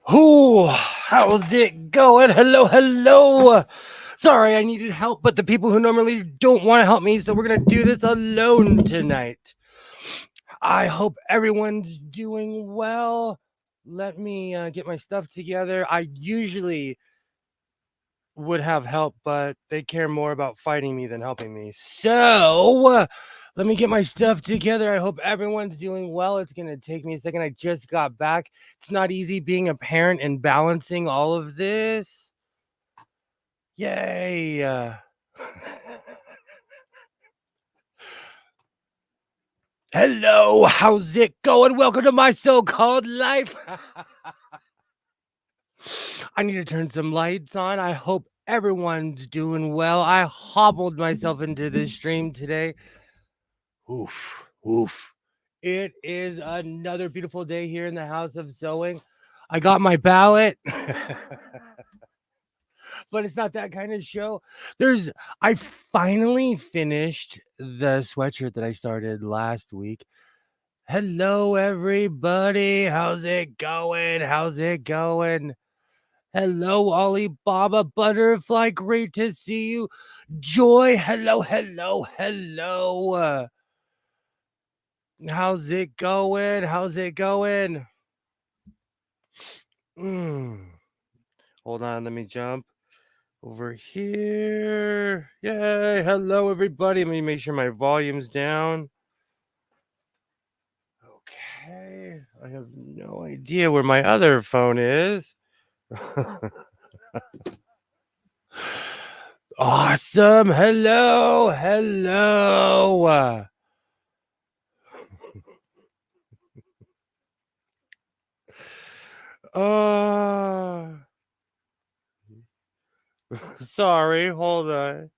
Who? How's it going? Hello, hello. Sorry, I needed help, but the people who normally don't want to help me, so we're gonna do this alone tonight. I hope everyone's doing well. Let me get my stuff together. I usually would have help, but they care more about fighting me than helping me. So, let me get my stuff together. I hope everyone's doing well. It's going to take me a second. I just got back. It's not easy being a parent and balancing all of this. Yay. Hello, how's it going? Welcome to my so-called life. I need to turn some lights on. I hope everyone's doing well. I hobbled myself into this stream today. Oof, oof. It is another beautiful day here in the house of sewing. I got my ballot, but it's not that kind of show. I finally finished the sweatshirt that I started last week. Hello, everybody. How's it going? How's it going? Hello, Alibaba Butterfly. Great to see you. Joy. Hello, hello, hello. How's it going? How's it going? Hold on, let me jump over here. Yay! Hello, everybody. Let me make sure my volume's down. Okay. I have no idea where my other phone is. Awesome. Hello. Hello. Sorry, hold on.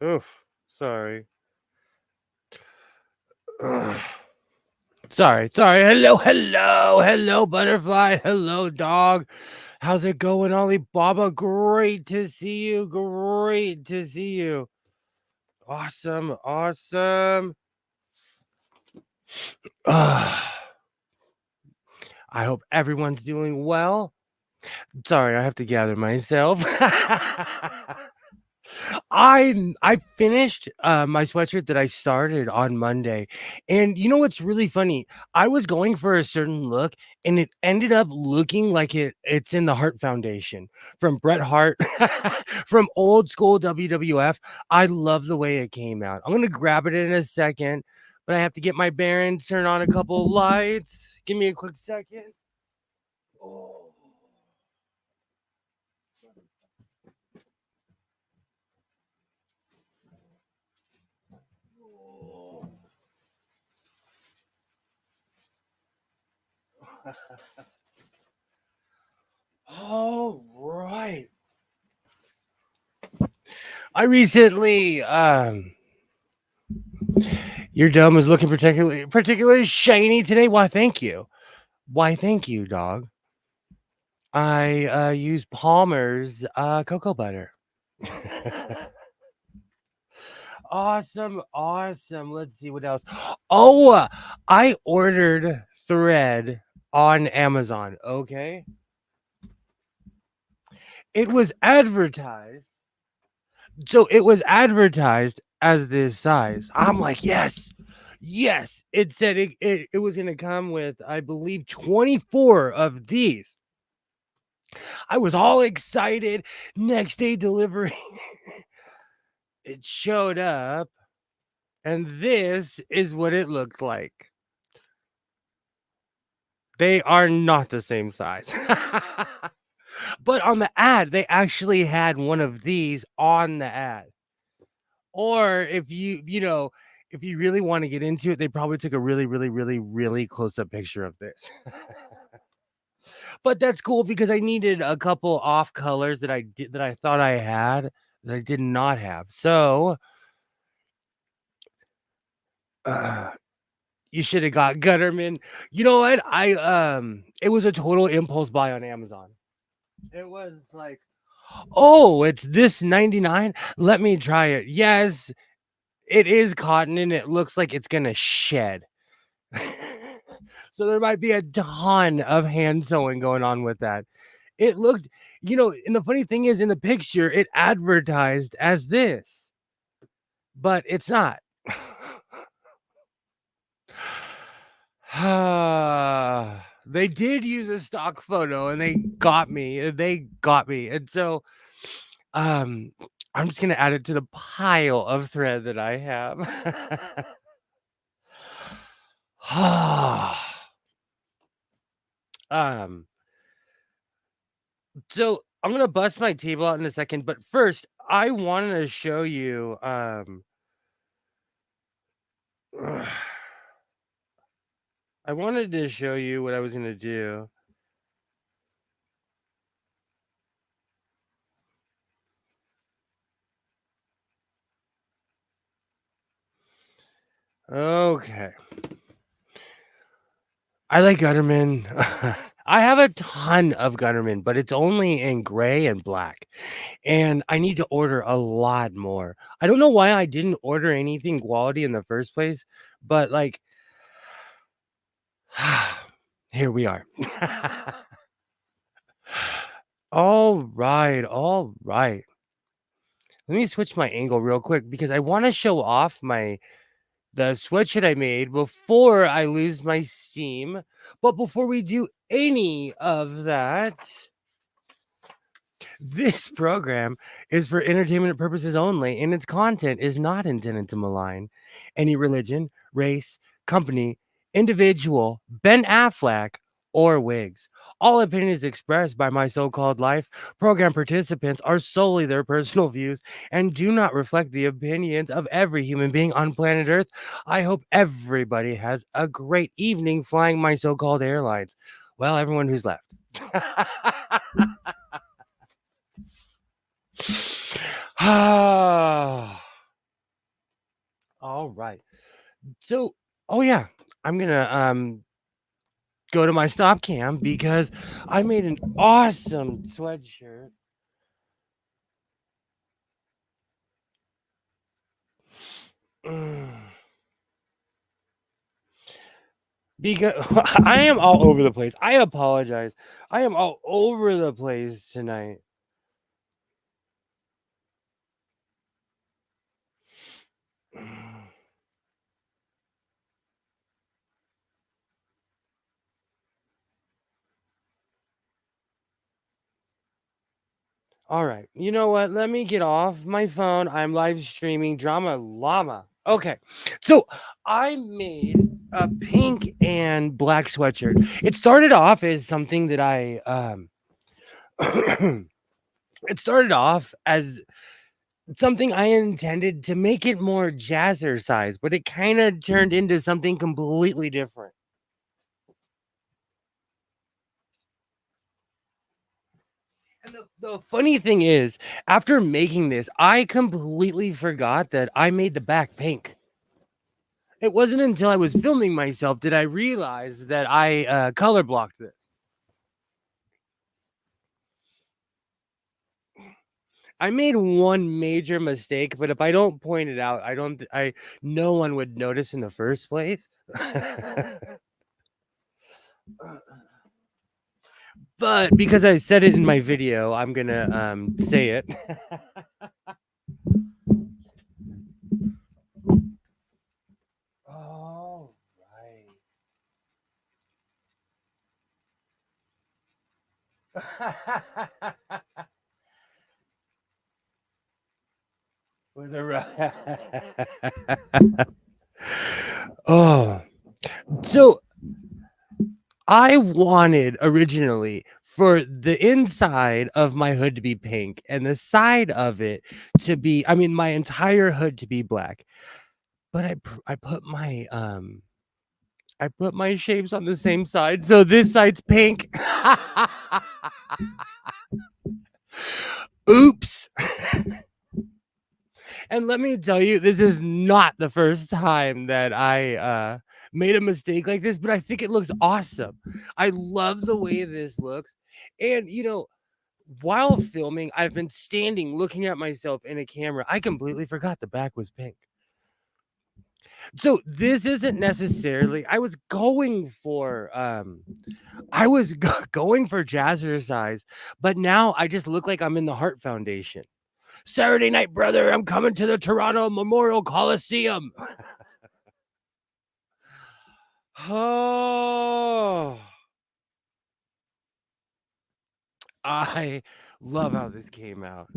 Oof, sorry. Sorry. Hello, hello, butterfly. Hello, dog. How's it going, Alibaba? Great to see you. Great to see you. Awesome. I hope everyone's doing well. Sorry, I have to gather myself. I finished my sweatshirt that I started on Monday. And you know what's really funny? I was going for a certain look and it ended up looking like it's in the Hart Foundation from Bret Hart from old school WWF. I love the way it came out. I'm going to grab it in a second, but I have to get my bearings, turn on a couple lights. Give me a quick second. Oh. All right. I recently your dome is looking particularly shiny today. Why thank you. Why thank you, dog. I use Palmer's cocoa butter. Awesome. Let's see what else. Oh, I ordered thread on Amazon. Okay. It was advertised. So it was advertised as this size. I'm like, yes. It said it was going to come with, I believe, 24 of these. I was all excited. Next day delivery. It showed up, and this is what it looked like. They are not the same size. But on the ad, they actually had one of these on the ad. Or if if you really want to get into it, they probably took a really, really, really, really close up picture of this. But that's cool because I needed a couple off colors that I thought I had that I did not have. So You should have got Gutterman. You know what? It was a total impulse buy on Amazon. It was like, oh, it's this 99. Let me try it. Yes, it is cotton and it looks like it's gonna shed. So there might be a ton of hand sewing going on with that. It looked, and the funny thing is in the picture, it advertised as this, but it's not. They did use a stock photo and they got me. And so um I'm just gonna add it to the pile of thread that I have. um so I'm gonna bust my table out in a second, but first I wanted to show you I wanted to show you what I was gonna do. Okay. I like Gutterman. I have a ton of Gutterman, but it's only in gray and black. And I need to order a lot more. I don't know why I didn't order anything quality in the first place, but like, here we are. All right. All right. Let me switch my angle real quick because I want to show off the sweatshirt I made before I lose my steam. But before we do any of that, this program is for entertainment purposes only, and its content is not intended to malign any religion, race, company, individual, Ben Affleck, or wigs. All opinions expressed by my so called life program participants are solely their personal views and do not reflect the opinions of every human being on planet Earth. I hope everybody has a great evening flying my so called airlines. Well, everyone who's left. All right. So, oh yeah, I'm gonna go to my stop cam because I made an awesome sweatshirt. Because I am all over the place. I apologize. I am all over the place tonight. All right. You know what? Let me get off my phone. I'm live streaming Drama Llama. Okay. So I made a pink and black sweatshirt. It started off as something that it started off as something I intended to make it more jazzercise, but it kind of turned into something completely different. And the funny thing is, after making this, I completely forgot that I made the back pink. It wasn't until I was filming myself did I realize that I color blocked this. I made one major mistake, but if I don't point it out, no one would notice in the first place. But because I said it in my video, I'm gonna say it. All right. With a oh, so I wanted originally for the inside of my hood to be pink and the side of it to be, I mean, my entire hood to be black. But I put my shapes on the same side, so this side's pink. Oops. And let me tell you, this is not the first time that made a mistake like this, but I think it looks awesome. I love the way this looks. And, while filming, I've been standing looking at myself in a camera. I completely forgot the back was pink. So this isn't necessarily, I was going for jazzercise, but now I just look like I'm in the Hart Foundation. Saturday night, brother, I'm coming to the Toronto Memorial Coliseum. Oh, I love how this came out.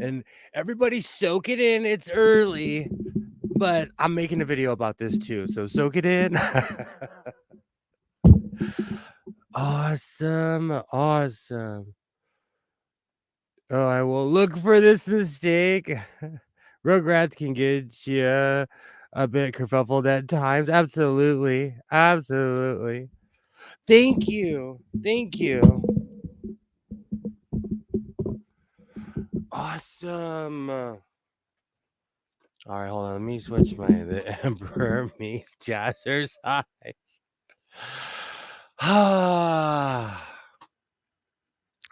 And everybody soak it in. It's early, but I'm making a video about this too. So soak it in. Awesome. Awesome. Oh, I will look for this mistake. Rugrats can get you a bit kerfuffled at times. Absolutely. Absolutely. Thank you. Thank you. Awesome. All right, hold on. Let me switch the Emperor meets Jazzer's eyes. Ah.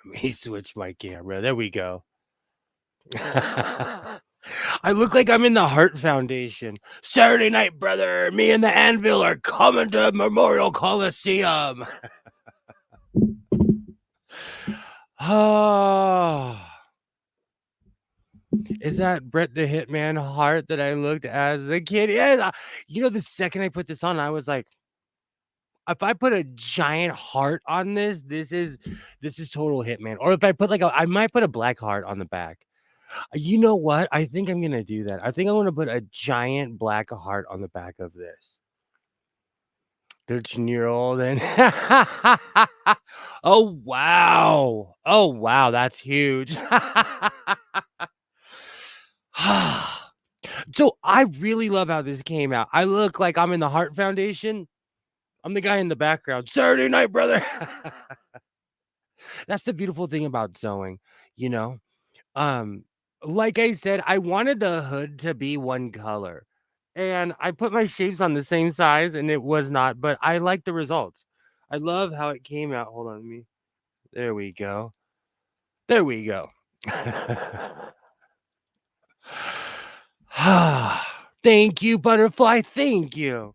Let me switch my camera. There we go. I look like I'm in the Hart Foundation. Saturday night, brother. Me and the Anvil are coming to Memorial Coliseum. Oh. Is that Brett the Hitman Hart that I looked as a kid? Yeah. The second I put this on, I was like, if I put a giant heart on this is total Hitman. Or if I put I might put a black heart on the back. You know what? I think I'm gonna do that. I think I'm gonna put a giant black heart on the back of this. 13-year-old and oh wow. Oh wow, that's huge. So I really love how this came out. I look like I'm in the Hart Foundation. I'm the guy in the background. Saturday night, brother. That's the beautiful thing about sewing, you know. Um, like I said, I wanted the hood to be one color. And I put my shapes on the same size and it was not, but I like the results. I love how it came out. Hold on me. There we go. There we go. Thank you, butterfly. Thank you.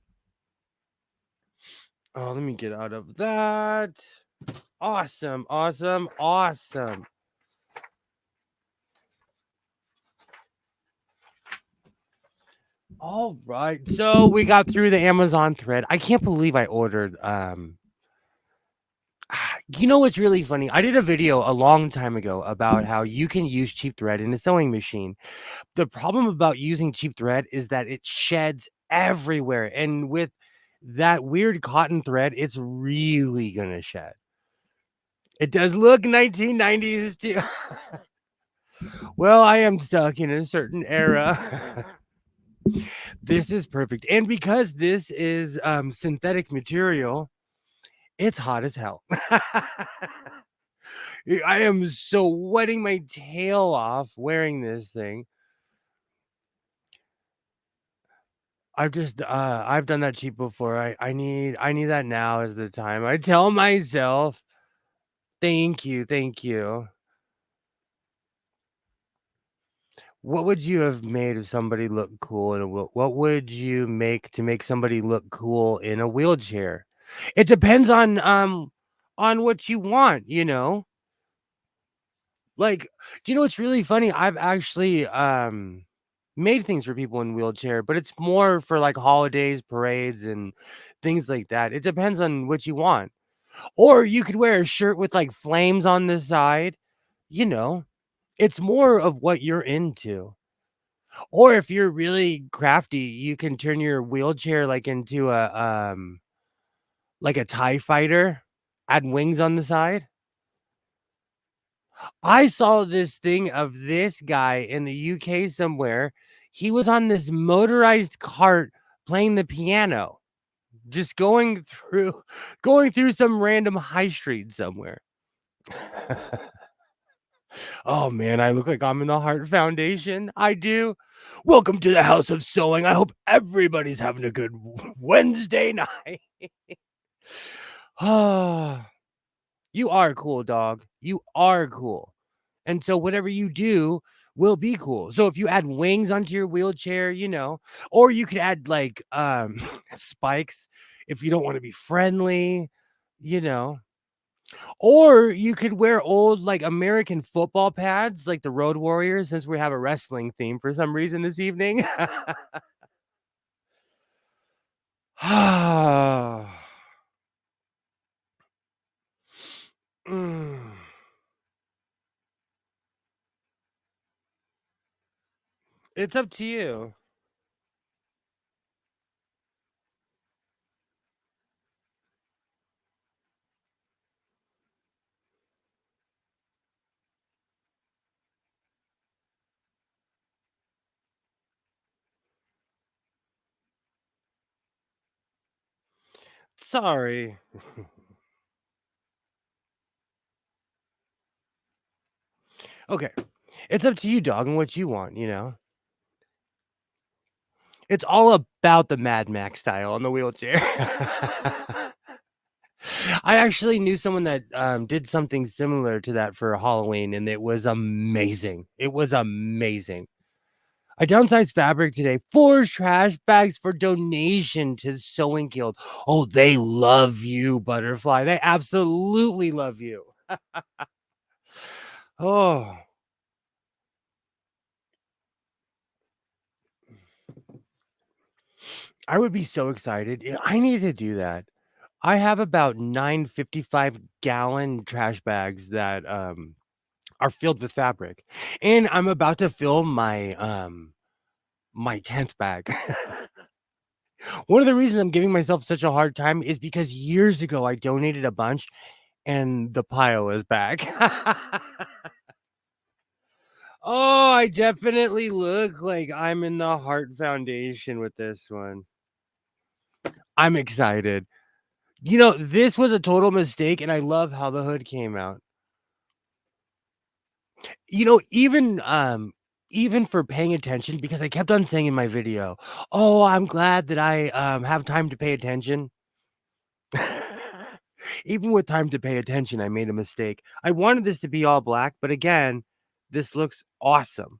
Oh, let me get out of that. Awesome, awesome, awesome. All right. So we got through the Amazon thread. I can't believe I ordered what's really funny? I did a video a long time ago about how you can use cheap thread in a sewing machine. The problem about using cheap thread is that it sheds everywhere. And with that weird cotton thread, it's really going to shed. It does look 1990s too. Well, I am stuck in a certain era. This is perfect. And because this is synthetic material, it's hot as hell. I am sweating my tail off wearing this thing. I've done that cheap before. I need that now is the time. I tell myself, thank you, thank you. What would you have made if somebody looked cool in a what would you make to make somebody look cool in a wheelchair? It depends on what you want, you know? Like, do you know what's really funny? I've actually made things for people in wheelchair, but it's more for like holidays, parades, and things like that. It depends on what you want. Or you could wear a shirt with like flames on the side, you know. It's more of what you're into. Or if you're really crafty, you can turn your wheelchair like into a TIE fighter, add wings on the side. I saw this thing of this guy in the UK somewhere. He was on this motorized cart playing the piano, just going through some random high street somewhere. Oh man, I look like I'm in the Hart Foundation. I do. Welcome to the House of Sewing. I hope everybody's having a good Wednesday night. Ah, you are cool, dog. You are cool. And so whatever you do will be cool. So if you add wings onto your wheelchair, or you could add like spikes if you don't want to be friendly, you know. Or you could wear old like American football pads like the Road Warriors since we have a wrestling theme for some reason this evening. Mm. It's up to you. Sorry. Okay. It's up to you, dog, and what you want. It's all about the Mad Max style on the wheelchair. I actually knew someone that did something similar to that for Halloween, and it was amazing. It was amazing. I downsized fabric today. 4 trash bags for donation to Sewing Guild. Oh, they love you, Butterfly. They absolutely love you. Oh, I would be so excited. Yeah, I need to do that. I have about 9 55-gallon trash bags that are filled with fabric, and I'm about to fill my 10th bag. One of the reasons I'm giving myself such a hard time is because years ago I donated a bunch and the pile is back. Oh, I definitely look like I'm in the Hart Foundation with this one. I'm excited. This was a total mistake, and I love how the hood came out. Even for paying attention, because I kept on saying in my video, "Oh, I'm glad that I have time to pay attention." Even with time to pay attention, I made a mistake. I wanted this to be all black, but again, this looks awesome.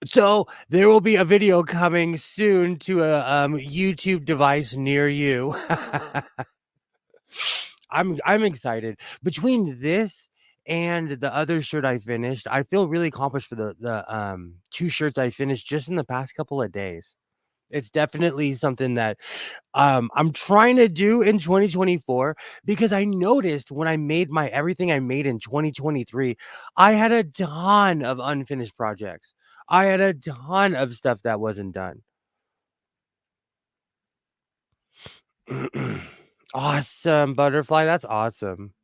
So there will be a video coming soon to a YouTube device near you. I'm excited. Between this and the other shirt I finished, I feel really accomplished for the 2 shirts I finished just in the past couple of days. It's definitely something that I'm trying to do in 2024 because I noticed when I made my everything I made in 2023, I had a ton of unfinished projects. I had a ton of stuff that wasn't done. Awesome, Butterfly. That's awesome.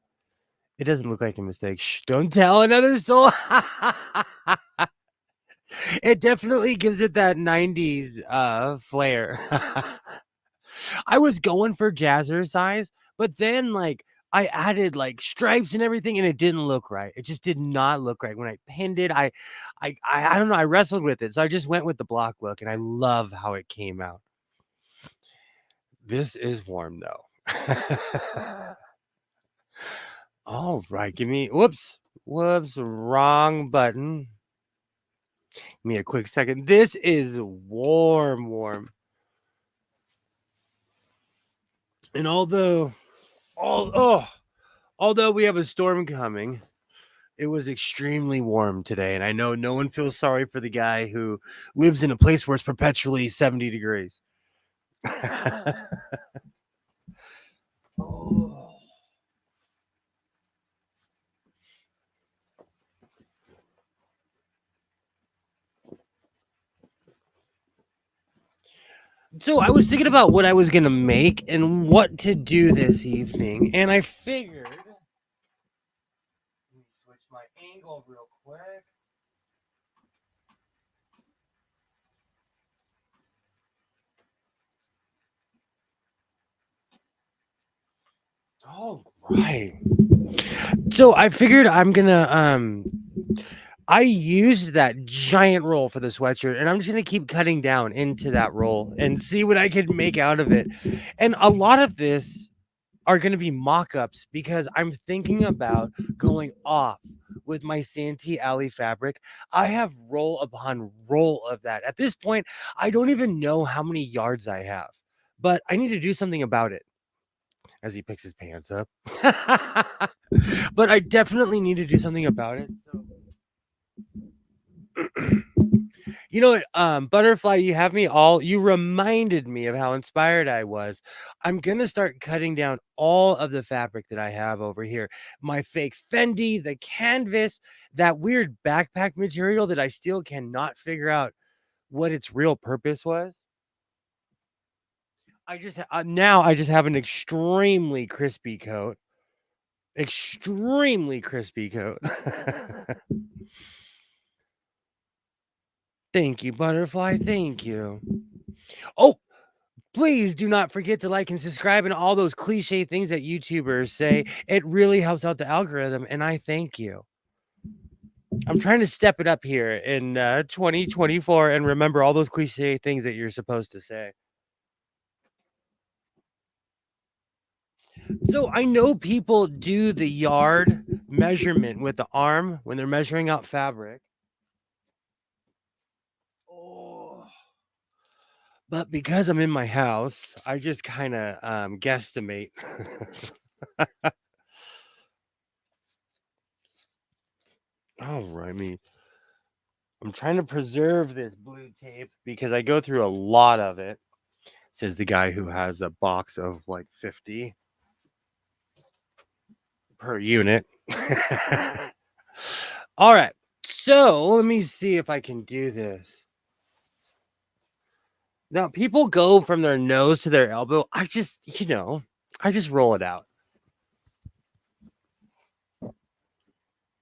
It doesn't look like a mistake. Shh, don't tell another soul. It definitely gives it that 90s flair. I was going for jazzercise, but then like I added like stripes and everything and it didn't look right. It just did not look right. When I pinned it, I don't know, I wrestled with it. So I just went with the block look and I love how it came out. This is warm though. All right, give me whoops, wrong button. Give me a quick second. This is warm. And although we have a storm coming, it was extremely warm today, and I know no one feels sorry for the guy who lives in a place where it's perpetually 70 degrees. Oh. So I was thinking about what I was gonna make and what to do this evening, and I figured. Let me switch my angle real quick. All right. So I figured I used that giant roll for the sweatshirt, and I'm just gonna keep cutting down into that roll and see what I can make out of it. And a lot of this are gonna be mock-ups because I'm thinking about going off with my Santee Alley fabric. I have roll upon roll of that. At this point, I don't even know how many yards I have, but I need to do something about it. As he picks his pants up. But I definitely need to do something about it. So you know what, Butterfly, you reminded me of how inspired I was. I'm gonna start cutting down all of the fabric that I have over here. My fake Fendi, the canvas, that weird backpack material that I still cannot figure out what its real purpose was. Now I just have an extremely crispy coat. Extremely crispy coat. Thank you, Butterfly. Thank you. Oh, please do not forget to like and subscribe and all those cliche things that YouTubers say. It really helps out the algorithm, and I thank you. I'm trying to step it up here in 2024 and remember all those cliche things that you're supposed to say. So I know people do the yard measurement with the arm when they're measuring out fabric. Oh. But because I'm in my house, I just kind of guesstimate. All right, I'm trying to preserve this blue tape because I go through a lot of it, says the guy who has a box of like 50 per unit. All right. So let me see if I can do this. Now, people go from their nose to their elbow. I just roll it out.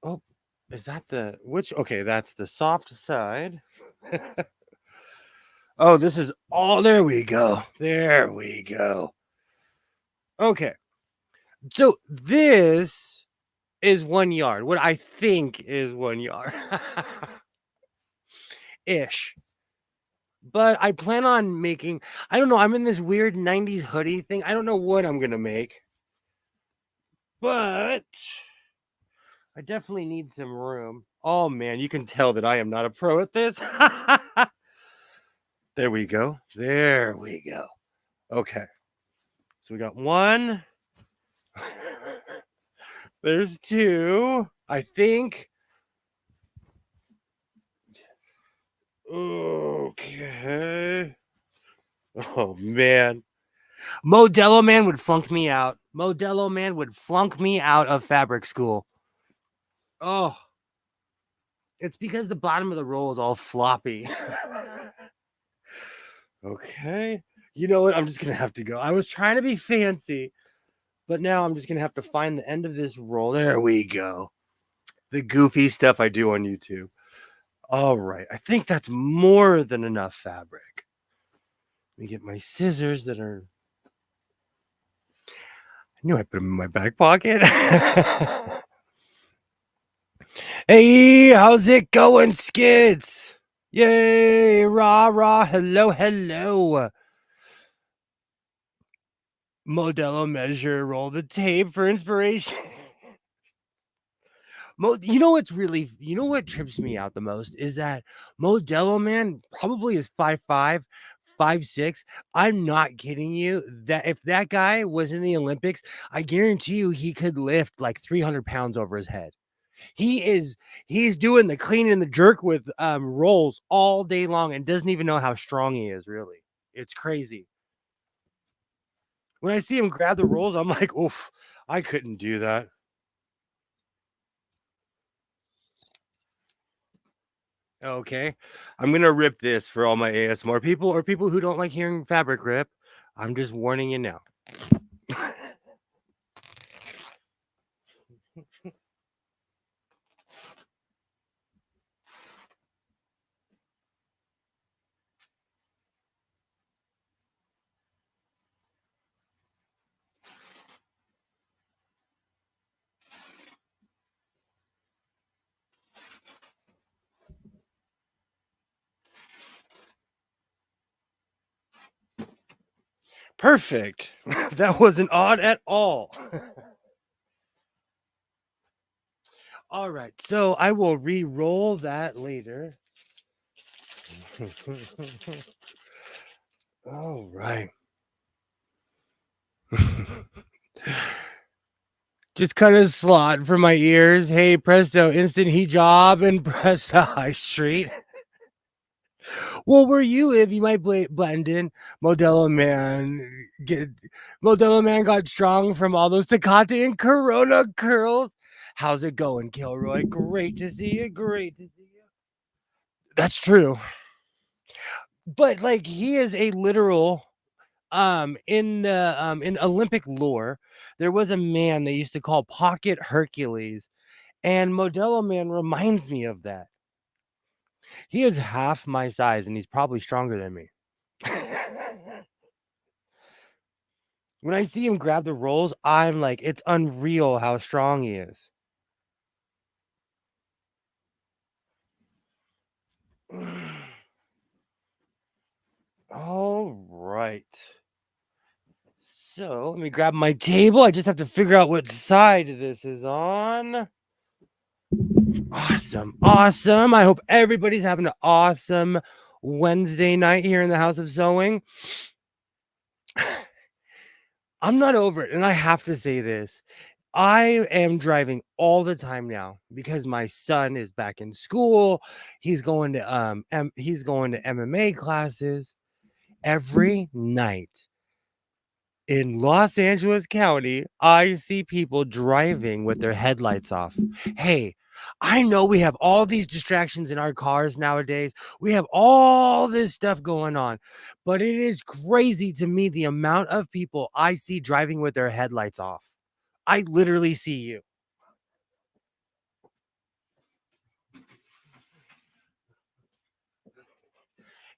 Oh, is that the which? Okay, that's the soft side. Oh, this is all. There we go. There we go. Okay. So this is 1 yard. What I think is 1 yard. Ish. But I plan on making, I don't know, I'm in this weird 90s hoodie thing. I don't know what I'm going to make. But I definitely need some room. Oh man, you can tell that I am not a pro at this. There we go. There we go. Okay. So we got 1. There's 2. I think. Okay. Oh man. Modelo Man would flunk me out. Modelo Man would flunk me out of fabric school. Oh, it's because the bottom of the roll is all floppy. Okay. You know what? I'm just going to have to go. I was trying to be fancy, but now I'm just going to have to find the end of this roll. There we go. The goofy stuff I do on YouTube. All right. I think that's more than enough fabric. Let me get my scissors that are. I knew I put them in my back pocket. Hey, how's it going, Skids? Yay, rah, rah, hello, hello. Modelo measure, roll the tape for inspiration. You know what trips me out the most is that Modelo Man probably is 5'5", 5'6". I'm not kidding you. That if that guy was in the Olympics, I guarantee you he could lift like 300 pounds over his head. He's doing the clean and the jerk with rolls all day long and doesn't even know how strong he is, really. It's crazy. When I see him grab the rolls, I'm like, oof, I couldn't do that. Okay. I'm gonna rip this for all my ASMR people or people who don't like hearing fabric rip. I'm just warning you now. Perfect. That wasn't odd at all. All right, so I will re-roll that later. All right. Just cut a slot for my ears. Hey, presto, instant hijab and presto high street. Well, where you live, you might blend in. Modelo Man got strong from all those Tecate and Corona curls. How's it going, Kilroy? Great to see you. Great to see you. That's true. But like he is a literal in Olympic lore, there was a man they used to call Pocket Hercules, and Modelo Man reminds me of that. He is half my size and he's probably stronger than me. When I see him grab the rolls, I'm like, it's unreal how strong he is. All right. So let me grab my table. I just have to figure out what side this is on. Awesome. Awesome. I hope everybody's having an awesome Wednesday night here in the House of Sewing. I'm not over it. And I have to say this. I am driving all the time now because my son is back in school. He's going to MMA classes every night. In Los Angeles County, I see people driving with their headlights off. Hey, I know we have all these distractions in our cars nowadays. We have all this stuff going on, but it is crazy to me the amount of people I see driving with their headlights off. I literally see you.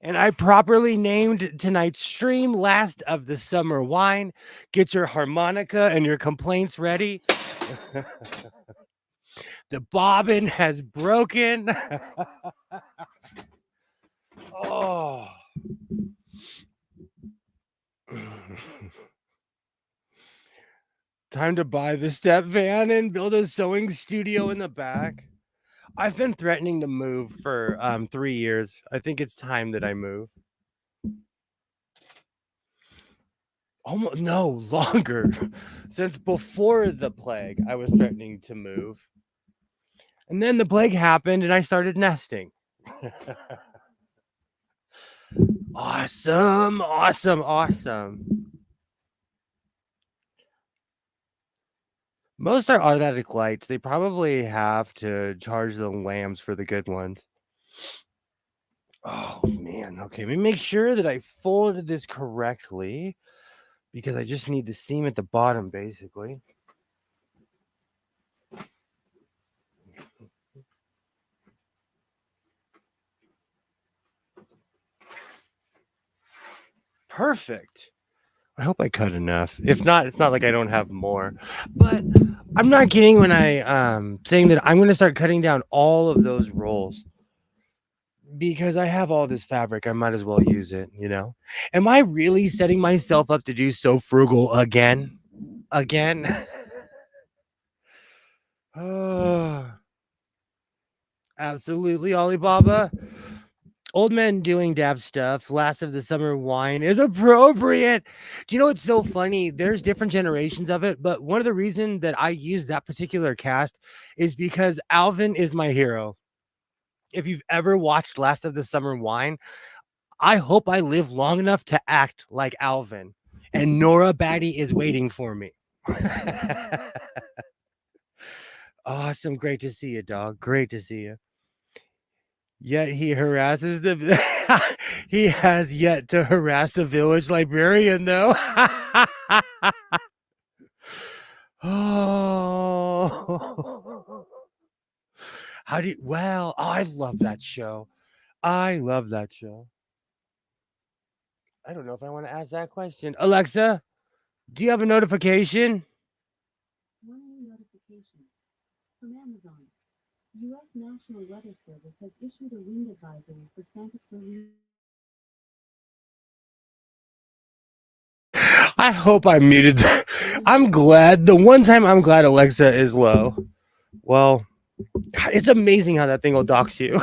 And I properly named tonight's stream Last of the Summer Wine. Get your harmonica and your complaints ready. The bobbin has broken. Oh. Time to buy the step van and build a sewing studio in the back. I've been threatening to move for 3 years. I think it's time that I move. Almost no longer. Since before the plague, I was threatening to move. And then the plague happened and I started nesting. Awesome, awesome, awesome. Most are automatic lights. They probably have to charge the lamps for the good ones. Oh, man. Okay, let me make sure that I folded this correctly because I just need the seam at the bottom, basically. Perfect. I hope I cut enough. If not, it's not like I don't have more. But I'm not kidding when I saying that I'm going to start cutting down all of those rolls because I have all this fabric. I might as well use it, you know? Am I really setting myself up to do so frugal again? Again? Oh, absolutely, Alibaba. Old men doing dab stuff, Last of the Summer Wine is appropriate. Do you know what's so funny? There's different generations of it, but one of the reasons that I use that particular cast is because Alvin is my hero. If you've ever watched Last of the Summer Wine, I hope I live long enough to act like Alvin. And Nora Batty is waiting for me. Awesome. Great to see you, dog. Great to see you. Yet he harasses the he has yet to harass the village librarian though. Oh. How do you well, I love that show. I love that show. I don't know if I want to ask that question. Alexa, do you have a notification? One new notification from Amazon. U.S. National Weather Service has issued a wind advisory for Santa Clarita. I hope I muted I'm glad. The one time I'm glad Alexa is low. Well, God, it's amazing how that thing will dox you.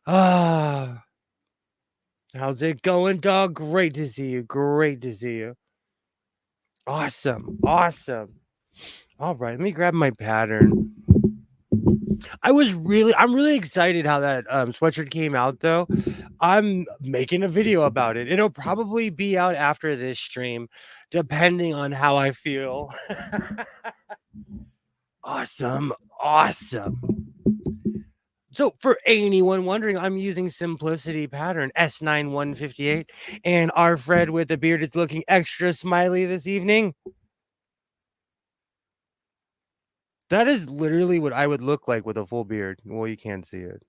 Ah, how's it going, dog? Great to see you. Great to see you. Awesome. Awesome. All right, let me grab my pattern. I'm really excited how that sweatshirt came out though. I'm making a video about it. It'll probably be out after this stream, depending on how I feel. Awesome. Awesome. So, for anyone wondering, I'm using Simplicity pattern S9158, and our Fred with the beard is looking extra smiley this evening. That is literally what I would look like with a full beard. Well, you can't see it.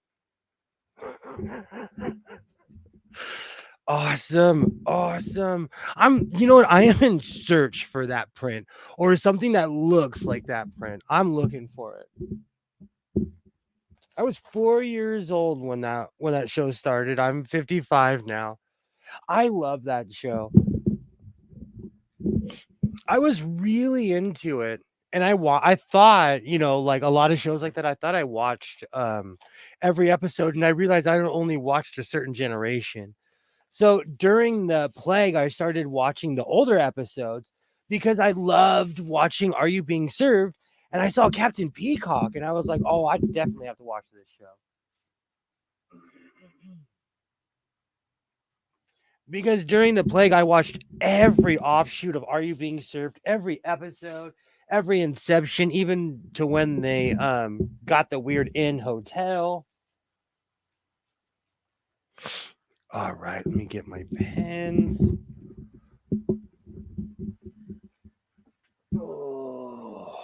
Awesome. Awesome. You know what? I am in search for that print or something that looks like that print. I'm looking for it. I was 4 years old when that show started. I'm 55 now. I love that show. I was really into it, and I thought, like a lot of shows like that, I thought I watched every episode, and I realized I only watched a certain generation. So during the plague, I started watching the older episodes because I loved watching Are You Being Served? And I saw Captain Peacock, and I was like, oh, I definitely have to watch this show. Because during the plague, I watched every offshoot of Are You Being Served, every episode, every Inception, even to when they got the weird inn hotel. All right, let me get my pen. Oh.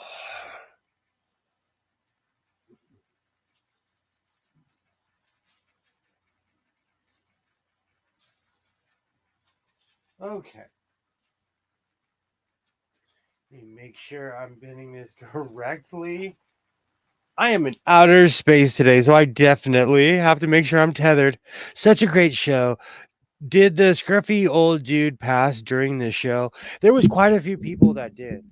Okay. Let me make sure I'm bending this correctly. I am in outer space today, so I definitely have to make sure I'm tethered. Such a great show. Did the scruffy old dude pass during the show? There was quite a few people that did.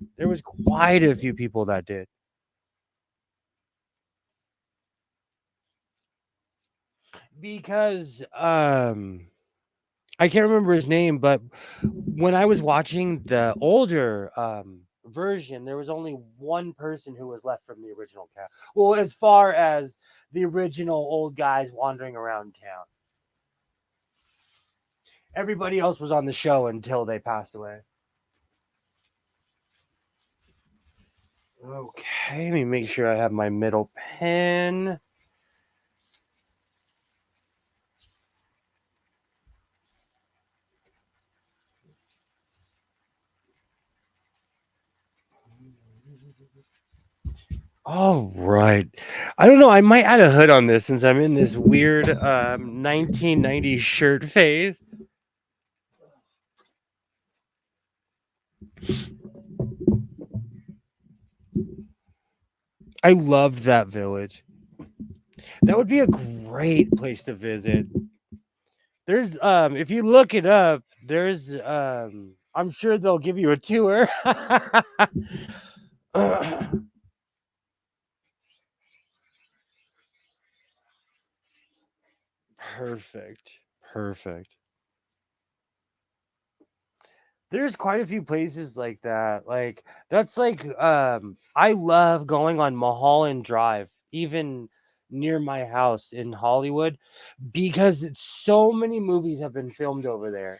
Because I can't remember his name, but when I was watching the older version, there was only one person who was left from the original cast. Well, as far as the original old guys wandering around town, everybody else was on the show until they passed away. Okay, let me make sure I have my middle pen. All right. I don't know. I might add a hood on this since I'm in this weird 1990s shirt phase. I loved that village. That would be a great place to visit. There's if you look it up, there's I'm sure they'll give you a tour. Perfect. Perfect. There's quite a few places like that. Like that's like I love going on Mulholland Drive, even near my house in Hollywood, because so many movies have been filmed over there.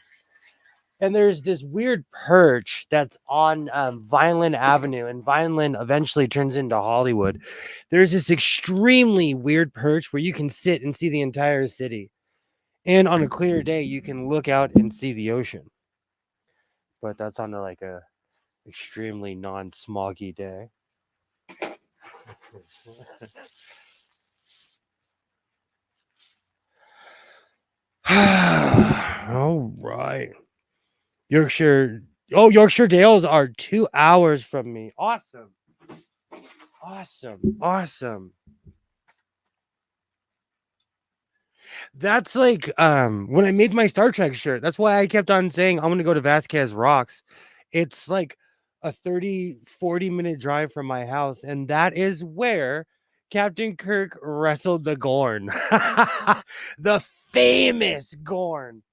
And there's this weird perch that's on Vineland Avenue, and Vineland eventually turns into Hollywood. There's this extremely weird perch where you can sit and see the entire city. And on a clear day, you can look out and see the ocean. But that's on like a extremely non-smoggy day. All right. Yorkshire. Oh, Yorkshire Dales are 2 hours from me. Awesome. Awesome. Awesome. That's like when I made my Star Trek shirt. That's why I kept on saying I'm gonna go to Vasquez Rocks. It's like a 30-40 minute drive from my house, and that is where Captain Kirk wrestled the Gorn. The famous Gorn.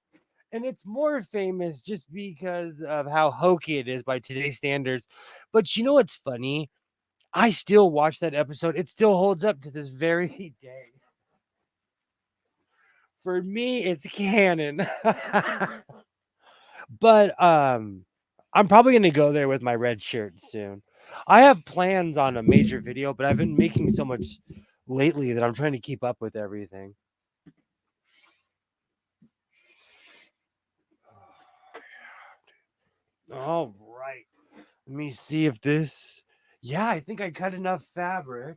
And it's more famous just because of how hokey it is by today's standards. But you know what's funny? I still watch that episode. It still holds up to this very day. For me, it's canon. But I'm probably gonna go there with my red shirt soon. I have plans on a major video, but I've been making so much lately that I'm trying to keep up with everything. All right. Let me see if this. Yeah, I think I cut enough fabric.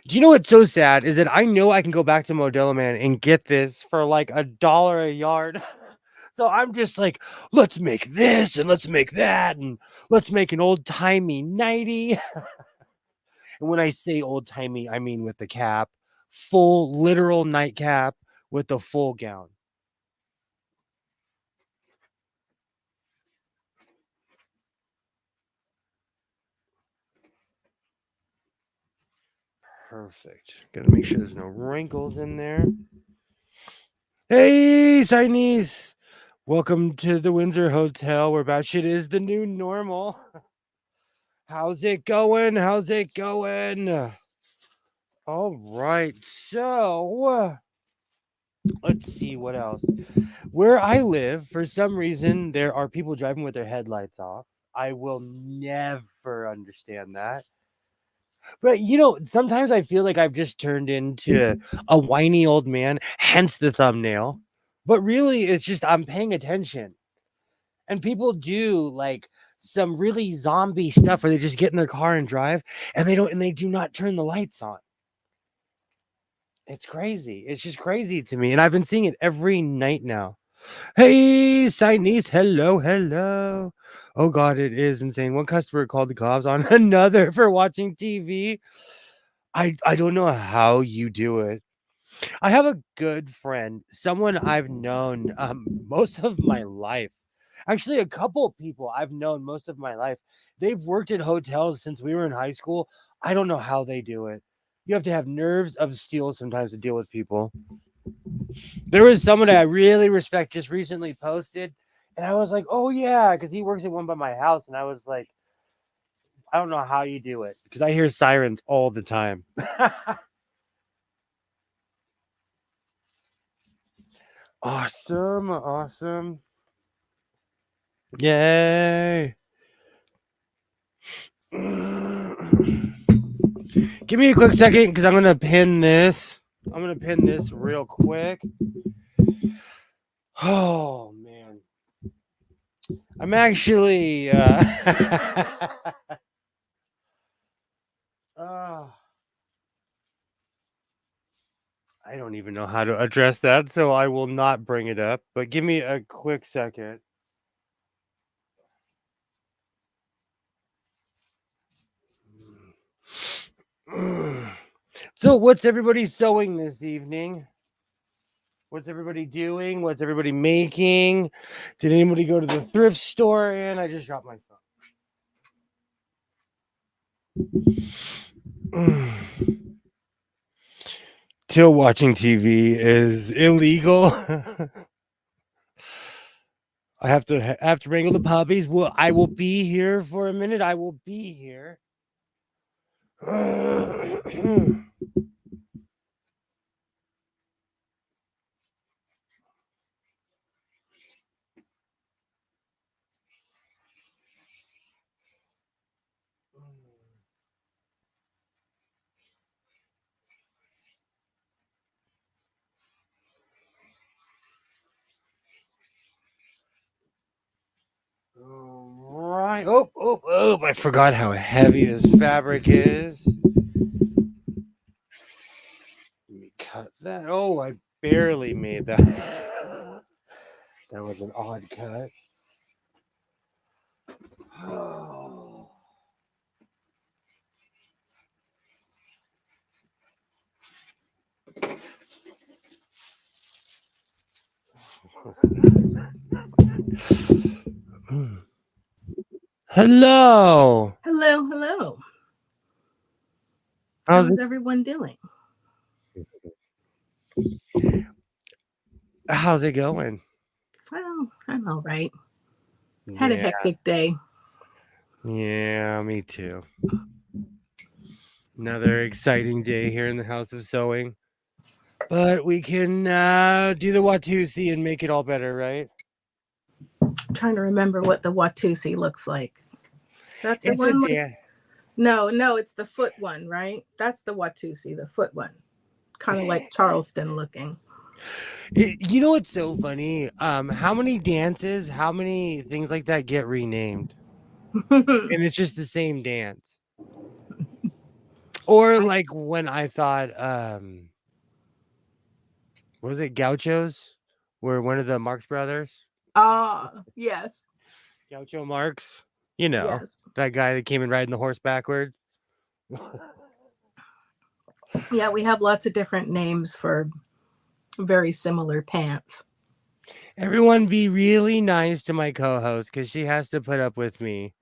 Do you know what's so sad is that I know I can go back to Modelo Man and get this for like $1 a yard. So I'm just like, let's make this and let's make that and let's make an old timey nighty. And when I say old timey, I mean with the cap, full literal nightcap with the full gown. Perfect. Gotta make sure there's no wrinkles in there. Hey, Chinese. Welcome to the Windsor Hotel where bad shit is the new normal. How's it going? How's it going? All right. So, let's see what else. Where I live, for some reason, there are people driving with their headlights off. I will never understand that. But sometimes I feel like I've just turned into a whiny old man, hence the thumbnail. But really, it's just I'm paying attention. And people do like some really zombie stuff where they just get in their car and drive and they do not turn the lights on. It's crazy. It's just crazy to me. And I've been seeing it every night now. Hey, Chinese. Hello, hello. Oh God, it is insane. One customer called the cops on another for watching TV. I don't know how you do it. I have a good friend, someone I've known most of my life. Actually, a couple people I've known most of my life. They've worked at hotels since we were in high school. I don't know how they do it. You have to have nerves of steel sometimes to deal with people. There was someone I really respect just recently posted, and I was like, "Oh yeah," because he works at one by my house, and I was like, "I don't know how you do it," because I hear sirens all the time. Awesome, awesome. Yay. Give me a quick second because I'm going to pin this. I'm going to pin this real quick. Oh, man. I'm actually. uh, I don't even know how to address that, so I will not bring it up. But give me a quick second. So, what's everybody sewing this evening? What's everybody doing? What's everybody making? Did anybody go to the thrift store? And I just dropped my phone. Till watching TV is illegal. I have to wrangle the puppies. I will be here for a minute. I will be here. Right. Oh, oh, oh. I forgot how heavy this fabric is. Let me cut that. Oh, I barely made that. That was an odd cut. Oh. Hello. Hello, hello. How's How's everyone doing? how's it going? Well, I'm all right. Had a Yeah, hectic day. yeah, me too. Another exciting day here in the House of Sewing. But we can do the Watusi and make it all better, right? I'm trying to remember what the Watusi looks like. Is that the It's a one with dance. no, it's the foot one, right? That's the Watusi, the foot one. Kind of like Charleston looking. You know what's so funny? How many dances, how many things like that get renamed? And it's just the same dance. Or I, like when I thought what was it Gauchos? Were one of the Marx brothers? yes, Gaucho Marx? You know, yes. that guy that came in riding the horse backwards. Yeah, we have lots of different names for very similar pants. Everyone be really nice to my co-host because she has to put up with me.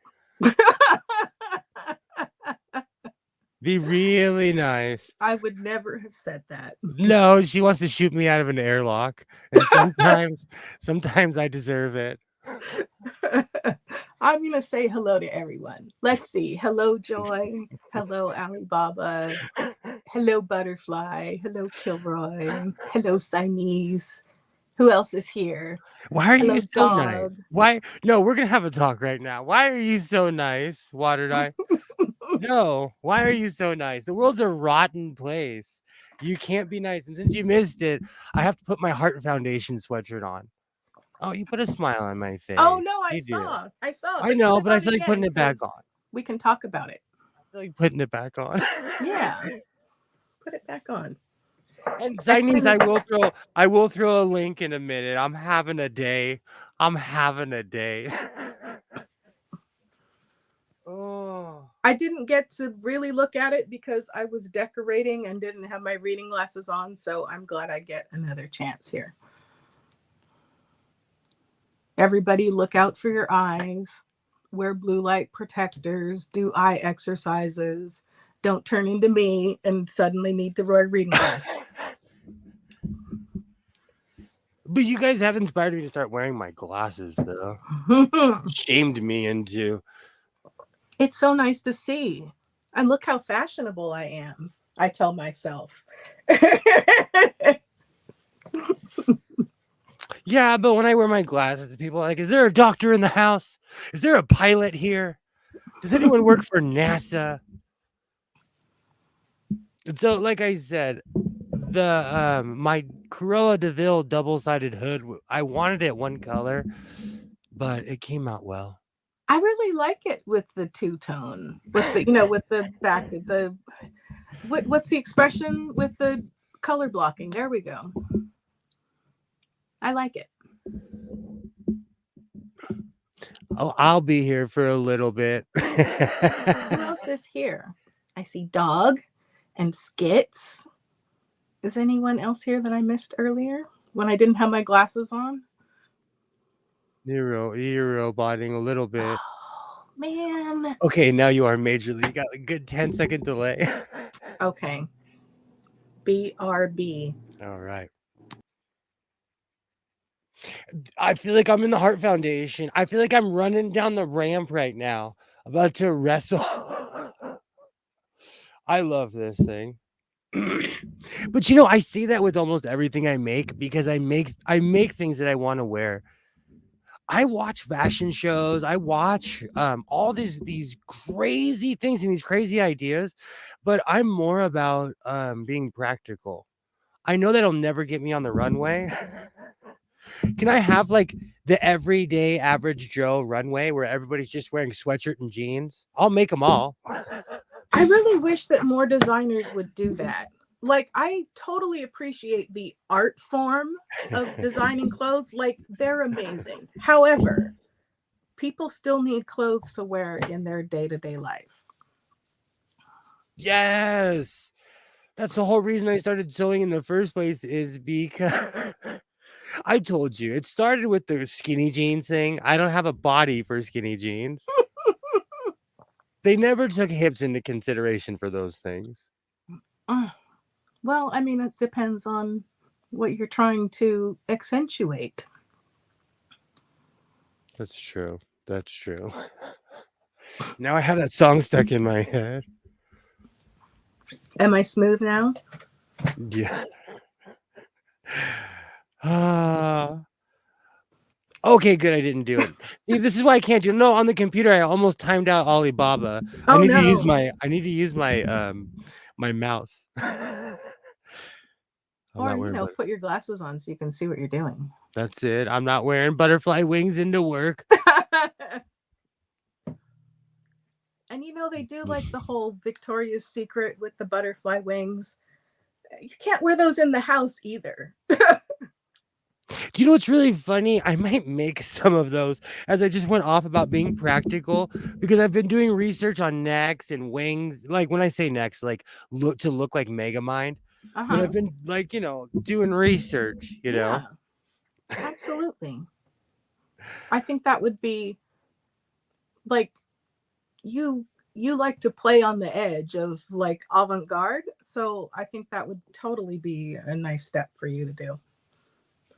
Be really nice. I would never have said that. No, she wants to shoot me out of an airlock. And sometimes I deserve it. I'm going to say hello to everyone. Let's see. Hello, Joy. Hello, Alibaba. Hello, Butterfly. Hello, Kilroy. Hello, Siamese. Who else is here? Why are you Hello, so nice? dog. Why? No, we're gonna have a talk right now. Why are you so nice, Watered Eye? No, why are you so nice? The world's a rotten place. You can't be nice. And since you missed it, I have to put my Hart Foundation sweatshirt on. Oh, you put a smile on my face. Oh, no, I You do. saw. I saw. I But put know, it but I on feel like putting again it back on. because we can talk about it. I feel like putting it back on. Yeah. Put it back on. And I Chinese, couldn't. I will throw a link in a minute. I'm having a day. I'm having a day. Oh. I didn't get to really look at it because I was decorating and didn't have my reading glasses on. So I'm glad I get another chance here. Everybody, look out for your eyes. Wear blue light protectors. Do eye exercises. Don't turn into me and suddenly need to wear reading glasses. But you guys have inspired me to start wearing my glasses, though. Shamed me into. It's so nice to see. And look how fashionable I am, I tell myself. Yeah, but when I wear my glasses, people are like, is there a doctor in the house? Is there a pilot here? Does anyone work for NASA? And so, like I said, the my Corolla DeVille double-sided hood, I wanted it one color, but it came out well. I really like it with the two-tone, with the with the back of the what's the expression with the color blocking? There we go. I like it. Oh, I'll be here for a little bit. Who else is here? I see Dog and Skits. Is anyone else here that I missed earlier when I didn't have my glasses on? You're roboting a little bit. Oh, man. Okay, now you are majorly. You got a good 10-second delay. Okay. BRB. All right. I feel like I'm in the Hart Foundation. I feel like I'm running down the ramp right now, about to wrestle. I love this thing. But I see that with almost everything I make because I make things that I want to wear. I watch fashion shows. I watch all these crazy things and these crazy ideas, but I'm more about being practical. I know that'll never get me on the runway. Can I have like the everyday average Joe runway where everybody's just wearing sweatshirt and jeans? I'll make them all. I really wish that more designers would do that. Like, I totally appreciate the art form of designing clothes. Like, they're amazing. However, people still need clothes to wear in their day-to-day life. Yes. That's the whole reason I started sewing in the first place is because I told you it started with the skinny jeans thing. I don't have a body for skinny jeans. They never took hips into consideration for those things. Well, I mean, it depends on what you're trying to accentuate. That's true. That's true. Now I have that song stuck in my head. Am I smooth now? Yeah. Okay, good. I didn't do it. See, this is why I can't do it. No, on the computer, I almost timed out Alibaba. Oh, I need no. to use my my mouse. Or, put your glasses on so you can see what you're doing. That's it. I'm not wearing butterfly wings into work. And they do like the whole Victoria's Secret with the butterfly wings. You can't wear those in the house either. Do you know what's really funny? I might make some of those as I just went off about being practical because I've been doing research on necks and wings. Like when I say necks, like look like Megamind. But I've been like, doing research, Yeah, absolutely. I think that would be like you like to play on the edge of like avant-garde. So I think that would totally be a nice step for you to do.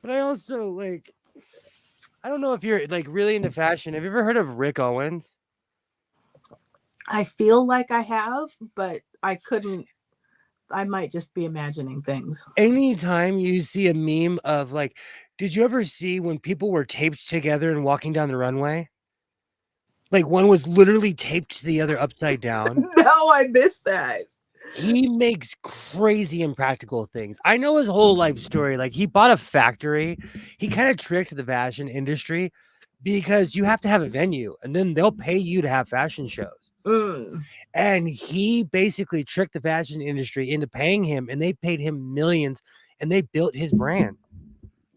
But I also I don't know if you're like really into fashion. Have you ever heard of Rick Owens? I feel like I have, but I might just be imagining things. Anytime you see a meme of like, did you ever see when people were taped together and walking down the runway? Like one was literally taped to the other upside down. No, I missed that. He makes crazy impractical things. I know his whole life story. Like he bought a factory. He kind of tricked the fashion industry because you have to have a venue and then they'll pay you to have fashion shows. And he basically tricked the fashion industry into paying him and they paid him millions and they built his brand.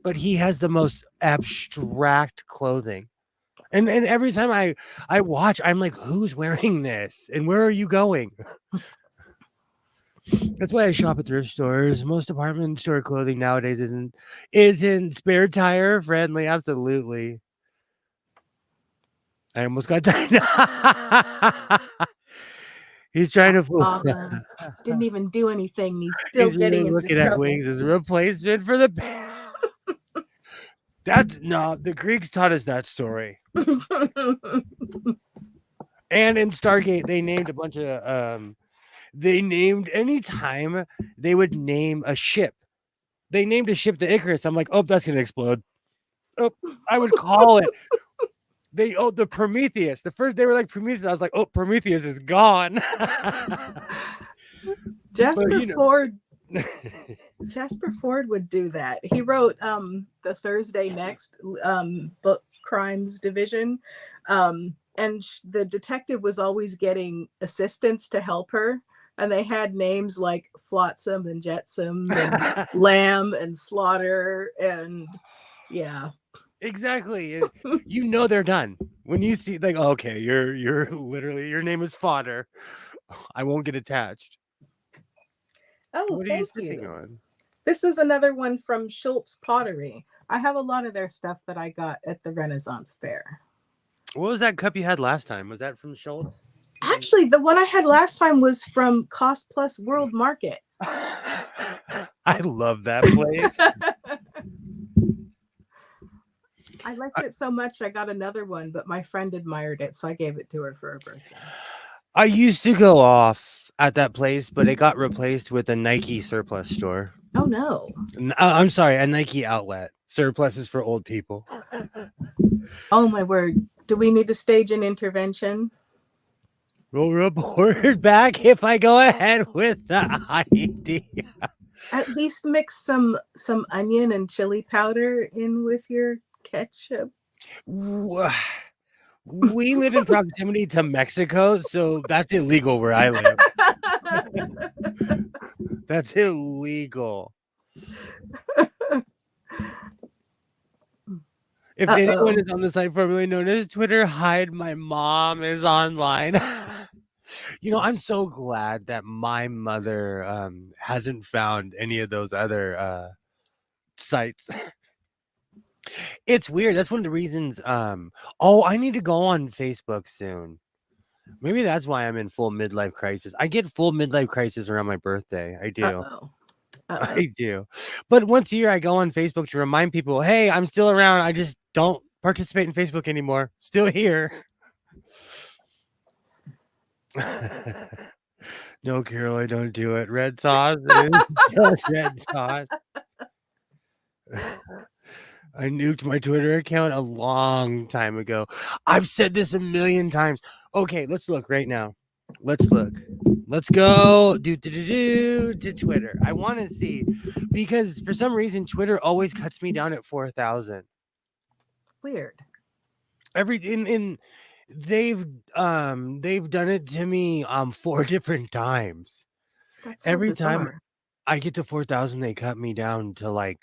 But he has the most abstract clothing. And every time I watch, I'm like, who's wearing this? And where are you going? That's why I shop at thrift stores. Most department store clothing nowadays isn't spare tire friendly. Absolutely. I almost got tired. He's trying to fool. Didn't even do anything. He's still He's getting really looking at wings as a replacement for the the Greeks taught us that story. And in Stargate, they named a bunch of anytime they would name a ship. They named a ship the Icarus. I'm like, oh, that's gonna explode. Oh, I would call it. The Prometheus. The first they were like Prometheus. I was like, oh, Prometheus is gone. Jasper Ford would do that. He wrote the Thursday Next book Crimes Division. And the detective was always getting assistants to help her. And they had names like Flotsam and Jetsam and Lamb and Slaughter. And yeah. Exactly. They're done. When you see like, oh, okay, you're literally, your name is fodder. I won't get attached. Oh, what are you sitting on? This is another one from Schulp's Pottery. I have a lot of their stuff that I got at the Renaissance Fair. What was that cup you had last time? Was that from Schultz? Actually, the one I had last time was from Cost Plus World Market. I love that place. I liked it so much I got another one, but my friend admired it, so I gave it to her for her birthday. I used to go off at that place, but it got replaced with a Nike surplus store. Oh, no. I'm sorry, a Nike outlet. Surplus is for old people. Oh, my word. Do we need to stage an intervention? We'll report back if I go ahead with the idea. At least mix some onion and chili powder in with your ketchup. We live in proximity to Mexico, so that's illegal where I live. That's illegal. If anyone is on the site formerly known as Twitter, hide my mom is online. I'm so glad that my mother hasn't found any of those other sites. It's weird. That's one of the reasons. Oh, I need to go on Facebook soon. Maybe that's why I'm in full midlife crisis. I get full midlife crisis around my birthday. I do. Uh-oh. I do. But once a year, I go on Facebook to remind people, hey, I'm still around. I just don't participate in Facebook anymore. Still here. No, Carol, I don't do it. Red sauce is just red sauce. I nuked my Twitter account a long time ago. I've said this a million times. Okay, let's look right now. Let's look. Let's go to Twitter. I want to see, because for some reason Twitter always cuts me down at 4,000. Weird. They've done it to me 4 different times. That's so Every time bizarre. I get to 4,000, they cut me down to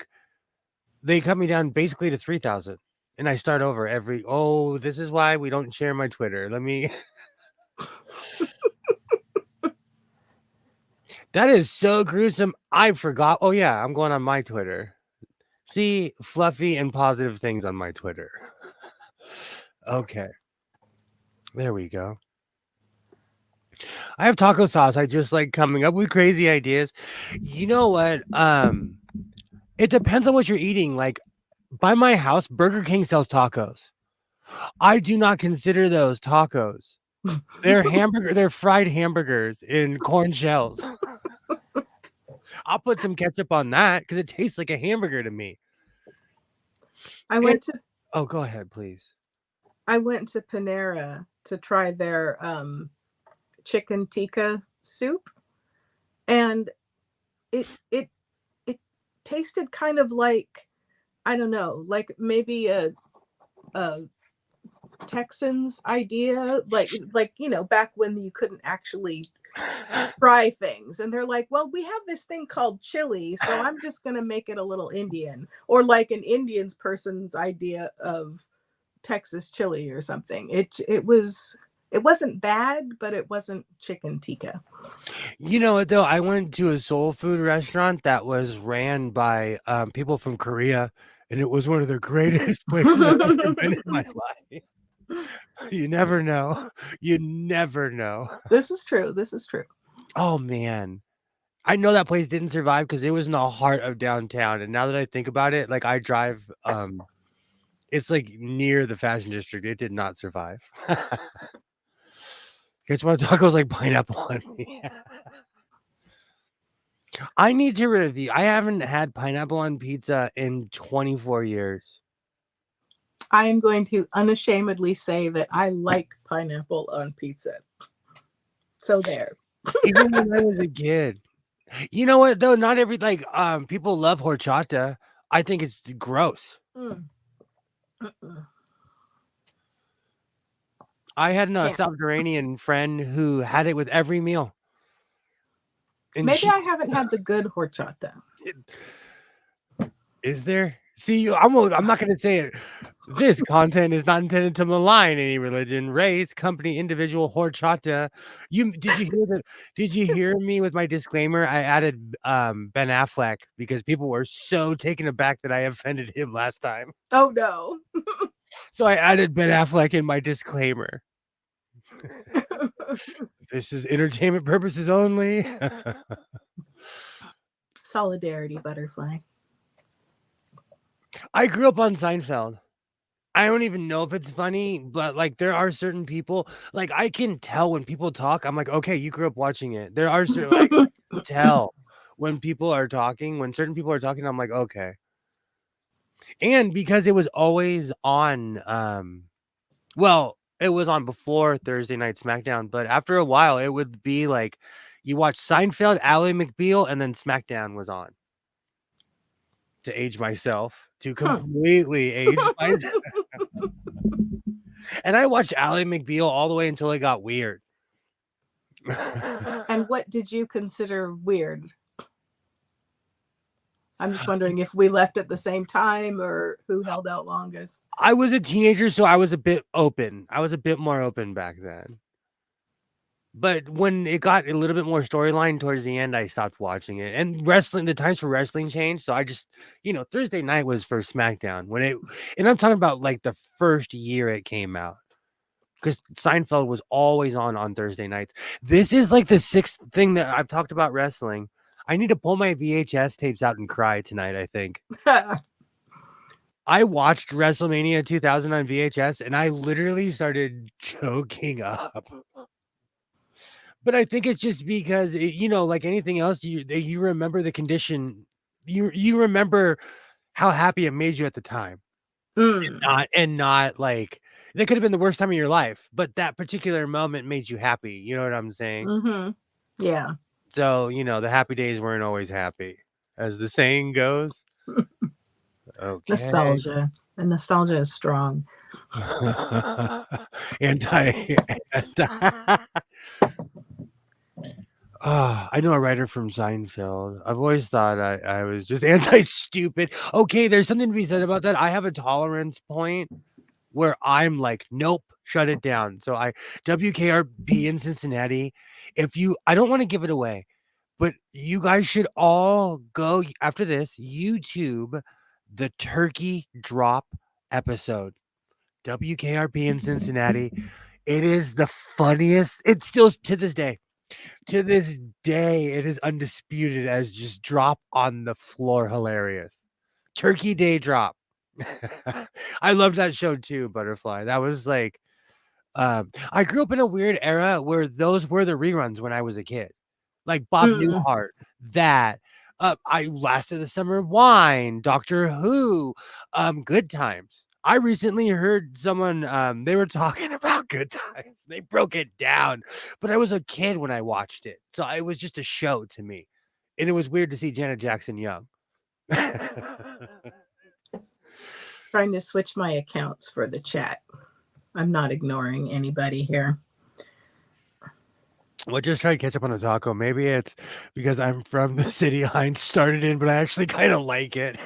basically to 3,000, and I start over every. Oh, this is why we don't share my Twitter. Let me. That is so gruesome. I forgot. Oh yeah, I'm going on my Twitter. See fluffy and positive things on my Twitter. Okay, there we go. I have taco sauce. I just like coming up with crazy ideas. You know what? It depends on what you're eating. Like by my house, Burger King sells tacos. I do not consider those tacos. They're fried hamburgers in corn shells. I'll put some ketchup on that because it tastes like a hamburger to me. Oh, go ahead, please. I went to Panera to try their chicken tikka soup, and it tasted kind of like, I don't know, like maybe a Texans idea, like back when you couldn't actually fry things, and they're like, well, we have this thing called chili, so I'm just gonna make it a little Indian, or like an Indian person's idea of Texas chili or something. It wasn't bad, but it wasn't chicken tikka. You know what though? I went to a soul food restaurant that was ran by people from Korea, and it was one of the greatest places I've ever been in my life. You never know. You never know. This is true. Oh man. I know that place didn't survive because it was in the heart of downtown. And now that I think about it, like I drive it's like near the fashion district. It did not survive. Guess what? Tacos like pineapple on me. I need to review. I haven't had pineapple on pizza in 24 years. I am going to unashamedly say that I like pineapple on pizza. So there. Even when I was a kid. You know what though? Not every people love horchata. I think it's gross. I had a Salvadorian friend who had it with every meal. And maybe I haven't had the good horchata. Is there? See, I'm not going to say it. This content is not intended to malign any religion, race, company, individual, horchata. Did you hear me with my disclaimer? I added Ben Affleck because people were so taken aback that I offended him last time. Oh no. So I added Ben Affleck in my disclaimer. This is entertainment purposes only. Solidarity, butterfly. I grew up on Seinfeld. I don't even know if it's funny, but like there are certain people, like I can tell when people talk. I'm like, okay, you grew up watching it. There are certain I can tell when people are talking. When certain people are talking, I'm like, okay. And because it was always on, it was on before Thursday Night SmackDown, but after a while, it would be like you watch Seinfeld, Ally McBeal, and then SmackDown was on. To age myself, to completely age myself. And I watched Ally McBeal all the way until it got weird. And what did you consider weird? I'm just wondering if we left at the same time or who held out longest. I was a teenager, so I was a bit open. I was a bit more open back then. But when it got a little bit more storyline towards the end, I stopped watching it. And wrestling, the times for wrestling changed. So I just, Thursday night was for SmackDown and I'm talking about like the first year it came out because Seinfeld was always on Thursday nights. This is like the sixth thing that I've talked about wrestling. I need to pull my VHS tapes out and cry tonight, I think. I watched WrestleMania 2000 on VHS and I literally started choking up. But I think it's just because like anything else, you remember the condition, you remember how happy it made you at the time, and not like that could have been the worst time of your life, but that particular moment made you happy. You know what I'm saying? Mm-hmm. Yeah. So the happy days weren't always happy, as the saying goes. Okay. Nostalgia. And nostalgia is strong. anti. I know a writer from Seinfeld. I've always thought I was just anti-stupid. Okay, there's something to be said about that. I have a tolerance point where I'm like, nope, shut it down. So WKRP in Cincinnati, I don't want to give it away, but you guys should all go after this, YouTube the turkey drop episode. WKRP in Cincinnati. It is the funniest. It's still to this day. To this day, it is undisputed as just drop on the floor hilarious. Turkey Day drop. I loved that show too, Butterfly. That was like I grew up in a weird era where those were the reruns when I was a kid. Like Bob Newhart, that I Lasted the Summer of Wine, Doctor Who, Good Times. I recently heard someone they were talking about Good Times. They broke it down, but I was a kid when I watched it, so it was just a show to me, and it was weird to see Janet Jackson young. Trying to switch my accounts for the chat. I'm not ignoring anybody here. Well, just try to catch up on the taco. Maybe it's because I'm from the city Heinz started in, but I actually kind of like it.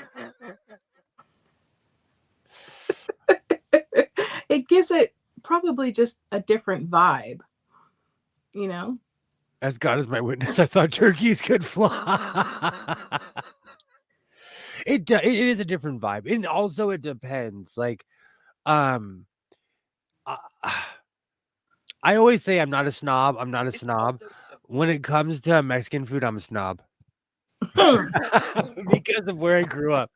It gives it probably just a different vibe, As God is my witness, I thought turkeys could fly. It is a different vibe, and also it depends. Like, I always say I'm not a snob. I'm not a snob. When it comes to Mexican food, I'm a snob because of where I grew up.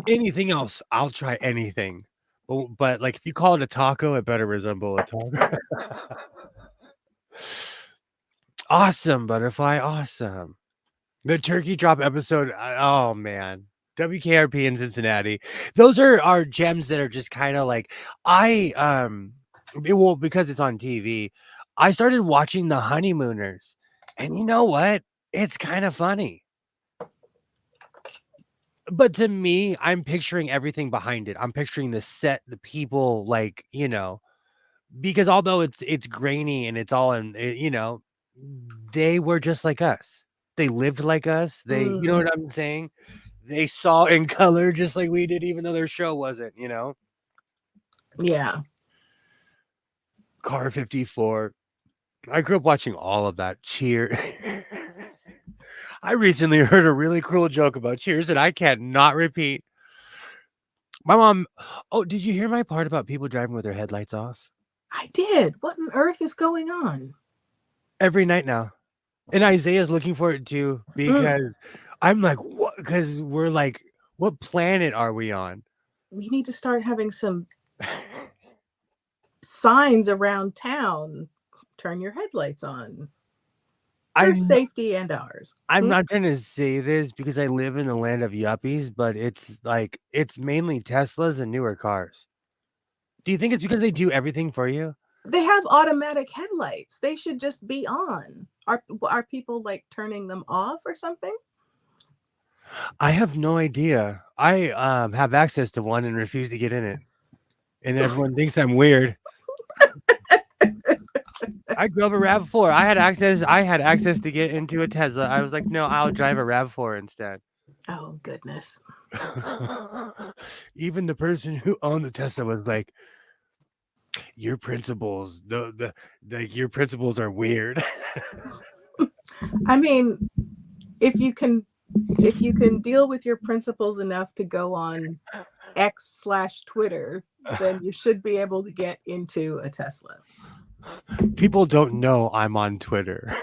Anything else, I'll try anything. But like, if you call it a taco, it better resemble a taco. Awesome, Butterfly. Awesome. The turkey drop episode. Oh man. WKRP in Cincinnati. Those are gems that are just kind of like because it's on TV. I started watching The Honeymooners, and you know what? It's kind of funny. But to me, I'm picturing everything behind it. I'm picturing the set, the people, like, because although it's grainy and it's all in, they were just like us. They lived like us. They, you know what I'm saying? They saw in color just like we did, even though their show wasn't, Yeah. Car 54. I grew up watching all of that. Cheer. I recently heard a really cruel joke about Cheers that I cannot repeat. My mom. Oh, did you hear my part about people driving with their headlights off? I did. What on earth is going on? Every night now. And Isaiah's looking for it too, because I'm like, what? Because we're like, what planet are we on? We need to start having some signs around town. Turn your headlights on. For safety and ours. I'm not trying to say this because I live in the land of yuppies, but it's mainly Teslas and newer cars. Do you think it's because they do everything for you? They have automatic headlights. They should just be on. Are people like turning them off or something? I have no idea. I have access to one and refuse to get in it. And everyone thinks I'm weird. I drove a RAV4. I had access to get into a Tesla. I was like, no, I'll drive a RAV4 instead. Oh, goodness. Even the person who owned the Tesla was like, Your principles, your principles are weird. I mean, if you can deal with your principles enough to go on X/Twitter, then you should be able to get into a Tesla. People don't know I'm on Twitter.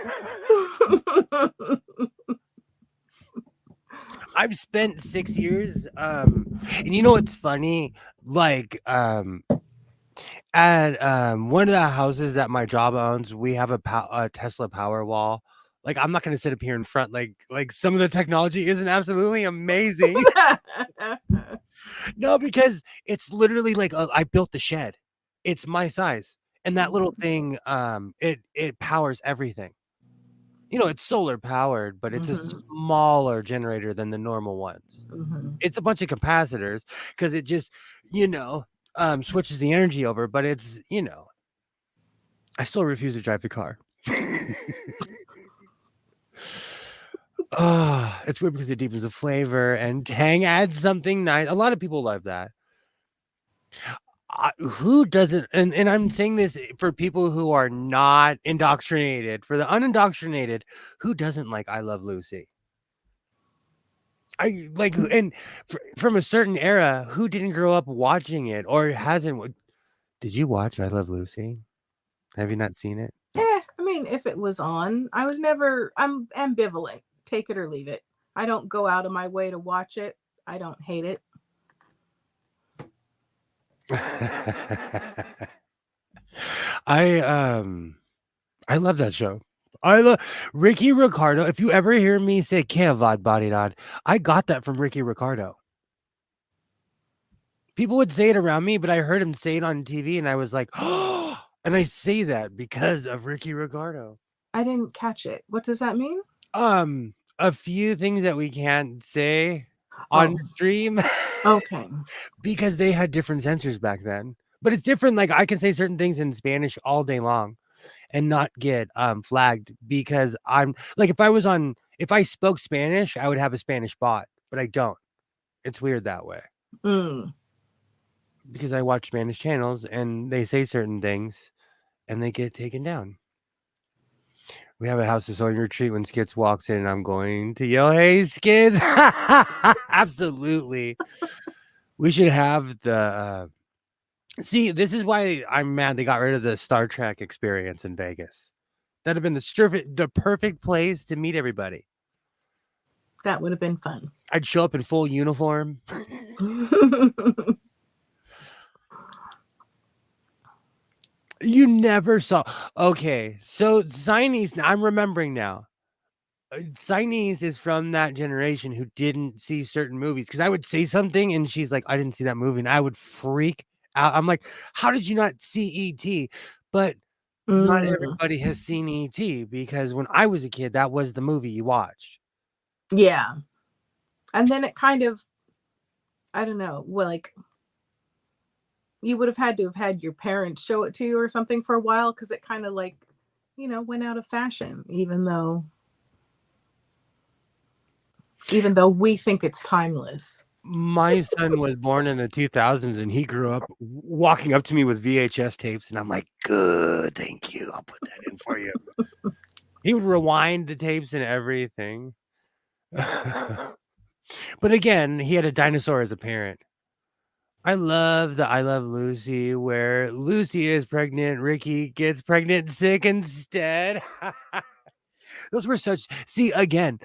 I've spent 6 years, and you know what's funny? Like, at one of the houses that my job owns, we have a Tesla power wall. Like, I'm not gonna sit up here in front. Like some of the technology isn't absolutely amazing. No, because it's literally like I built the shed. It's my size, and that little thing, it powers everything. You know, it's solar powered, but it's a smaller generator than the normal ones. It's a bunch of capacitors because it just, you know, switches the energy over, but it's, you know, I still refuse to drive the car. It's weird because it deepens the flavor and tang adds something nice. A lot of people love that. Who doesn't? And I'm saying this for people who are not indoctrinated. For the unindoctrinated, who doesn't like I Love Lucy? I like, and from a certain era, who didn't grow up watching it or hasn't? Did you watch I Love Lucy? Have you not seen it? I mean, if it was on, I'm ambivalent. Take it or leave it. I don't go out of my way to watch it. I don't hate it. I love that show. I love Ricky Ricardo. If you ever hear me say Kevad Bodydad, I got that from Ricky Ricardo. People would say it around me, but I heard him say it on TV and I was like, oh, and I say that because of Ricky Ricardo. I didn't catch it. What does that mean? A few things that we can't say on stream. Okay. Because they had different censors back then. But it's different. Like I can say certain things in Spanish all day long and not get flagged because I'm like if I spoke Spanish, I would have a Spanish bot, but I don't. It's weird that way. Because I watch Spanish channels and they say certain things and they get taken down. We have a house of sewing retreat when Skits walks in and I'm going to yell, hey Skits. Absolutely. We should have the see, this is why I'm mad they got rid of the Star Trek experience in Vegas. That'd have been the perfect place to meet everybody. That would have been fun. I'd show up in full uniform. You never saw. Okay, so Chinese. I'm remembering now. Chinese is from that generation who didn't see certain movies because I would say something and she's like, I didn't see that movie. And I would freak out. I'm like, how did you not see E.T.? But not everybody has seen E.T. because when I was a kid, that was the movie you watched. Yeah. And then it kind of, I don't know, like you would have had to have had your parents show it to you or something for a while because it kind of like, you know, went out of fashion, even though we think it's timeless. My son was born in the 2000s and he grew up walking up to me with VHS tapes and I'm like, good, thank you. I'll put that in for you. He would rewind the tapes and everything. But again, he had a dinosaur as a parent. I love the I Love Lucy where Lucy is pregnant, Ricky gets pregnant sick instead. Those were such, see, again,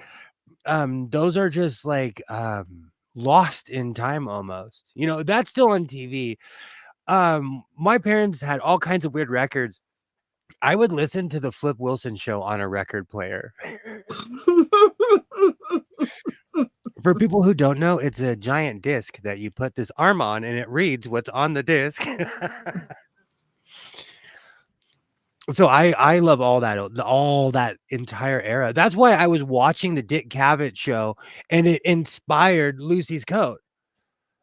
those are just like lost in time almost. You know, that's still on TV. My parents had all kinds of weird records. I would listen to the Flip Wilson show on a record player. For people who don't know, it's a giant disc that you put this arm on and it reads what's on the disc. So I love all that entire era. That's why I was watching the Dick Cavett show and it inspired Lucy's Coat.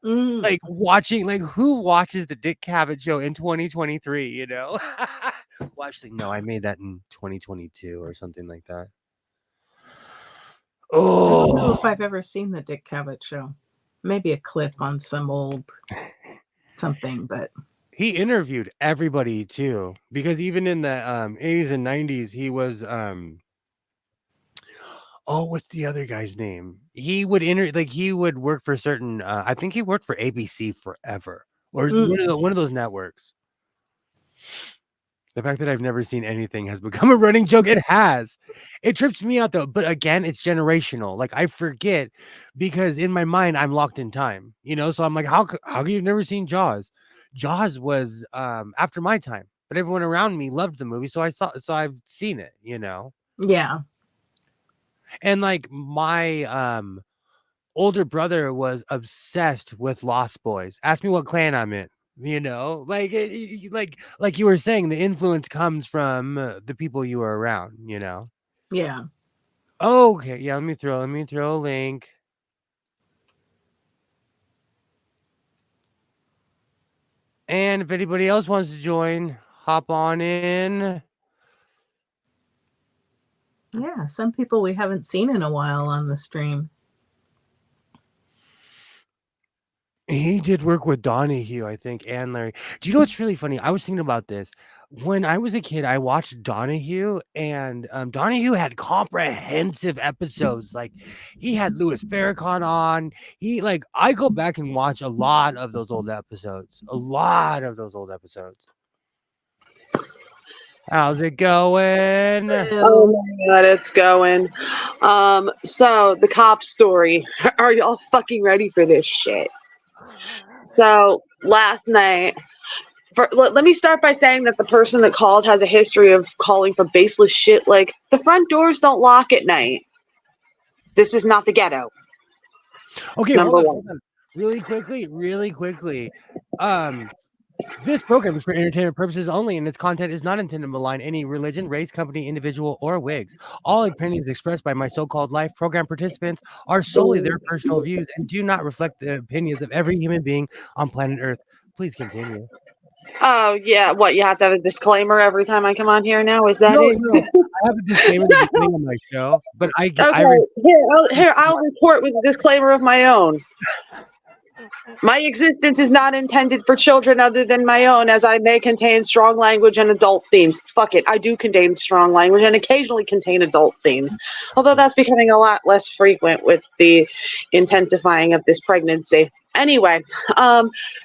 Like watching, like who watches the Dick Cavett show in 2023, you know? Well, actually, no, I made that in 2022 or something like that. I don't know if I've ever seen the Dick Cavett show. Maybe a clip on some old something, but He interviewed everybody too, because even in the 80s and 90s, he was oh, what's the other guy's name? He would he would work for certain I think he worked for ABC forever, or Mm, one of those networks. The fact that I've never seen anything has become a running joke. It has. It trips me out though, but again, it's generational. Like I forget because in my mind I'm locked in time, So I'm like, how you've never seen Jaws? Jaws was after my time, but everyone around me loved the movie, so I've seen it. yeah. And like my older brother was obsessed with Lost Boys. Ask me what clan I'm in. Like you were saying, the influence comes from the people you were around. Yeah. Okay, yeah. Let me throw a link. And if anybody else wants to join, hop on in. Yeah. Some people we haven't seen in a while on the stream. He did work with Donahue, I think, and Larry. Do you know what's really funny? I was thinking about this. When I was a kid, I watched Donahue, and Donahue had comprehensive episodes. Like he had Louis Farrakhan on. I go back and watch a lot of those old episodes. A lot of those old episodes. How's it going? Oh my god, it's going. So the cop story. Are y'all fucking ready for this shit? So last night, let me start by saying that the person that called has a history of calling for baseless shit like the front doors don't lock at night. This is not the ghetto. Okay, Number hold one. on. Really quickly. This program is for entertainment purposes only, and its content is not intended to malign any religion, race, company, individual, or wigs. All opinions expressed by my so-called live program participants are solely their personal views and do not reflect the opinions of every human being on planet Earth. Please continue. Oh yeah, what, you have to have a disclaimer every time I come on here now? Is that No, it? no. I have a disclaimer at the beginning of my show, but Okay, I'll report with a disclaimer of my own. My existence is not intended for children other than my own, as I may contain strong language and adult themes. Fuck it, I do contain strong language and occasionally contain adult themes, although that's becoming a lot less frequent with the intensifying of this pregnancy. Anyway,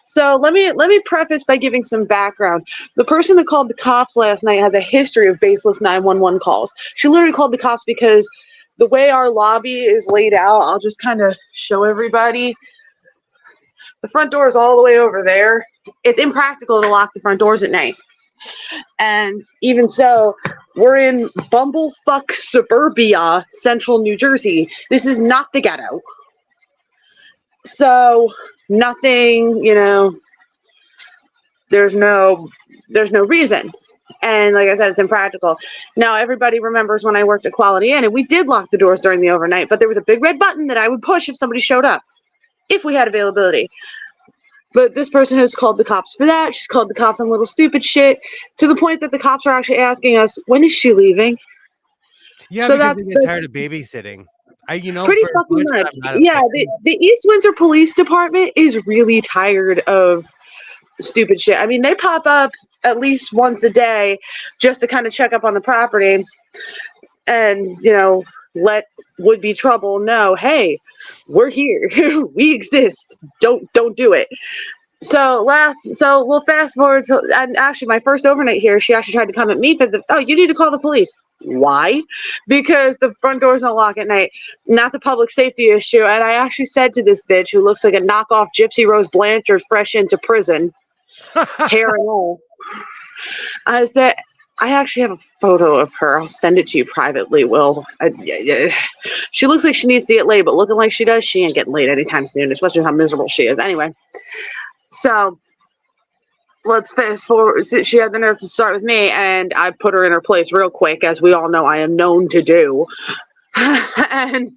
so let me preface by giving some background. The person that called the cops last night has a history of baseless 911 calls. She literally called the cops because the way our lobby is laid out, I'll just kind of show everybody. The front door is all the way over there. It's impractical to lock the front doors at night. And even so, we're in bumblefuck suburbia, central New Jersey. This is not the ghetto. So nothing, there's no reason. And like I said, it's impractical. Now, everybody remembers when I worked at Quality Inn, and we did lock the doors during the overnight, but there was a big red button that I would push if somebody showed up, if we had availability. But this person has called the cops for that. She's called the cops on little stupid shit, to the point that the cops are actually asking us, when is she leaving? Yeah, so because they get tired of babysitting. Pretty fucking much. Yeah, the East Windsor Police Department is really tired of stupid shit. I mean, they pop up at least once a day just to kind of check up on the property and, let would-be trouble know, hey, we're here. We exist. Don't do it. So we'll fast forward to, and actually my first overnight here, she actually tried to come at me for you need to call the police. Why? Because the front doors don't lock at night. And that's a public safety issue. And I actually said to this bitch, who looks like a knockoff Gypsy Rose Blanchard fresh into prison, hair and all, I said, I actually have a photo of her. I'll send it to you privately, Will. She looks like she needs to get laid, but looking like she does, she ain't getting laid anytime soon, especially how miserable she is. Anyway, so let's fast forward. She had the nerve to start with me, and I put her in her place real quick, as we all know I am known to do. And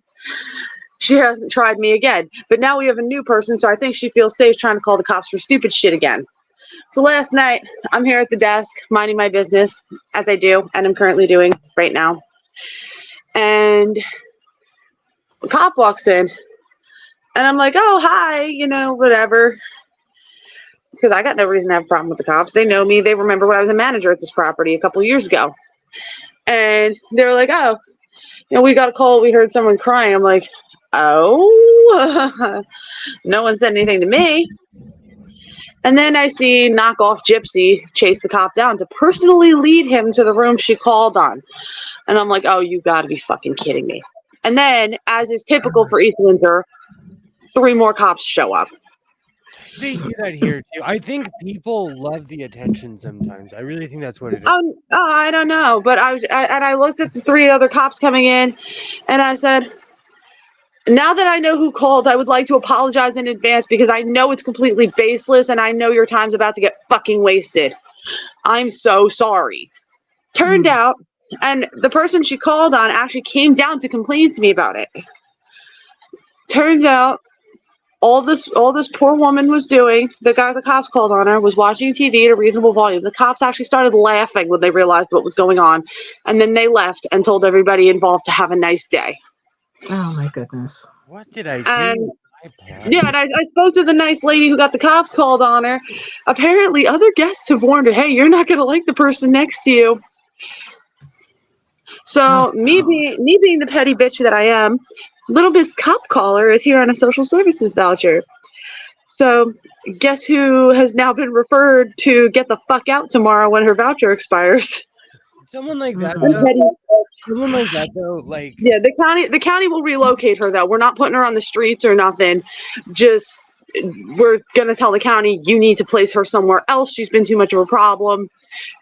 she hasn't tried me again. But now we have a new person, so I think she feels safe trying to call the cops for stupid shit again. So last night, I'm here at the desk, minding my business, as I do, and I'm currently doing right now. And a cop walks in, and I'm like, oh, hi, whatever. because I got no reason to have a problem with the cops. They know me. They remember when I was a manager at this property a couple of years ago. And they were like, oh, we got a call. We heard someone crying. I'm like, oh, no one said anything to me. And then I see knockoff Gypsy chase the cop down to personally lead him to the room she called on. And I'm like, oh, you got to be fucking kidding me. And then, as is typical for East Windsor, 3 more cops show up. They do that here too. I think people love the attention sometimes. I really think that's what it is. I don't know, but I looked at the 3 other cops coming in, and I said, now that I know who called, I would like to apologize in advance because I know it's completely baseless, and I know your time's about to get fucking wasted. I'm so sorry. Turned out, and the person she called on actually came down to complain to me about it. Turns out, all this poor woman was doing, the cops called on her, was watching TV at a reasonable volume. The cops actually started laughing when they realized what was going on. And then they left and told everybody involved to have a nice day. Oh my goodness. What did I do? Yeah, and I spoke to the nice lady who got the cops called on her. Apparently, other guests have warned her, hey, you're not going to like the person next to you. So, me being the petty bitch that I am, Little Miss Cop Caller is here on a social services voucher. So, guess who has now been referred to get the fuck out tomorrow when her voucher expires? Someone like that. Someone like that, though, like yeah, the county will relocate her though. We're not putting her on the streets or nothing. Just we're gonna tell the county you need to place her somewhere else. She's been too much of a problem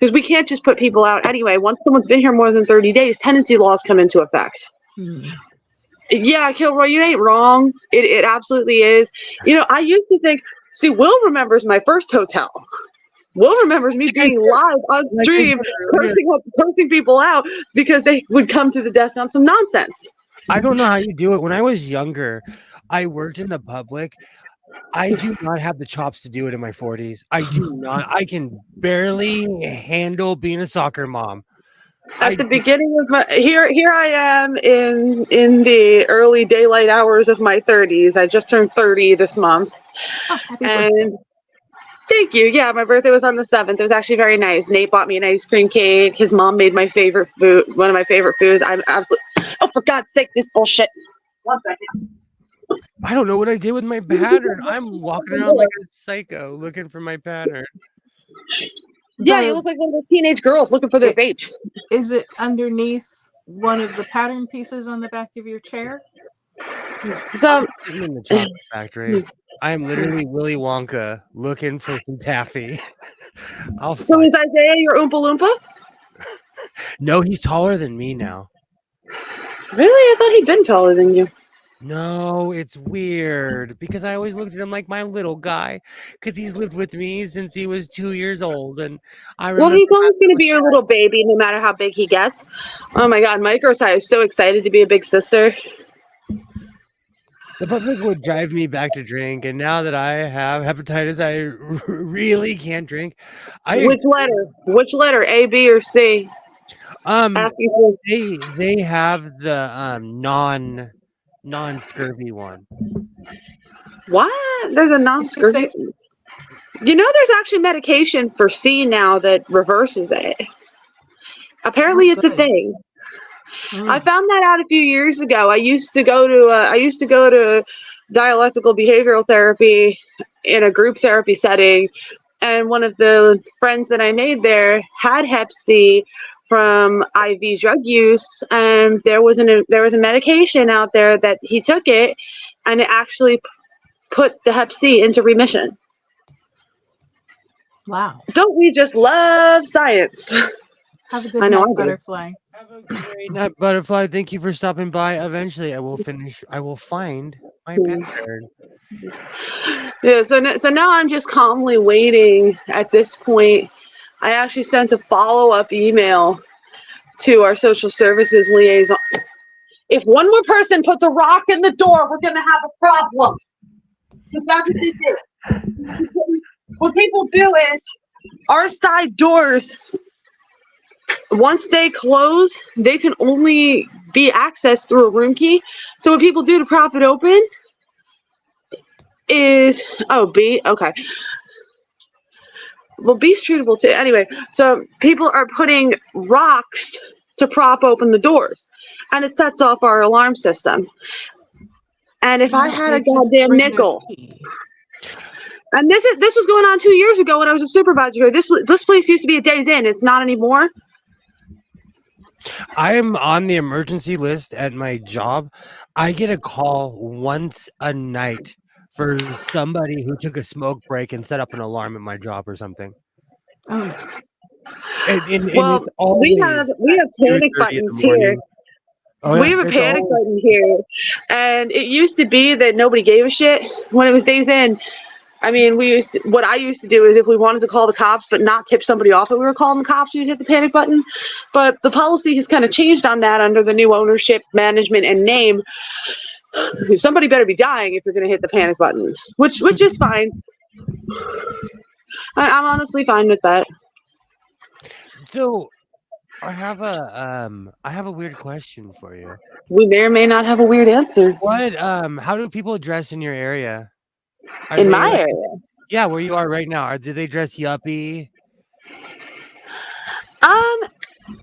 because we can't just put people out anyway. Once someone's been here more than 30 days, tenancy laws come into effect. Yeah, Kilroy, you ain't wrong. It absolutely is. I used to think. See, Will remembers my first hotel. Will remembers me being live on stream, cursing people out because they would come to the desk on some nonsense. I don't know how you do it. When I was younger, I worked in the public. I do not have the chops to do it in my 40s. I do not. I can barely handle being a soccer mom. At the beginning of my here I am in the early daylight hours of my 30s. I just turned 30 this month. Oh, happy birthday. Thank you. Yeah, my birthday was on the 7th. It was actually very nice. Nate bought me an ice cream cake. His mom made my favorite food, one of my favorite foods. I'm absolutely. Oh, for God's sake, this bullshit. 1 second. I don't know what I did with my pattern. I'm walking around like a psycho looking for my pattern. Yeah, you look like one of those teenage girls looking for their vape. Is it underneath one of the pattern pieces on the back of your chair? So, I'm in the chocolate factory. I am literally Willy Wonka looking for some taffy. So is Isaiah your Oompa Loompa? No, he's taller than me now. Really? I thought he'd been taller than you. No, it's weird because I always looked at him like my little guy because he's lived with me since he was 2 years old. And I remember he's always going to be your little baby no matter how big he gets. Oh my God, Microsci is so excited to be a big sister. The public would drive me back to drink, and now that I have hepatitis, I really can't drink. Which letter? A, B, or C? They have the non-scurvy one. What? There's a non-scurvy. There's actually medication for C now that reverses it. Apparently, it's a thing. I found that out a few years ago. I used to go to dialectical behavioral therapy in a group therapy setting, and one of the friends that I made there had Hep C from IV drug use, and there was a medication out there that he took it, and it actually put the Hep C into remission. Wow! Don't we just love science? Have a good night, Butterfly. Have a great night, Butterfly. Thank you for stopping by. Eventually, I will find my pattern. Yeah, so now I'm just calmly waiting at this point. I actually sent a follow-up email to our social services liaison. If one more person puts a rock in the door, we're going to have a problem. Because that's what they do. What people do is, our side doors, once they close, they can only be accessed through a room key. So what people do to prop it open is, B, okay. Well, beast treatable too. Anyway, so people are putting rocks to prop open the doors, and it sets off our alarm system. And if I had a They just goddamn bring their nickel, key. and this was going on 2 years ago when I was a supervisor here. This place used to be a Days Inn. It's not anymore. I am on the emergency list at my job. I get a call once a night for somebody who took a smoke break and set up an alarm at my job or something. Oh no. And Well, it's always we have panic 2:30 in buttons the here. morning. Oh, We yeah, have a it's panic always- button here, and it used to be that nobody gave a shit when it was Days Inn. I mean, what I used to do is if we wanted to call the cops but not tip somebody off that we were calling the cops, we'd hit the panic button. But the policy has kind of changed on that under the new ownership, management, and name. Somebody better be dying if you're going to hit the panic button, which is fine. I'm honestly fine with that. So I have a weird question for you. We may or may not have a weird answer. What how do people dress in your area? Are In they my like- area. Yeah, where you are right now. Do they dress yuppie?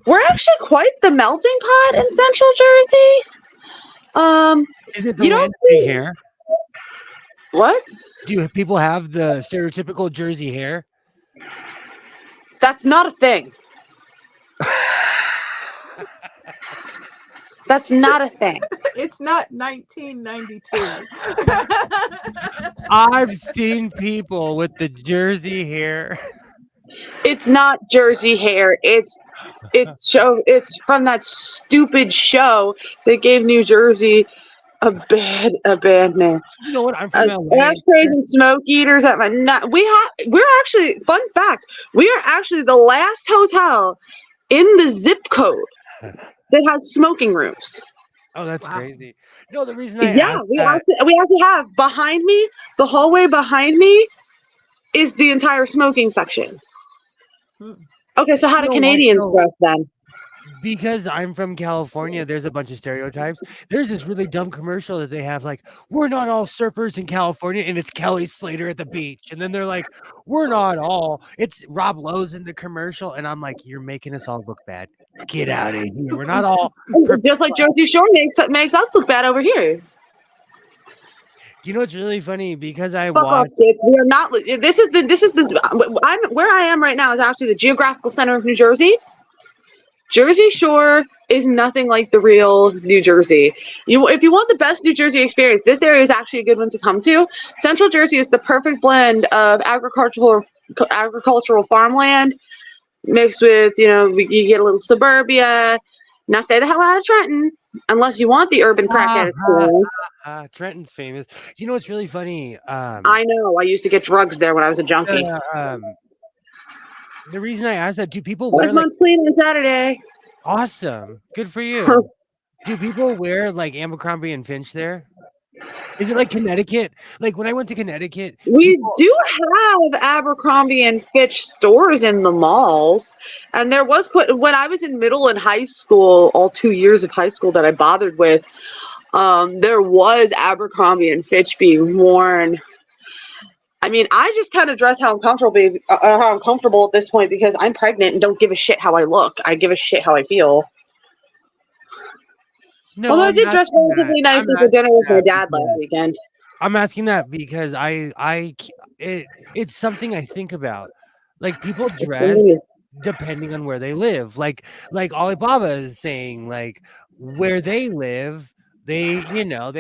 We're actually quite the melting pot in Central Jersey. Is it the You don't Wednesday see- hair? What? Do people have the stereotypical Jersey hair? That's not a thing. That's not a thing. It's not 1992. I've seen people with the Jersey hair. It's not Jersey hair. It's from that stupid show that gave New Jersey a bad name. You know what? I'm from LA. Ashtrays and smoke eaters at my we're actually, fun fact, we are actually the last hotel in the zip code that has smoking rooms. Oh, that's Wow. crazy. No, the reason I Yeah, asked we that, actually have behind me, the hallway behind me is the entire smoking section. Hmm. Okay, so how do No, Canadians no. dress then? because I'm from California, there's a bunch of stereotypes. There's this really dumb commercial that they have, like, we're not all surfers in California, and it's Kelly Slater at the beach. And then they're like, we're not all. It's Rob Lowe's in the commercial, and I'm like, you're making us all look bad. Get out of here. We're not all. Just like Jersey Shore makes us look bad over here. You know what's really funny? Because I Fuck off, watched. kids. We are not. This is the. I'm where I am right now is actually the geographical center of New Jersey. Jersey Shore is nothing like the real New Jersey. If you want the best New Jersey experience, this area is actually a good one to come to. Central Jersey is the perfect blend of agricultural farmland mixed with, you get a little suburbia. Now stay the hell out of Trenton unless you want the urban crackhead experience. Trenton's famous. You know what's really funny? I know. I used to get drugs there when I was a junkie. The reason I asked that, do people wear First like month's clean on Saturday. awesome? Good for you. Do people wear like Abercrombie and Finch there? Is it like Connecticut? Like when I went to Connecticut, We do have Abercrombie and Fitch stores in the malls, and there was when I was in middle and high school, all 2 years of high school that I bothered with. There was Abercrombie and Fitch being worn. I mean, I just kind of dress how I'm comfortable at this point because I'm pregnant and don't give a shit how I look. I give a shit how I feel. no, Although I I'm did dress asking that. relatively nicely I'm for dinner with my asking dad that last weekend. I'm asking that because it's something I think about. Like people dress depending on where they live. Like Alibaba is saying, like where they live, they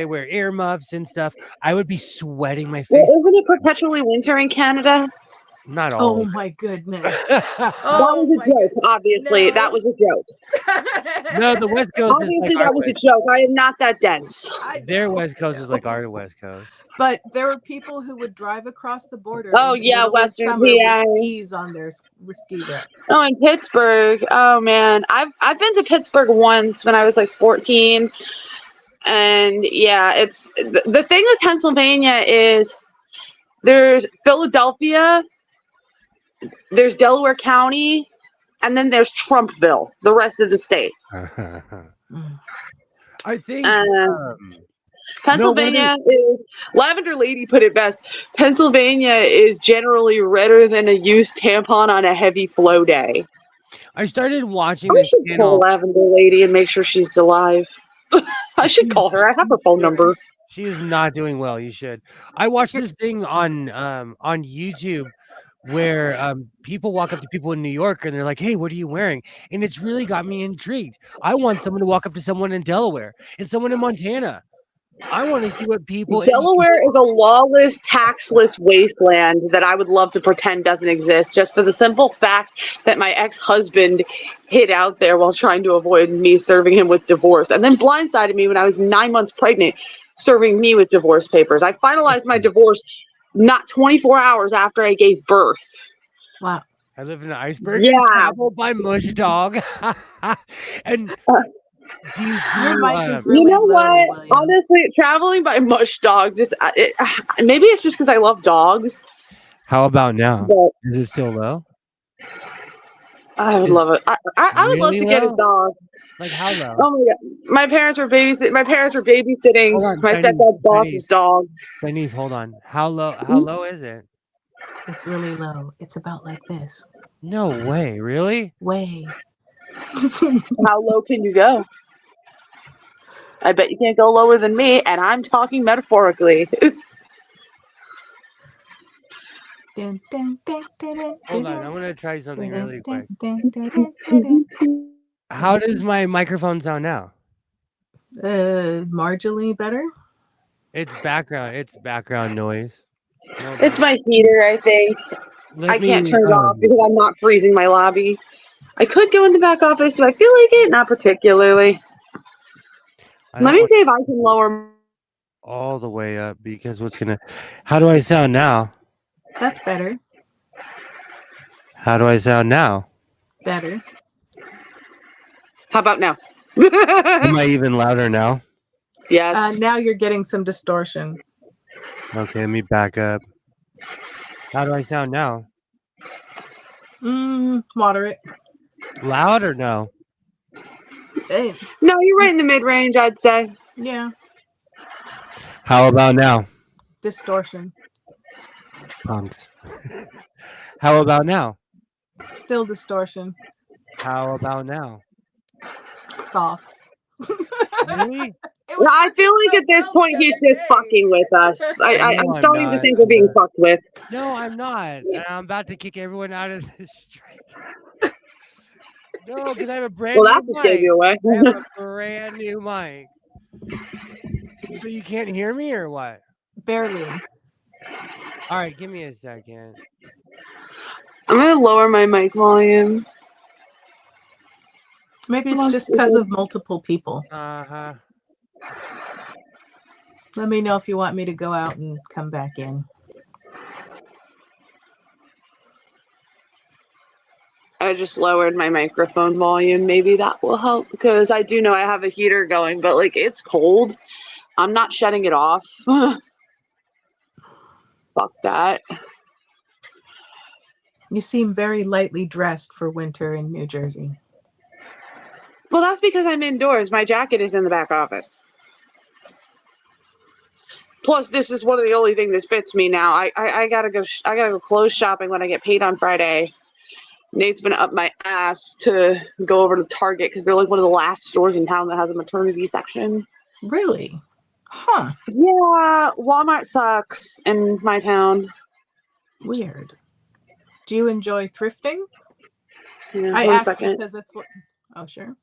wear earmuffs and stuff. I would be sweating my Well, face. isn't it perpetually winter in Canada? Not all. Oh my goodness. That Oh was a my joke, obviously. No. That was a joke. goodness. No, the West Coast is Obviously, like our that was a West. joke. I am not that dense. I Their know. West Coast is like our West Coast. But there were people who would drive across the border. Oh, in the yeah, middle of Western summer PA. with skis on their ski rep. Oh, in Pittsburgh. Oh man, I've been to Pittsburgh once when I was like 14, and yeah, it's the thing with Pennsylvania is there's Philadelphia, there's Delaware County, and then there's Trumpville, the rest of the state. I think Pennsylvania is, Lavender Lady put it best. Pennsylvania is generally redder than a used tampon on a heavy flow day. I started watching I this should call channel. Lavender Lady and make sure she's alive. I should call her. I have her phone number. She is not doing well. You should. I watched this thing on YouTube where people walk up to people in New York and they're like, "Hey, what are you wearing?" And it's really got me intrigued. I want someone to walk up to someone in Delaware and someone in Montana. I want to see what people Delaware is a lawless, taxless wasteland that I would love to pretend doesn't exist, just for the simple fact that my ex-husband hid out there while trying to avoid me serving him with divorce, and then blindsided me when I was 9 months pregnant, serving me with divorce papers. I finalized my divorce not 24 hours after I gave birth. Wow. I live in an iceberg Yeah. and travel by Mush Dog. And do you Your mic is You really know low, what? William. Honestly, traveling by Mush Dog, maybe it's just because I love dogs. how about now? But Is it still low? I would love it. I would love Really to get a low? dog. Like how low? Oh my god! My parents were babysitting Hold on, my Chinese, stepdad's boss's dog. Chinese, hold on. How low is it? It's really low. It's about like this. No way, really? Way. How low can you go? I bet you can't go lower than me, and I'm talking metaphorically. Dun, dun, dun, dun, dun, Hold dun, on, I'm gonna try something dun, really dun, quick. dun, dun, dun, dun, dun. How does my microphone sound now? Marginally better. It's background noise. No, It's my heater, I think. I can't turn it off because I'm not freezing my lobby. I could go in the back office. Do I feel like it? Not particularly. Let me see if I can lower. All the way up because how do I sound now? That's better. How do I sound now? Better. How about now? Am I even louder now? Yes. Now you're getting some distortion. Okay, let me back up. How do I sound now? Moderate. Loud or no? Hey, No, you're right in the mid-range, I'd say. yeah. How about now? Distortion. Punks. How about now? Still distortion. How about now? Soft. Really? I feel like at this point he's just fucking with us. I'm starting to think we're being fucked with. No, I'm not. And I'm about to kick everyone out of this stream. No, because I have a brand Well, that new just gave mic. you away. I have a brand new mic. So you can't hear me or what? Barely. All right, give me a second. I'm going to lower my mic volume. Maybe it's just because of multiple people. Uh-huh. Let me know if you want me to go out and come back in. I just lowered my microphone volume. Maybe that will help because I do know I have a heater going, but like it's cold. I'm not shutting it off. Fuck that. You seem very lightly dressed for winter in New Jersey. Well, that's because I'm indoors. My jacket is in the back office. Plus, this is one of the only things that fits me now. I gotta go. I gotta go clothes shopping when I get paid on Friday. Nate's been up my ass to go over to Target because they're like one of the last stores in town that has a maternity section. Really? Huh. Yeah, Walmart sucks in my town. Weird. Do you enjoy thrifting? Yeah, I one asked second. because it's... Oh, sure.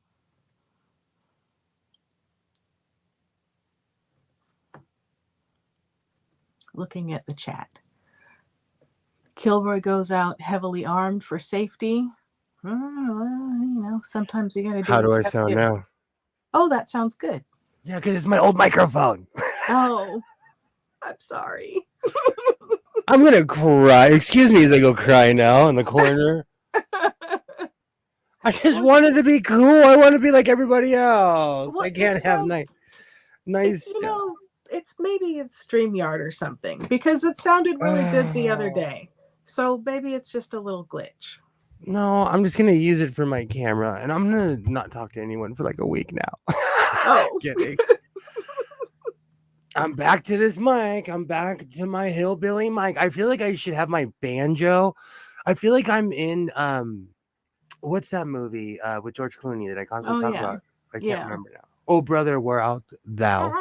Looking at the chat. Kilroy goes out heavily armed for safety. Sometimes you gotta do. How do I sound now? Oh, that sounds good. Yeah, because it's my old microphone. Oh, I'm sorry. I'm gonna cry. Excuse me as I go cry now in the corner. I just wanted to be cool. I want to be like everybody else. Well, I can't have nice stuff. Maybe it's StreamYard or something because it sounded really good the other day. So maybe it's just a little glitch. No, I'm just gonna use it for my camera, and I'm gonna not talk to anyone for like a week now. Oh, Kidding. I'm back to this mic. I'm back to my hillbilly mic. I feel like I should have my banjo. I feel like I'm in what's that movie with George Clooney that I constantly talk about? I can't remember now. Oh brother, where art thou?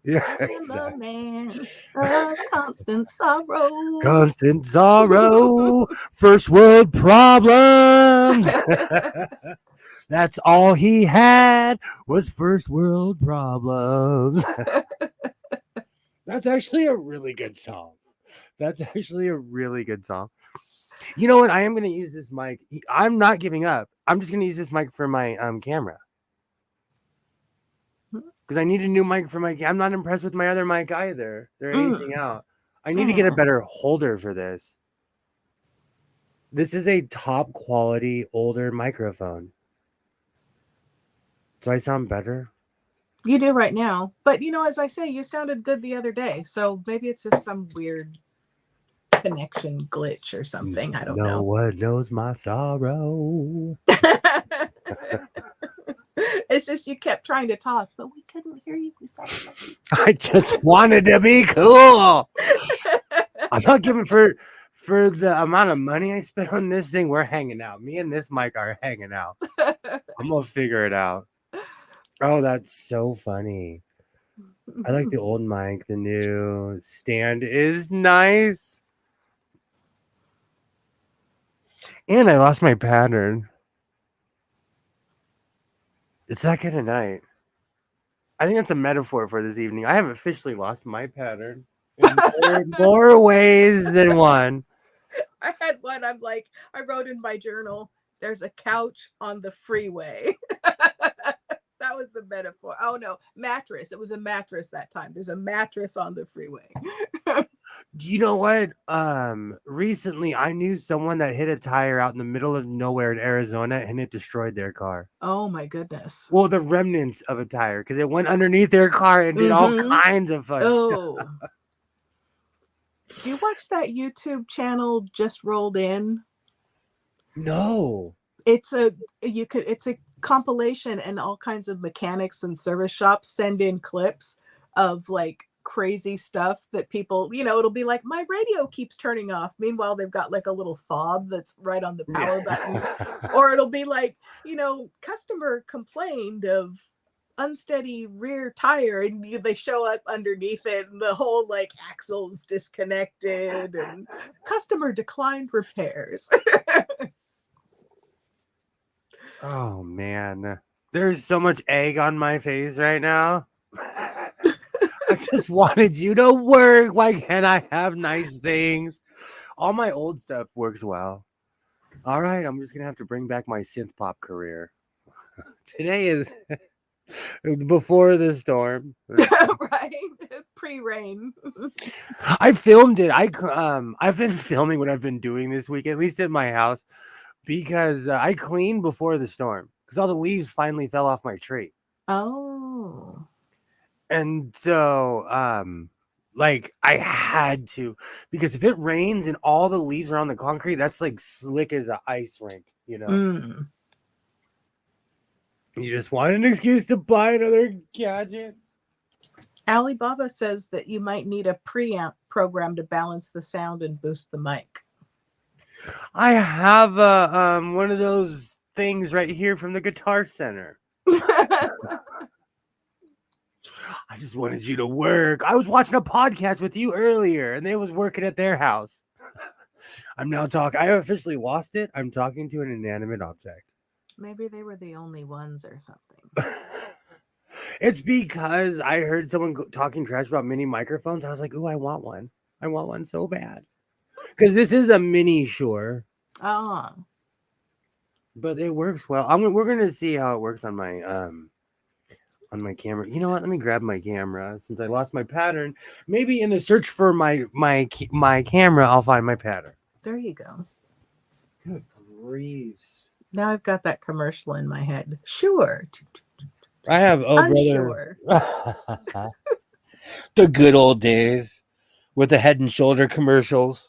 Yeah, I'm exactly. a man of constant sorrow. Constant sorrow, first world problems. That's all he had was first world problems. That's actually a really good song. That's actually a really good song. You know what? I am going to use this mic. I'm not giving up. I'm just going to use this mic for my camera. Because I need a new mic for my. I'm not impressed with my other mic either. They're aging out. I need to get a better holder for this. This is a top quality older microphone. Do I sound better? You do right now. But, as I say, you sounded good the other day. So maybe it's just some weird connection glitch or something. I don't know. No one knows my sorrow. It's just you kept trying to talk, but we couldn't hear you. I just wanted to be cool. I'm not giving for the amount of money I spent on this thing. We're hanging out. Me and this mic are hanging out. I'm gonna figure it out. Oh, that's so funny. I like the old mic. The new stand is nice. And I lost my pattern. It's that kind of night. I think that's a metaphor for this evening. I have officially lost my pattern in more ways than one. I had one. I wrote in my journal, there's a couch on the freeway. That was the metaphor. Oh no, mattress. It was a mattress that time. There's a mattress on the freeway. You know what? Recently I knew someone that hit a tire out in the middle of nowhere in Arizona and it destroyed their car. Oh my goodness. Well, the remnants of a tire because it went underneath their car and did all kinds of fun stuff. Do you watch that YouTube channel Just Rolled In? No. It's a compilation, and all kinds of mechanics and service shops send in clips of like crazy stuff that people, it'll be like, my radio keeps turning off. Meanwhile, they've got like a little fob that's right on the power button. Or it'll be like, customer complained of unsteady rear tire, and they show up underneath it and the whole like axle's disconnected and customer declined repairs. Oh man, there's so much egg on my face right now. I just wanted you to work. Why can't I have nice things? All my old stuff works well. All right, I'm just gonna have to bring back my synth pop career. Today is before the storm. Right? Pre-rain. I filmed it. I've been filming what I've been doing this week, at least at my house, because I cleaned before the storm because all the leaves finally fell off my tree. Oh. And so like I had to, because if it rains and all the leaves are on the concrete, that's like slick as an ice rink, You just want an excuse to buy another gadget. Alibaba says that you might need a preamp program to balance the sound and boost the mic. I have one of those things right here from the Guitar Center. I just wanted you to work. I was watching a podcast with you earlier, and they was working at their house. I'm now talking. I officially lost it. I'm talking to an inanimate object. Maybe they were the only ones or something. It's because I heard someone talking trash about mini microphones. I was like, ooh, I want one. I want one so bad. Because this is a mini Shure. Oh. But it works well. We're going to see how it works on my camera. You know what? Let me grab my camera since I lost my pattern. Maybe in the search for my camera, I'll find my pattern. There you go. Good grief. Now I've got that commercial in my head. Sure. I have Unsure. Brother. The good old days with the Head and Shoulder commercials.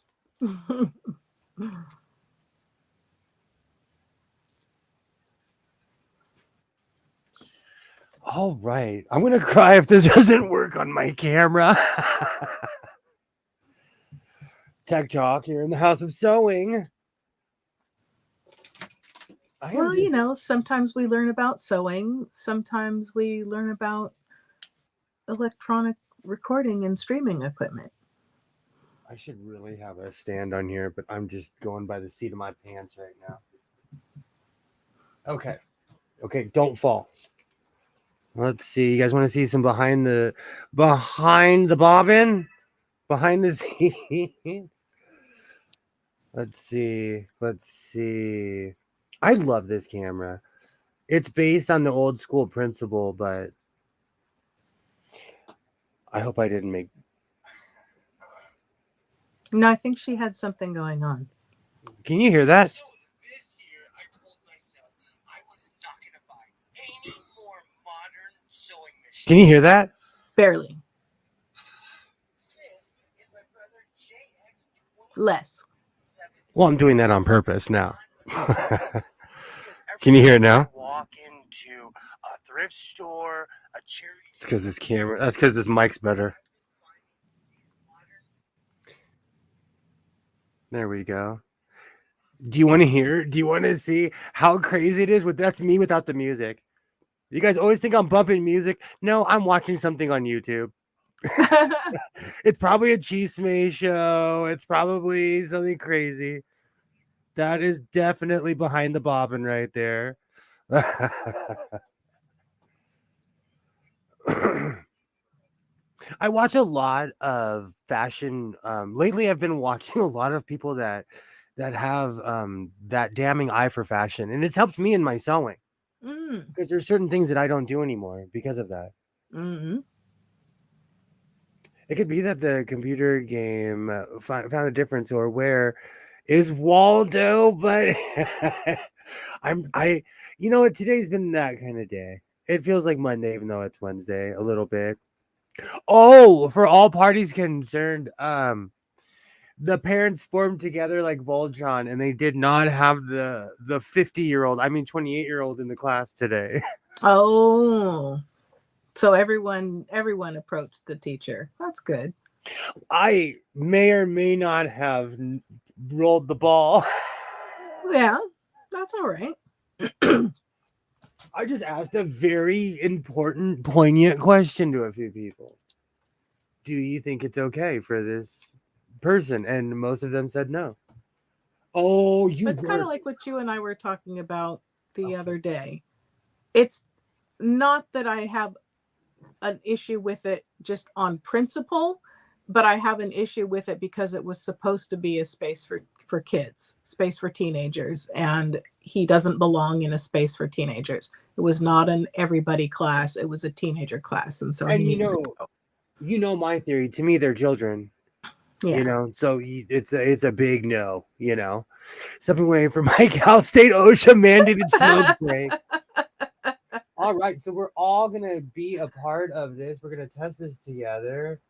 All right. I'm going to cry if this doesn't work on my camera. Tech Talk here in the House of Sewing. Well, you know, sometimes we learn about sewing. Sometimes we learn about electronic recording and streaming equipment. I should really have a stand on here, but I'm just going by the seat of my pants right now. Okay. Okay, don't fall. Let's see. You guys want to see some behind the bobbin? Behind the scenes? Let's see. Let's see. I love this camera. It's based on the old school principle, but I hope I didn't make. No, I think she had something going on. Can you hear that? So this year, I told myself I was not going to buy any more modern sewing machines. Can you hear that? Barely. This is my brother JX. Less. Well, I'm doing that on purpose now. Can you hear it now? Walk into a thrift store, a charity. It's because this camera. That's because this mic's better. There we go. Do you want to hear? Do you want to see how crazy it is? That's me without the music. You guys always think I'm bumping music. No, I'm watching something on YouTube. It's probably a Chisme show. It's probably something crazy. That is definitely behind the bobbin right there. I watch a lot of fashion. Lately, I've been watching a lot of people that have that damning eye for fashion, and it's helped me in my sewing because there's certain things that I don't do anymore because of that. Mm-hmm. It could be that the computer game found a difference, or where is Waldo? But you know what? Today's been that kind of day. It feels like Monday, even though it's Wednesday, a little bit. Oh, for all parties concerned, the parents formed together like Voltron, and they did not have the 50-year-old, I mean 28-year-old in the class today. Oh, so everyone approached the teacher. That's good. I may or may not have rolled the ball. Yeah, that's all right. I just asked a very important, poignant question to a few people. Do you think it's okay for this person? And most of them said no. Oh, It's kind of like what you and I were talking about the other day. It's not that I have an issue with it just on principle, but I have an issue with it because it was supposed to be a space for kids, space for teenagers, and he doesn't belong in a space for teenagers. It was not an everybody class; it was a teenager class, and so you know my theory. To me, they're children. Yeah. You know, so it's a big no. You know, stepping away from my Cal State OSHA mandated smoke break. All right, so we're all gonna be a part of this. We're gonna test this together.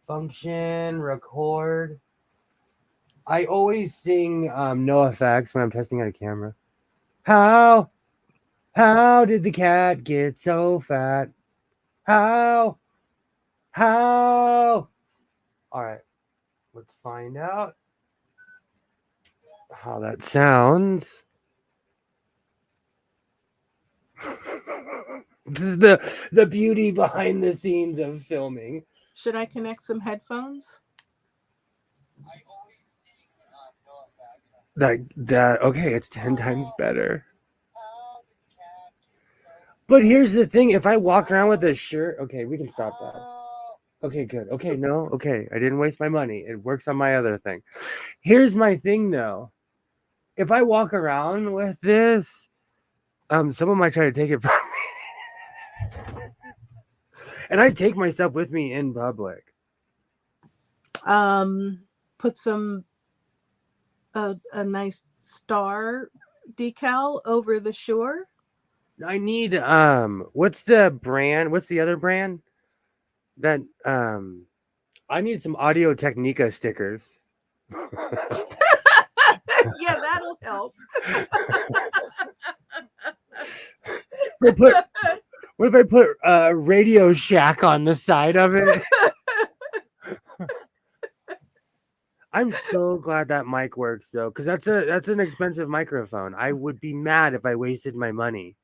Function, record. I always sing no effects when I'm testing on a camera. How did the cat get so fat? How? All right, let's find out how that sounds. This is the beauty behind the scenes of filming. Should I connect some headphones? I always sing no effects. That okay, it's 10 times better. But here's the thing, if I walk around with a shirt, okay, we can stop that. Okay, good. Okay, no, okay, I didn't waste my money. It works on my other thing. Here's my thing though. If I walk around with this, someone might try to take it from me. And I take myself with me in public. Put some a nice star decal over the shore. I need what's the brand? What's the other brand? That I need some Audio Technica stickers. Yeah, that'll help. What What if I put Radio Shack on the side of it? I'm so glad that mic works though, because that's an expensive microphone. I would be mad if I wasted my money.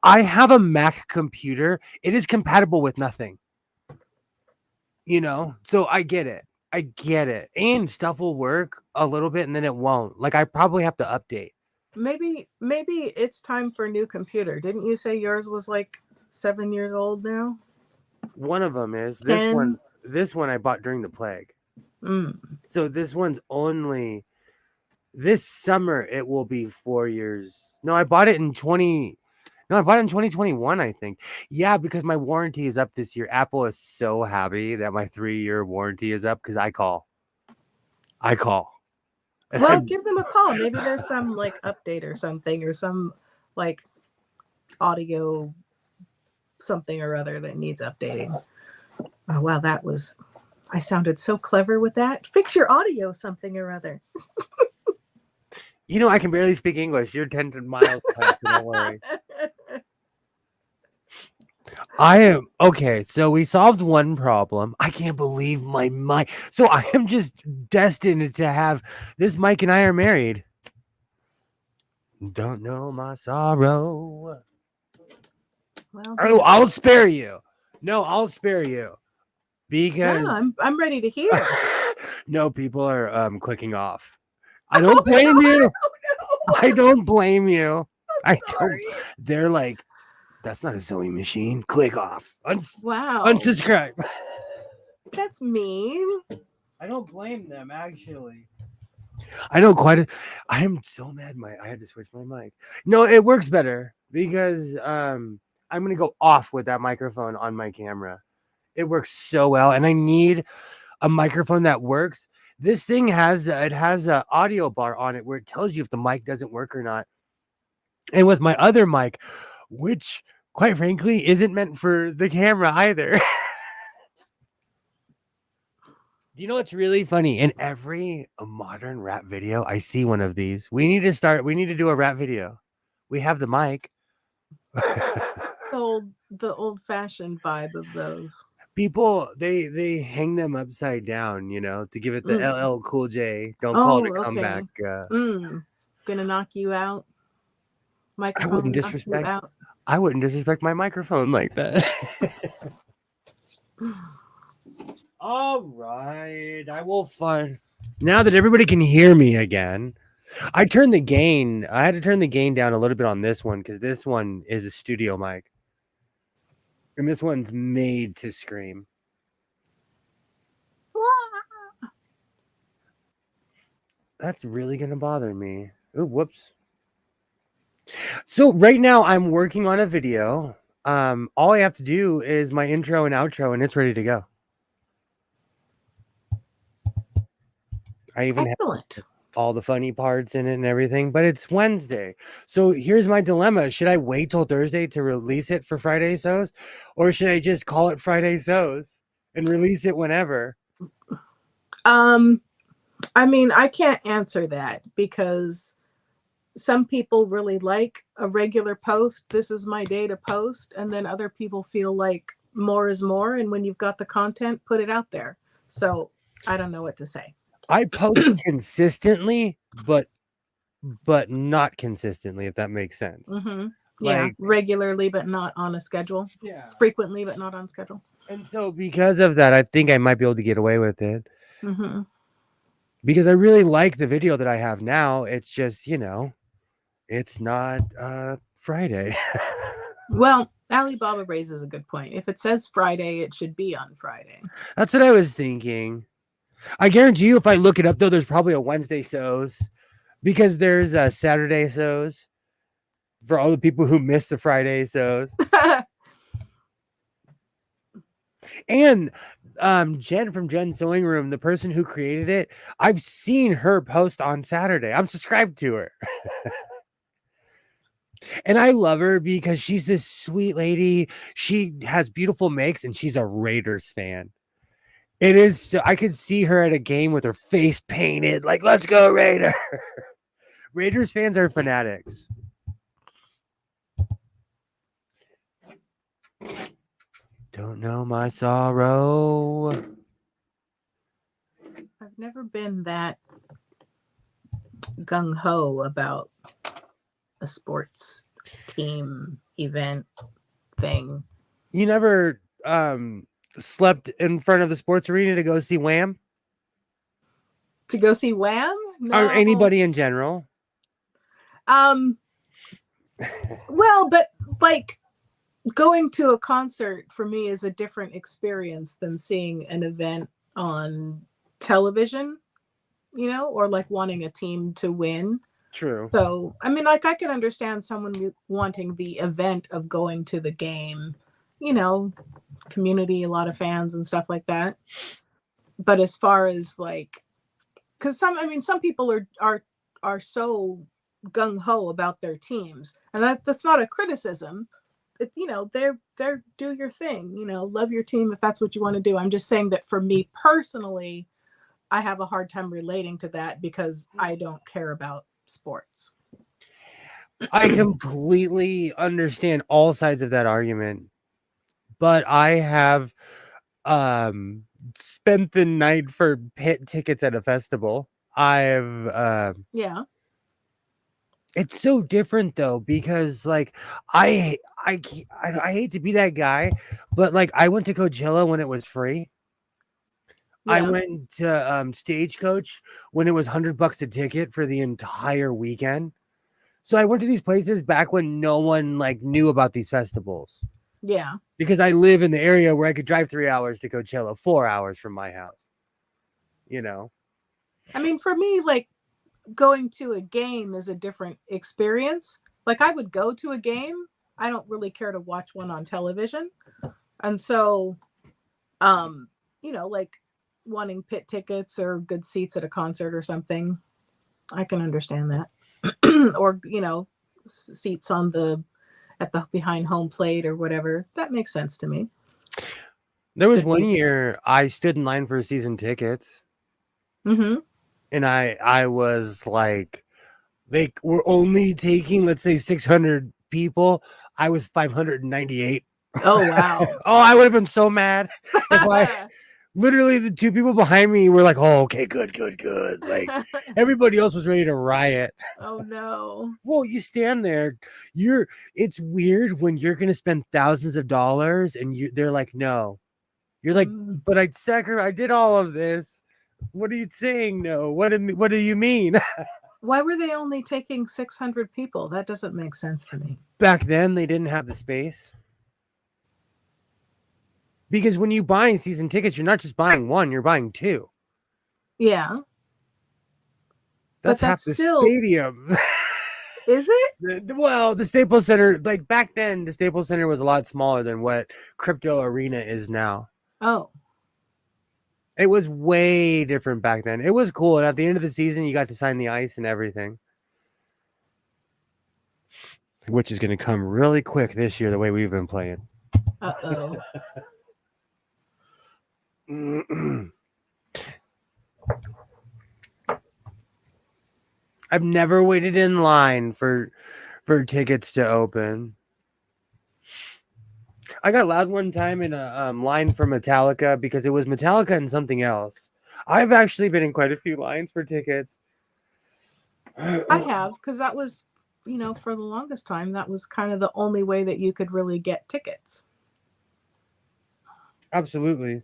I have a Mac computer. It is compatible with nothing. So I get it. And stuff will work a little bit and then it won't. Like I probably have to update. Maybe it's time for a new computer. Didn't you say yours was like 7 years old now? One of them is Ten? this one I bought during the plague. Mm. So this one's only this summer it will be 4 years. No, I bought it in 2021, I think. Yeah, because my warranty is up this year. Apple is so happy that my 3-year warranty is up because I call. And Well, give them a call. Maybe there's some like update or something, or some like audio something or other that needs updating. Oh wow, I sounded so clever with that. Fix your audio something or other. I can barely speak English. You're 10 miles past, so don't worry. I am okay. So we solved one problem. I can't believe my mic. So I am just destined to have this. Mike and I are married. Don't know my sorrow. Well, Oh, I'll spare you. No, I'll spare you because I'm ready to hear. No, people are clicking off. I don't blame you. I don't blame you. I don't. They're like, that's not a sewing machine. Click off. Wow. Unsubscribe. That's mean. I don't blame them, actually. I know I am so mad. I had to switch my mic. No, it works better because I'm gonna go off with that microphone on my camera. It works so well, and I need a microphone that works. This thing has an audio bar on it where it tells you if the mic doesn't work or not. And with my other mic, which quite frankly isn't meant for the camera either. It's really funny. In every modern rap video, I see one of these. We need to do a rap video. We have the mic. The old-fashioned vibe of those. People, they hang them upside down, to give it the LL Cool J. Don't call it a comeback. Gonna knock you out. I wouldn't disrespect my microphone like that. All right, I will find. Now that everybody can hear me again, I had to turn the gain down a little bit on this one because this one is a studio mic. And this one's made to scream. That's really going to bother me. Oh, whoops. So right now I'm working on a video. All I have to do is my intro and outro and it's ready to go. I even have all the funny parts in it and everything, but it's Wednesday. So here's my dilemma. Should I wait till Thursday to release it for Friday Sows? Or should I just call it Friday Sows and release it whenever? I mean, I can't answer that because some people really like a regular post. This is my day to post. And then other people feel like more is more. And when you've got the content, put it out there. So I don't know what to say. I post consistently, but not consistently, if that makes sense. Mm-hmm. Yeah, regularly, but not on a schedule. Yeah, frequently, but not on schedule. And so because of that, I think I might be able to get away with it. Mm-hmm. Because I really like the video that I have now. It's just, it's not Friday. Well, Alibaba raises a good point. If it says Friday, it should be on Friday. That's what I was thinking. I guarantee you, if I look it up, though, there's probably a Wednesday Sows because there's a Saturday Sows for all the people who miss the Friday Sows. And Jen from Jen's Sewing Room, the person who created it, I've seen her post on Saturday. I'm subscribed to her. And I love her because she's this sweet lady. She has beautiful makes and she's a Raiders fan. It is. I could see her at a game with her face painted, like, let's go Raider. Raiders fans are fanatics. Don't know my sorrow. I've never been that gung ho about a sports team event thing. You never slept in front of the sports arena to go see Wham? To go see Wham? Or No. anybody in general? Well, but like going to a concert for me is a different experience than seeing an event on television, you know, or like wanting a team to win. True. So, I mean, like I can understand someone wanting the event of going to the game, you know, community, a lot of fans and stuff like that. But as far as like, because some people are so gung ho about their teams, and that's not a criticism. You know, they're do your thing, you know, love your team if that's what you want to do. I'm just saying that for me personally, I have a hard time relating to that because I don't care about sports. I completely understand all sides of that argument, but I have spent the night for pit tickets at a festival. I've Yeah. It's so different though, because like I hate to be that guy, but like I went to Coachella when it was free. I Yeah. went to Stagecoach when it was $100 a ticket for the entire weekend. So I went to these places back when no one like knew about these festivals, Yeah. because I live in the area where I could drive 3 hours to Coachella, 4 hours from my house. You know, I mean, for me, like going to a game is a different experience. Like I would go to a game. I don't really care to watch one on television. And so, you know, like wanting pit tickets or good seats at a concert or something, I can understand that. Or, you know, seats on at the behind home plate or whatever. That makes sense to me. there was one year I stood in line for season tickets. Mm-hmm. And I was like, they were only taking, let's say, 600 people. I was 598. Oh, wow. Oh, I would have been so mad if I literally, the two people behind me were like, oh, okay, good. Like everybody else was ready to riot. Oh no. Well, you stand there, it's weird when you're gonna spend thousands of dollars and they're like, no. You're like, but I did all of this. What are you saying? No. What do you mean? Why were they only taking 600 people? That doesn't make sense to me. Back then, they didn't have the space. Because when you buy season tickets, you're not just buying one, you're buying two. Yeah. That's half the stadium. Is it? Well, the Staples Center, like back then, the Staples Center was a lot smaller than what Crypto Arena is now. Oh. It was way different back then. It was cool. And at the end of the season, you got to sign the ice and everything. Which is going to come really quick this year, the way we've been playing. Uh-oh. I've never waited in line for tickets to open. I got loud one time in a line for Metallica because it was Metallica and something else. I've actually been in quite a few lines for tickets. I have, because that was, you know, for the longest time, that was kind of the only way that you could really get tickets. Absolutely.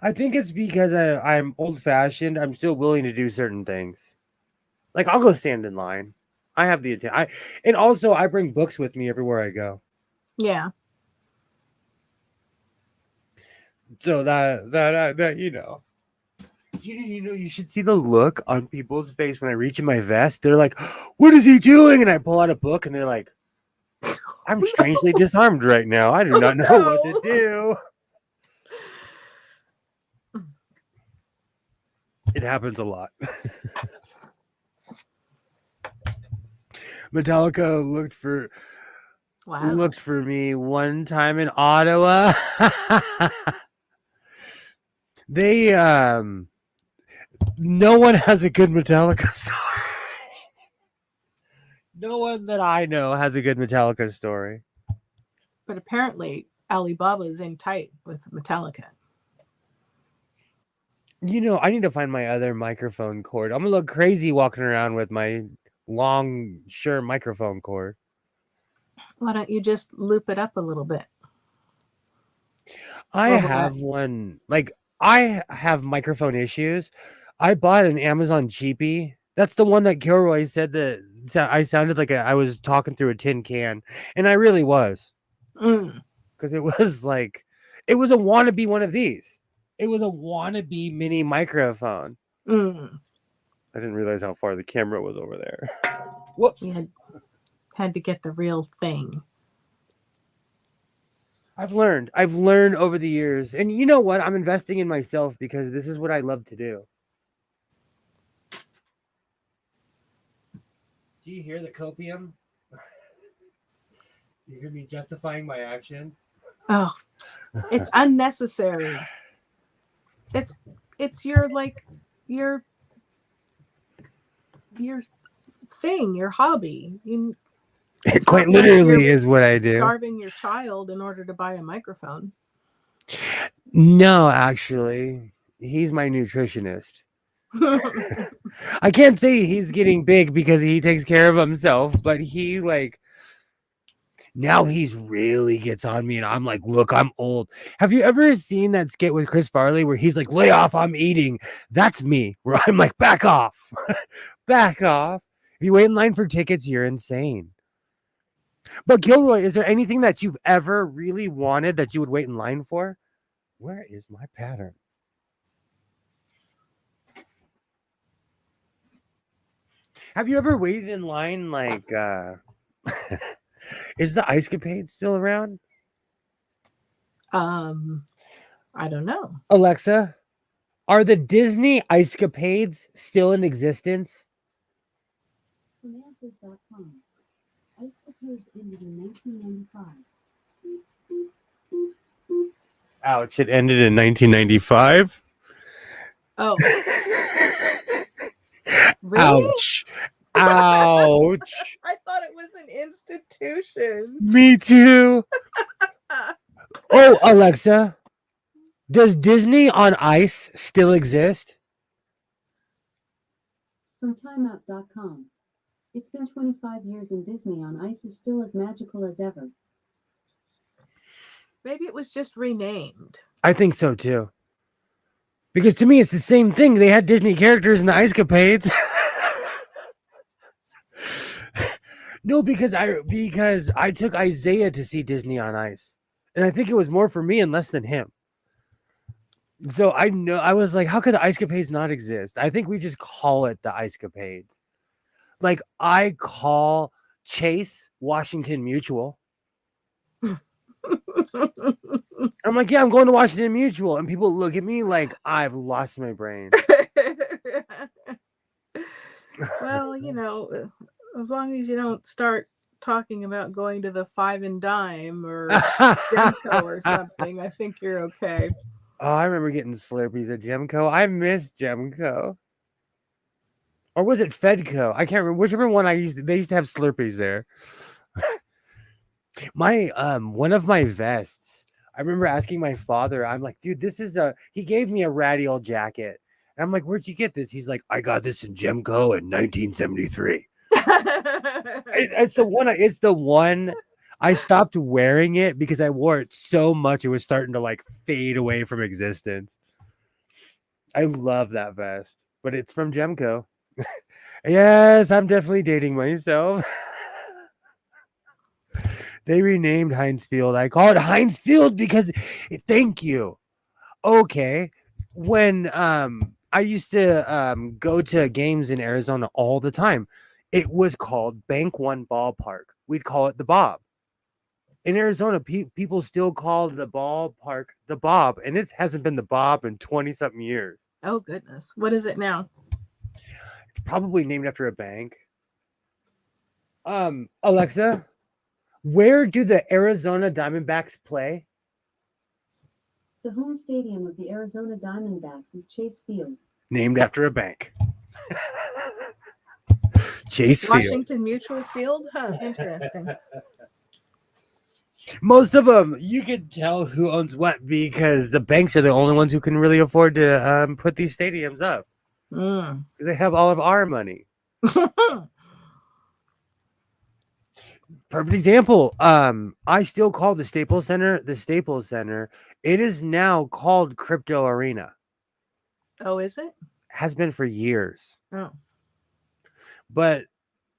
I think it's because I'm old-fashioned. I'm still willing to do certain things. Like, I'll go stand in line. I have the attention. And also, I bring books with me everywhere I go. Yeah. So that you know. You know, you should see the look on people's face when I reach in my vest. They're like, what is he doing? And I pull out a book and they're like, I'm strangely disarmed right now. I do not know what to do. It happens a lot. Metallica looked for me one time in Ottawa. They no one has a good Metallica story. No one that I know has a good Metallica story. But apparently Alibaba's in tight with Metallica. You know, I need to find my other microphone cord. I'm gonna look crazy walking around with my long, sure microphone cord. Why don't you just loop it up a little bit? I Or have one, like, I have microphone issues. I bought an Amazon cheapie. That's the one that Kilroy said that I sounded like I was talking through a tin can, and I really was. Mm, Because it was like, it was a wannabe one of these. It was a wannabe mini microphone. mm. I didn't realize how far the camera was over there. Whoops. You had to get the real thing. I've learned over the years. And you know what? I'm investing in myself because this is what I love to do. Do you hear the copium? Do you hear me justifying my actions? Oh, it's unnecessary. It's your thing, your hobby. It quite literally is what I do. Starving your child in order to buy a microphone. No, actually, he's my nutritionist. I can't say he's getting big because he takes care of himself, but he now he's really gets on me and I'm like, look, I'm old. Have you ever seen that skit with Chris Farley where he's like, lay off, I'm eating? That's me, where I'm like, back off. Back off. If you wait in line for tickets, you're insane. But Gilroy, is there anything that you've ever really wanted that you would wait in line for? Where is my pattern? Have you ever waited in line is the Ice Capade still around? I don't know. Alexa, are the Disney Ice Capades still in existence? From Answers.com, Ice Capades ended in 1995. Ouch, it ended in 1995? Oh. Really? Ouch. Ouch. I thought it was an institution. Me too. Oh, Alexa, does Disney on Ice still exist? From timeout.com, it's been 25 years and Disney on Ice is still as magical as ever. Maybe it was just renamed. I think so too. Because to me, it's the same thing. They had Disney characters in the Ice Capades. No, because I took Isaiah to see Disney on Ice. And I think it was more for me and less than him. So I know, I was like, how could the Ice Capades not exist? I think we just call it the Ice Capades. Like, I call Chase Washington Mutual. I'm like, yeah, I'm going to Washington Mutual. And people look at me like I've lost my brain. Well, as long as you don't start talking about going to the Five and Dime or Gemco or something, I think you're okay. Oh, I remember getting Slurpees at Gemco. I miss Gemco. Or was it Fedco? I can't remember. Whichever one they used to have Slurpees there. My one of my vests, I remember asking my father, I'm like, dude, he gave me a ratty old jacket. And I'm like, where'd you get this? He's like, I got this in Gemco in 1973. It's the one I stopped wearing it because I wore it so much it was starting to fade away from existence. I love that vest, but it's from Gemco. Yes, I'm definitely dating myself. They renamed Heinz Field. I call it Heinz Field because thank you. Okay. When I used to go to games in Arizona all the time, it was called Bank One Ballpark. We'd call it the Bob. In Arizona, people still call the ballpark the Bob, and it hasn't been the Bob in 20-something years. Oh, goodness. What is it now? It's probably named after a bank. Alexa, where do the Arizona Diamondbacks play? The home stadium of the Arizona Diamondbacks is Chase Field. Named after a bank. Chase Field. Washington Mutual Field? Huh, interesting. Most of them, you can tell who owns what because the banks are the only ones who can really afford to put these stadiums up Mm. because they have all of our money. Perfect example. I still call the Staples Center the Staples Center. It is now called Crypto Arena. Oh, is it? Has been for years. Oh. But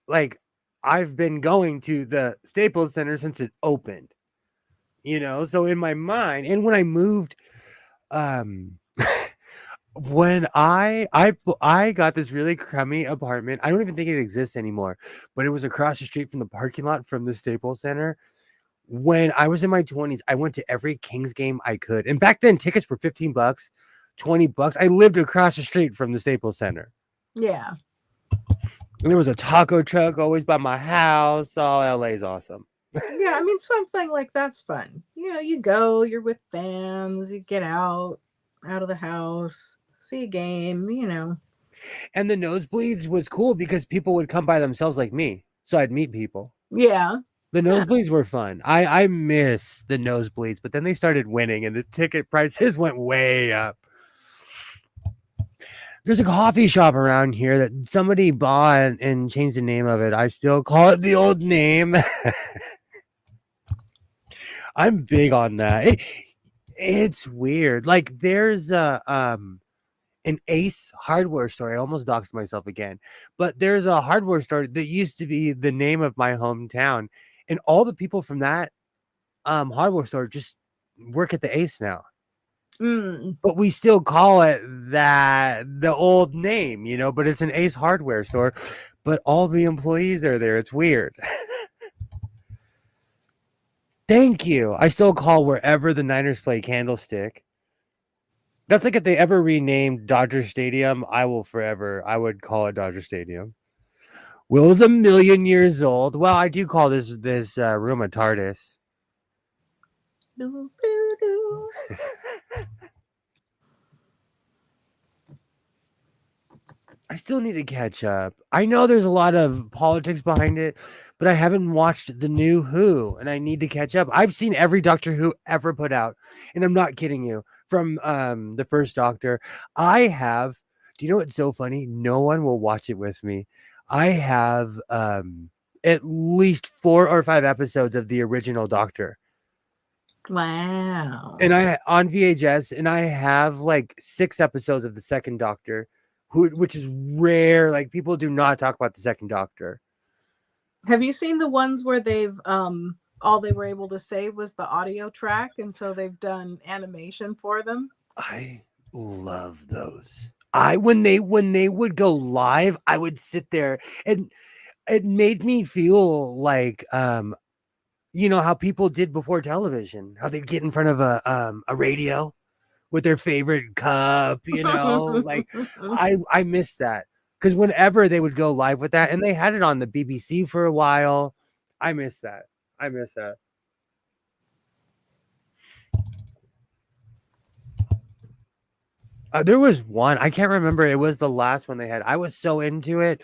like I've been going to the Staples Center since it opened. So in my mind, and when I moved, um when I got this really crummy apartment. I don't even think it exists anymore, but it was across the street from the parking lot from the Staples Center. When I was in my 20s, I went to every Kings game I could. And back then tickets were $15, $20. I lived across the street from the Staples Center. Yeah. And there was a taco truck always by my house. Oh, LA's awesome. Yeah, I mean, something like that's fun. You go, you're with fans, you get out of the house, see a game, And the nosebleeds was cool because people would come by themselves like me. So I'd meet people. Yeah. The nosebleeds were fun. I miss the nosebleeds, but then they started winning and the ticket prices went way up. There's a coffee shop around here that somebody bought and changed the name of it. I still call it the old name. I'm big on that. It's weird. Like there's an Ace hardware store. I almost doxed myself again. But there's a hardware store that used to be the name of my hometown. And all the people from that hardware store just work at the Ace now. But we still call it the old name, but it's an Ace hardware store. But all the employees are there. It's weird. Thank you. I still call wherever the Niners play Candlestick. That's like if they ever renamed Dodger Stadium, I would call it Dodger Stadium. Will's a million years old. Well, I do call this room a TARDIS. I still need to catch up. I know there's a lot of politics behind it, but I haven't watched the new Who, and I need to catch up. I've seen every Doctor Who ever put out, and I'm not kidding you. From the first Doctor, I have. Do you know what's so funny? No one will watch it with me. I have at least 4 or 5 episodes of the original Doctor. Wow. And I on VHS, and I have like 6 episodes of the second Doctor. Which is rare. Like people do not talk about the second Doctor. Have you seen the ones where they've all they were able to save was the audio track, and so they've done animation for them? I love those. When they would go live, I would sit there, and it made me feel like how people did before television, how they'd get in front of a radio with their favorite cup, like I miss that because whenever they would go live with that, and they had it on the BBC for a while, I miss that. There was one, I can't remember. It was the last one they had. I was so into it.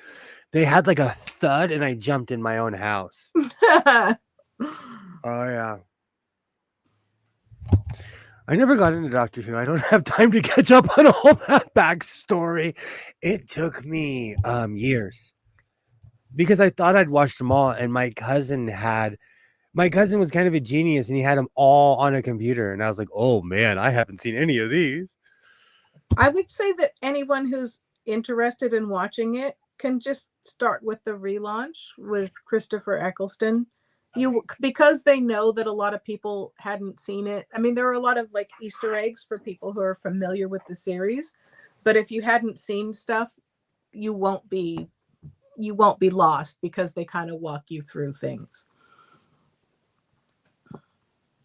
They had like a thud, and I jumped in my own house. Oh yeah. I never got into Doctor Who. I don't have time to catch up on all that backstory. It took me years because I thought I'd watched them all, and my cousin was kind of a genius, and he had them all on a computer, and I was like, oh man, I haven't seen any of these. I would say that anyone who's interested in watching it can just start with the relaunch with Christopher Eccleston. Because they know that a lot of people hadn't seen it. I mean, there are a lot of like Easter eggs for people who are familiar with the series, but if you hadn't seen stuff, you won't be lost because they kind of walk you through things.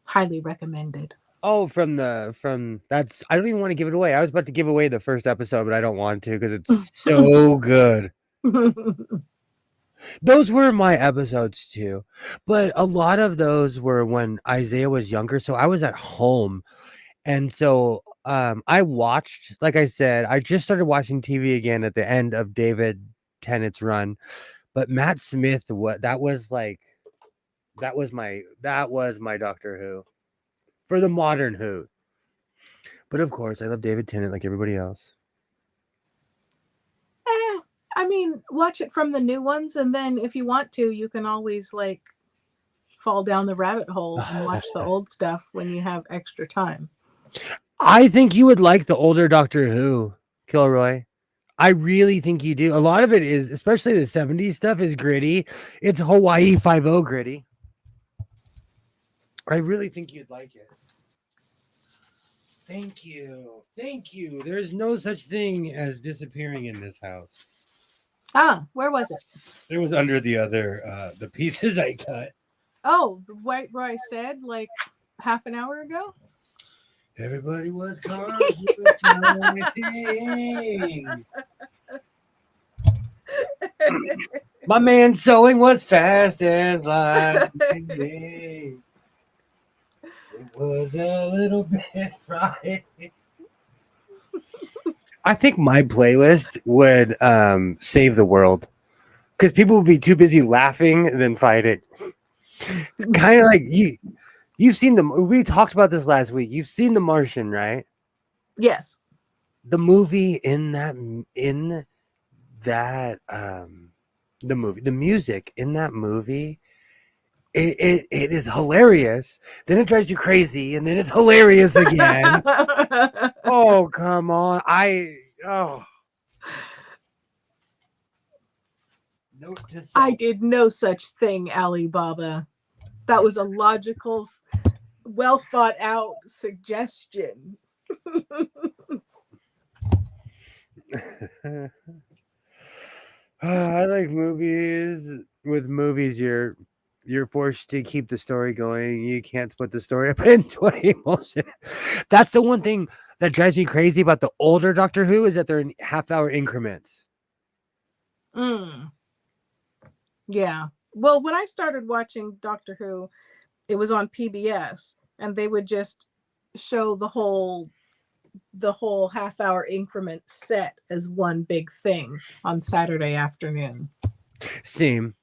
Highly recommended. Oh, from that's, I don't even want to give it away. I was about to give away the first episode, but I don't want to because it's so good. Those were my episodes too, but a lot of those were when Isaiah was younger, so I was at home, and so I watched, like I said, I just started watching TV again at the end of David Tennant's run, but Matt Smith, that was like That was my Doctor Who for the modern Who. But of course, I love David Tennant like everybody else. I mean, watch it from the new ones, and then if you want to, you can always like fall down the rabbit hole and watch the old stuff when you have extra time. I think you would like the older Doctor Who, Kilroy. I really think you do. A lot of it is, especially the 70s stuff, is gritty. It's Hawaii 5-0 gritty. I really think you'd like it. Thank you. Thank you. There's no such thing as disappearing in this house. Ah, where was it? It was under the other, the pieces I cut. Oh, right where I said like half an hour ago? Everybody was calling. My man sewing was fast as lightning. It was a little bit frightening. I think my playlist would save the world because people would be too busy laughing than fighting. It's kind of like you've seen we talked about this last week. You've seen The Martian, right? Yes. The movie the music in that movie, it is hilarious. Then it drives you crazy, and then it's hilarious again. Oh, come on. Note to self. I did no such thing, Alibaba. That was a logical, well thought out suggestion. I like movies. With movies, you're forced to keep the story going. You can't split the story up into 20 emotion. That's the one thing that drives me crazy about the older Doctor Who is that they're in half-hour increments. Yeah. Well, when I started watching Doctor Who, it was on PBS, and they would just show the whole half-hour increment set as one big thing on Saturday afternoon. Same.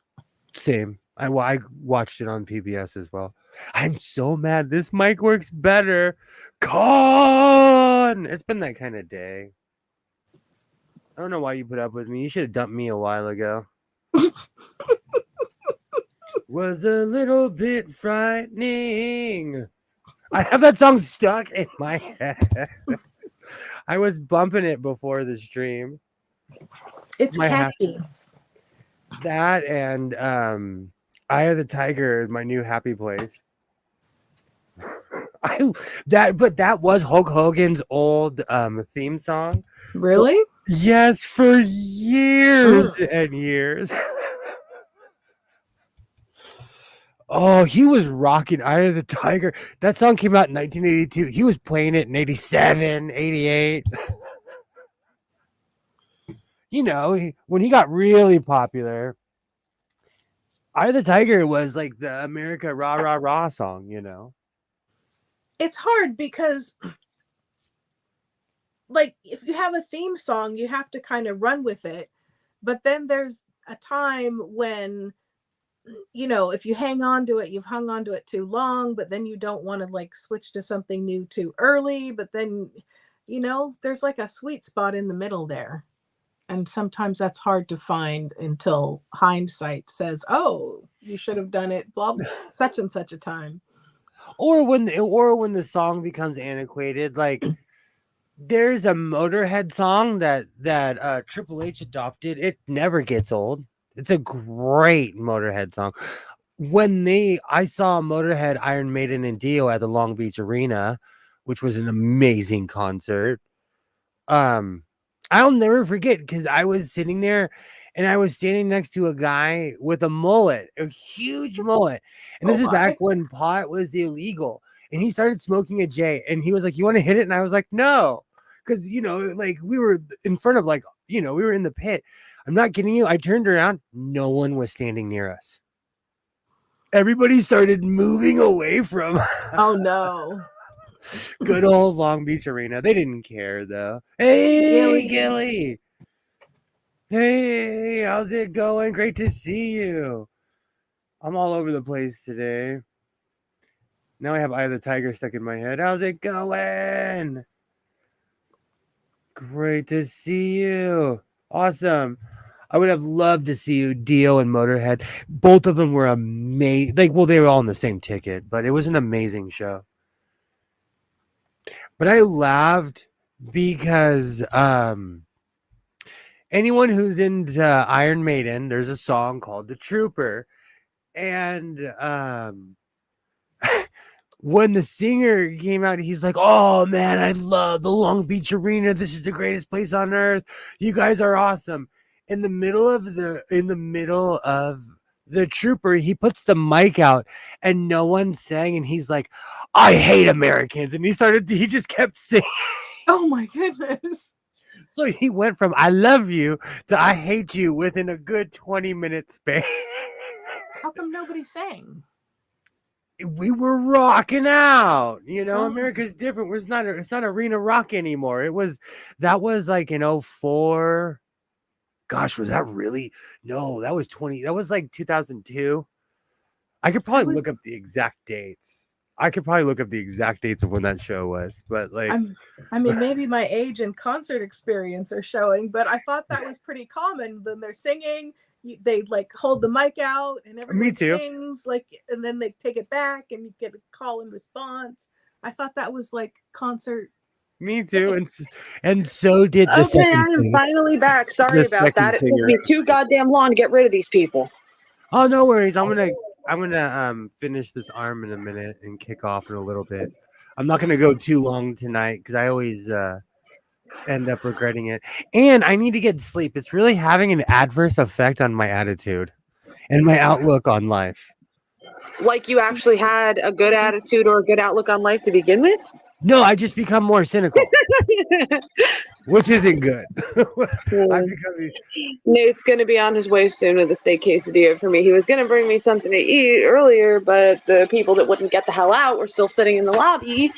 I watched it on PBS as well. I'm so mad. This mic works better. Con! It's been that kind of day. I don't know why you put up with me. You should have dumped me a while ago. Was a little bit frightening. I have that song stuck in my head. I was bumping it before the stream. It's happy. That and Eye of the Tiger is my new happy place. That was Hulk Hogan's old theme song. Really? So, yes, for years and years. Oh, he was rocking Eye of the Tiger. That song came out in 1982. He was playing it in 87, 88. You know, when he got really popular, Eye of the Tiger was like the America Rah Rah Rah song, you know? It's hard because, like, if you have a theme song, you have to kind of run with it. But then there's a time when, you know, if you hang on to it, you've hung on to it too long, but then you don't want to like switch to something new too early. But then, you know, there's like a sweet spot in the middle there. And sometimes that's hard to find until hindsight says, oh, you should have done it blah, blah, such and such a time. Or when the song becomes antiquated, like there's a Motorhead song that Triple H adopted. It never gets old. It's a great Motorhead song. I saw Motorhead, Iron Maiden, and Dio at the Long Beach Arena, which was an amazing concert. I'll never forget because I was sitting there and I was standing next to a guy with a mullet, a huge mullet. And this is back when pot was illegal. And he started smoking a J and he was like, you want to hit it? And I was like, no. Because, you know, like we were in front of like, you know, we were in the pit. I'm not kidding you. I turned around. No one was standing near us. Everybody started moving away from us. Oh, no. Good old Long Beach Arena. They didn't care though. Hey, Gilly. Hey, how's it going? Great to see you. I'm all over the place today. Now I have Eye of the Tiger stuck in my head. How's it going? Great to see you. Awesome. I would have loved to see you, Dio and Motorhead. Both of them were amazing. Like, well, they were all in the same ticket, but it was an amazing show. But I laughed because anyone who's into Iron Maiden, there's a song called The Trooper. And when the singer came out, he's like, "Oh man, I love the Long Beach Arena. This is the greatest place on earth. You guys are awesome." In the middle of the Trooper, he puts the mic out and no one sang, and he's like, "I hate Americans," and he just kept singing. Oh my goodness. So he went from "I love you" to "I hate you" within a good 20-minute span. How come nobody sang? We were rocking out, Oh. America's different. It's not arena rock anymore. That was like in 04. Gosh, was that really? No, that was like 2002. I could probably look up the exact dates. Of when that show was, but like, I mean, maybe my age and concert experience are showing, but I thought that was pretty common. Then they're singing, they like hold the mic out, and everyone sings, like, and then they take it back, and you get a call and response. I thought that was like concert. Me too, and so did the second. I am finally back. Sorry about that. It took me too goddamn long to get rid of these people. Oh, no worries. I'm gonna finish this arm in a minute and kick off in a little bit. I'm not gonna go too long tonight because I always end up regretting it. And I need to get sleep. It's really having an adverse effect on my attitude and my outlook on life. Like you actually had a good attitude or a good outlook on life to begin with? No, I just become more cynical. Which isn't good. Nate's going to be on his way soon with a steak quesadilla for me. He was going to bring me something to eat earlier, but the people that wouldn't get the hell out were still sitting in the lobby.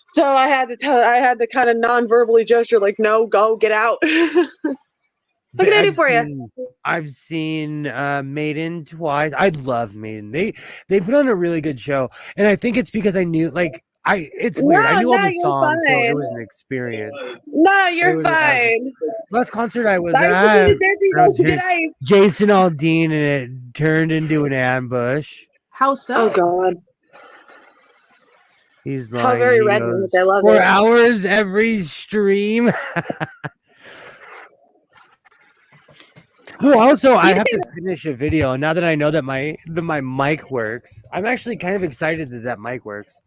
So I had to kind of non-verbally gesture like, "No, go, get out." What can I do for you? I've seen Maiden twice. I love Maiden. They put on a really good show, and I think it's because I knew, like, it's weird. I knew all the songs, so it was an experience. No, you're fine. Last concert I was at, Jason Aldean, and it turned into an ambush. How so? Oh God. He's lying. How very redneck. I love it. 4 hours every stream. Well, also, I have to finish a video. Now that I know that my mic works, I'm actually kind of excited that mic works.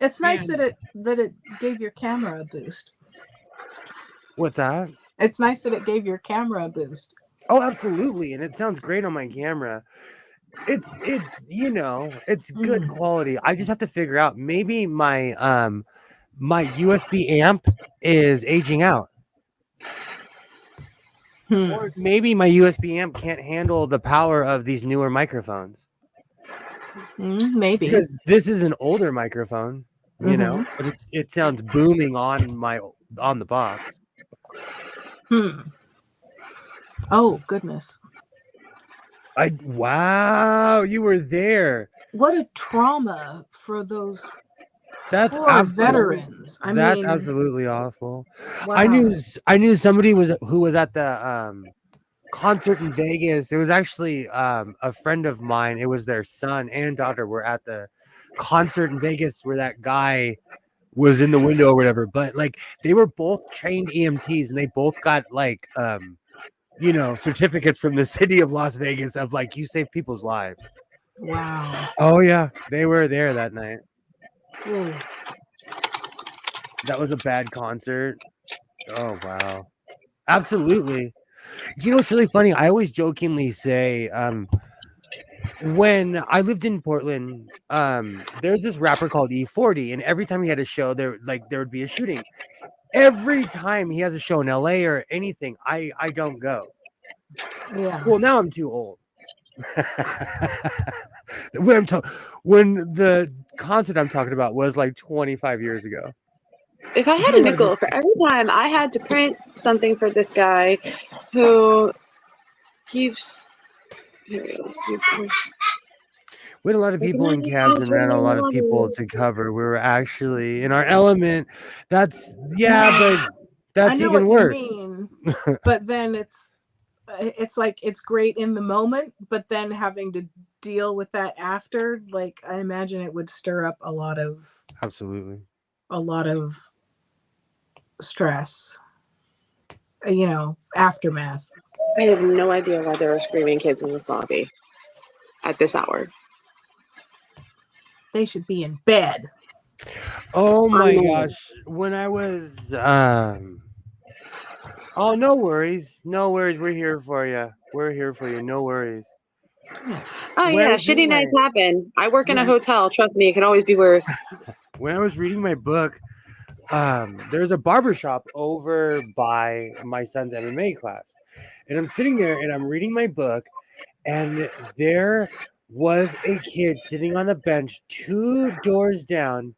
It's nice that it gave your camera a boost. What's that? It's nice that it gave your camera a boost. Oh, absolutely, and it sounds great on my camera. It's it's good quality. I just have to figure out, maybe my my USB amp is aging out. Or maybe my USB amp can't handle the power of these newer microphones. Maybe. Because this is an older microphone, but it sounds booming on the box. Oh, goodness. Wow, you were there. What a trauma for those That's poor veterans. That's absolutely awful. Wow. I knew somebody who was at the concert in Vegas. It was actually a friend of mine. It was their son and daughter were at the concert in Vegas where that guy was in the window or whatever. But like, they were both trained EMTs, and they both got like certificates from the city of Las Vegas of like, you save people's lives. Wow. Oh yeah, they were there that night. Ooh. That was a bad concert. Oh wow. Absolutely. You know what's really funny? I always jokingly say, when I lived in Portland, there's this rapper called E40, and every time he had a show, there would be a shooting. Every time he has a show in LA or anything, I don't go. Yeah. Well, now I'm too old. When the concert I'm talking about was like 25 years ago. If I had a nickel for every time I had to print something for this guy who keeps We had a lot of people in cabs and ran a lot of people to cover. We were actually in our element. That's but I that's know even what worse. you mean, but then it's like it's great in the moment, but then having to deal with that after, like I imagine it would stir up a lot of Absolutely. stress. Aftermath. I have no idea why there are screaming kids in this lobby at this hour. They should be in bed. Oh my know. gosh. When I was oh, no worries. No worries. We're here for you. We're here for you. No worries. Oh When I yeah, was reading shitty nights my- happen. I work in a when- hotel. Trust me, it can always be worse. When I was reading my book, there's a barber shop over by my son's MMA class. And I'm sitting there and I'm reading my book, and there was a kid sitting on the bench 2 doors down.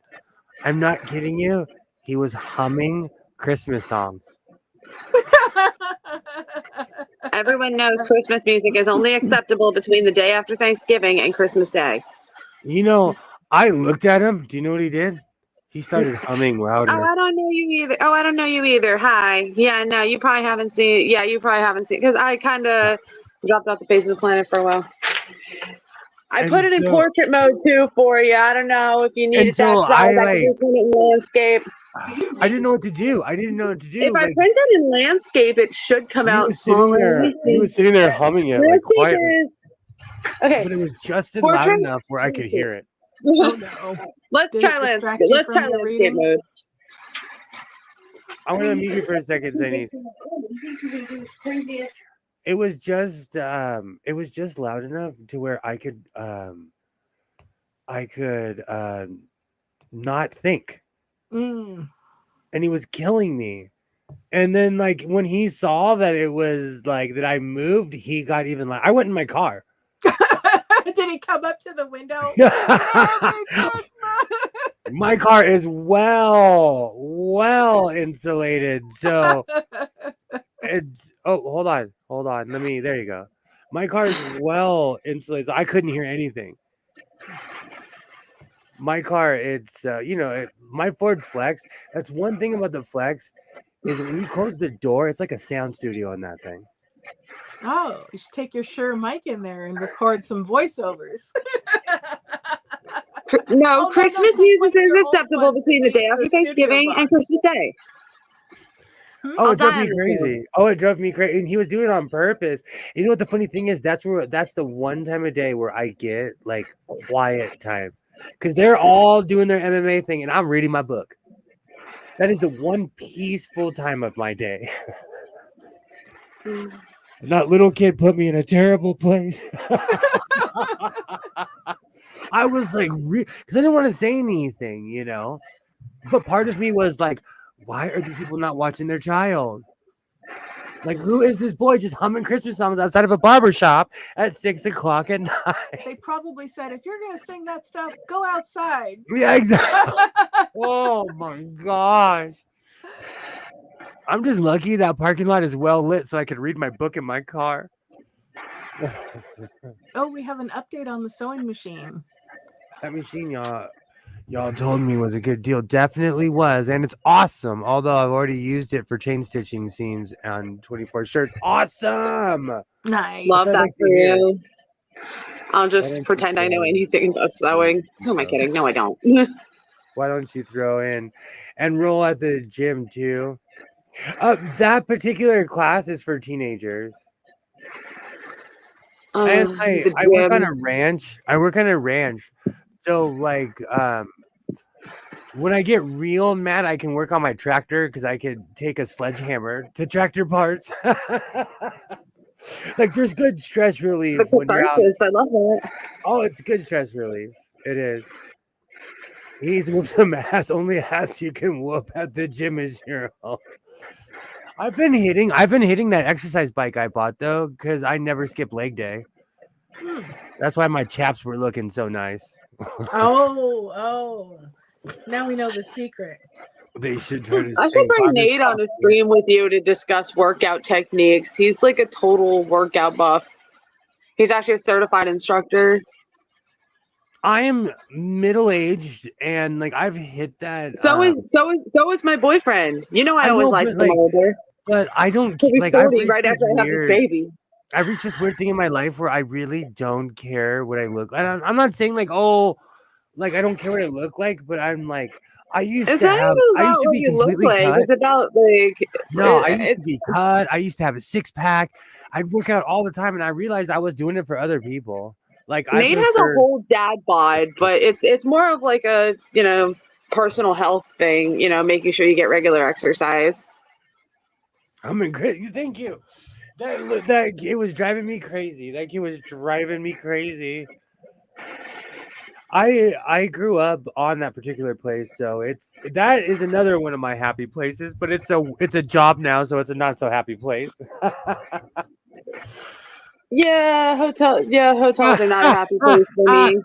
I'm not kidding you. He was humming Christmas songs. Everyone knows Christmas music is only acceptable between the day after Thanksgiving and Christmas Day. You know, I looked at him. Do you know what he did? He started humming louder. Oh, I don't know you either. Hi. Yeah, no, you probably haven't seen. Yeah, you probably haven't seen because I kind of dropped off the face of the planet for a while. I And put it in so- portrait mode too for you. I don't know if you needed so that size. I, I could put it in landscape. I didn't know what to do. I didn't know what to do. If I Like, print it in landscape, it should come he out was sitting smaller. there. Let me He see. was sitting there humming it like Landscape quietly, is okay. but it was just loud Portrait? enough where I could hear it. Oh no. Let's Did try it landscape. distract you Let's from try your landscape reading? mode. I want to mute you for a second, Zainice. It was just loud enough to where I could not think. Mm. And he was killing me. And then like when he saw that it was like that I moved, he got even like I went in my car. Did he come up to the window? My car is well insulated. So it's hold on. There you go. My car is well insulated. So I couldn't hear anything. My car, it's my Ford Flex. That's one thing about the Flex is when you close the door, it's like a sound studio on that thing. Oh, you should take your Shure mic in there and record some voiceovers. No, Christmas take one music of is your old acceptable ones between that the day needs after the studio Thanksgiving and box. Christmas Day. Oh, I'll it drove die me on this crazy. Oh, it drove me crazy. And he was doing it on purpose. You know what the funny thing is? That's the one time of day where I get like quiet time. Because they're all doing their MMA thing and I'm reading my book. That is the one peaceful time of my day. That little kid put me in a terrible place. I was like, because I didn't want to say anything, But part of me was like, why are these people not watching their child? Like, who is this boy just humming Christmas songs outside of a barber shop at 6:00 at night? They probably said, if you're going to sing that stuff, go outside. Yeah, exactly. Oh my gosh. I'm just lucky that parking lot is well lit so I could read my book in my car. Oh, we have an update on the sewing machine. That machine, y'all told me was a good deal. Definitely was. And it's awesome. Although I've already used it for chain stitching seams on 24 shirts. Awesome. Nice. Love That's what I that like for to hear. you. I'll Why just don't pretend you I know throw in- anything about sewing. Who am I kidding? No, I don't. Why don't you throw in and roll at the gym too? That particular class is for teenagers. And I work on a ranch. So like when I get real mad, I can work on my tractor because I could take a sledgehammer to tractor parts. Like there's good stress relief The when you're out. catharsis, I love it. Oh, it's good stress relief. It is. He needs to whoop some ass. Only ass you can whoop at the gym is your own. I've been hitting that exercise bike I bought though, because I never skip leg day. That's why my chaps were looking so nice. Oh. Now we know the secret. They should try to I should bring Nate on a stream with you to discuss workout techniques. He's like a total workout buff. He's actually a certified instructor. I am middle-aged and like I've hit that. So is my boyfriend. You know, I I always know, like but them like, older. I don't He'll be like. 40 right after I have this baby. I've reached this weird thing in my life where I really don't care what I look like. I'm not saying like, oh, like I don't care what I look like, but I'm like, It's not even I used about to what be you look completely like. cut. It's about like No, I used it, to be cut. I used to have a six pack. I'd work out all the time, and I realized I was doing it for other people. Like I Nate has a prefer. whole dad bod, but it's more of like a personal health thing. Making sure you get regular exercise. I'm in great. Thank you. That it was driving me crazy. That kid was driving me crazy. I grew up on that particular place, so that is another one of my happy places. But it's a job now, so it's a not so happy place. Yeah, hotels are not a happy place for me.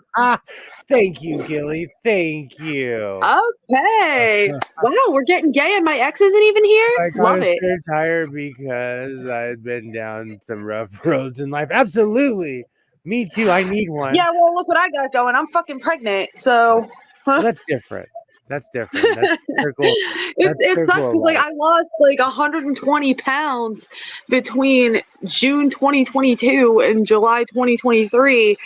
Thank you, Gilly. Thank you. Okay. Wow, we're getting gay and my ex isn't even here? I got Love a it. spare tire because I'd been down some rough roads in life. Absolutely. Me too. I need one. Yeah, well, look what I got going. I'm fucking pregnant, so. Well, that's different. That's different. That's circle. It Circle sucks of because like life. I lost like 120 pounds between June 2022 and July 2023,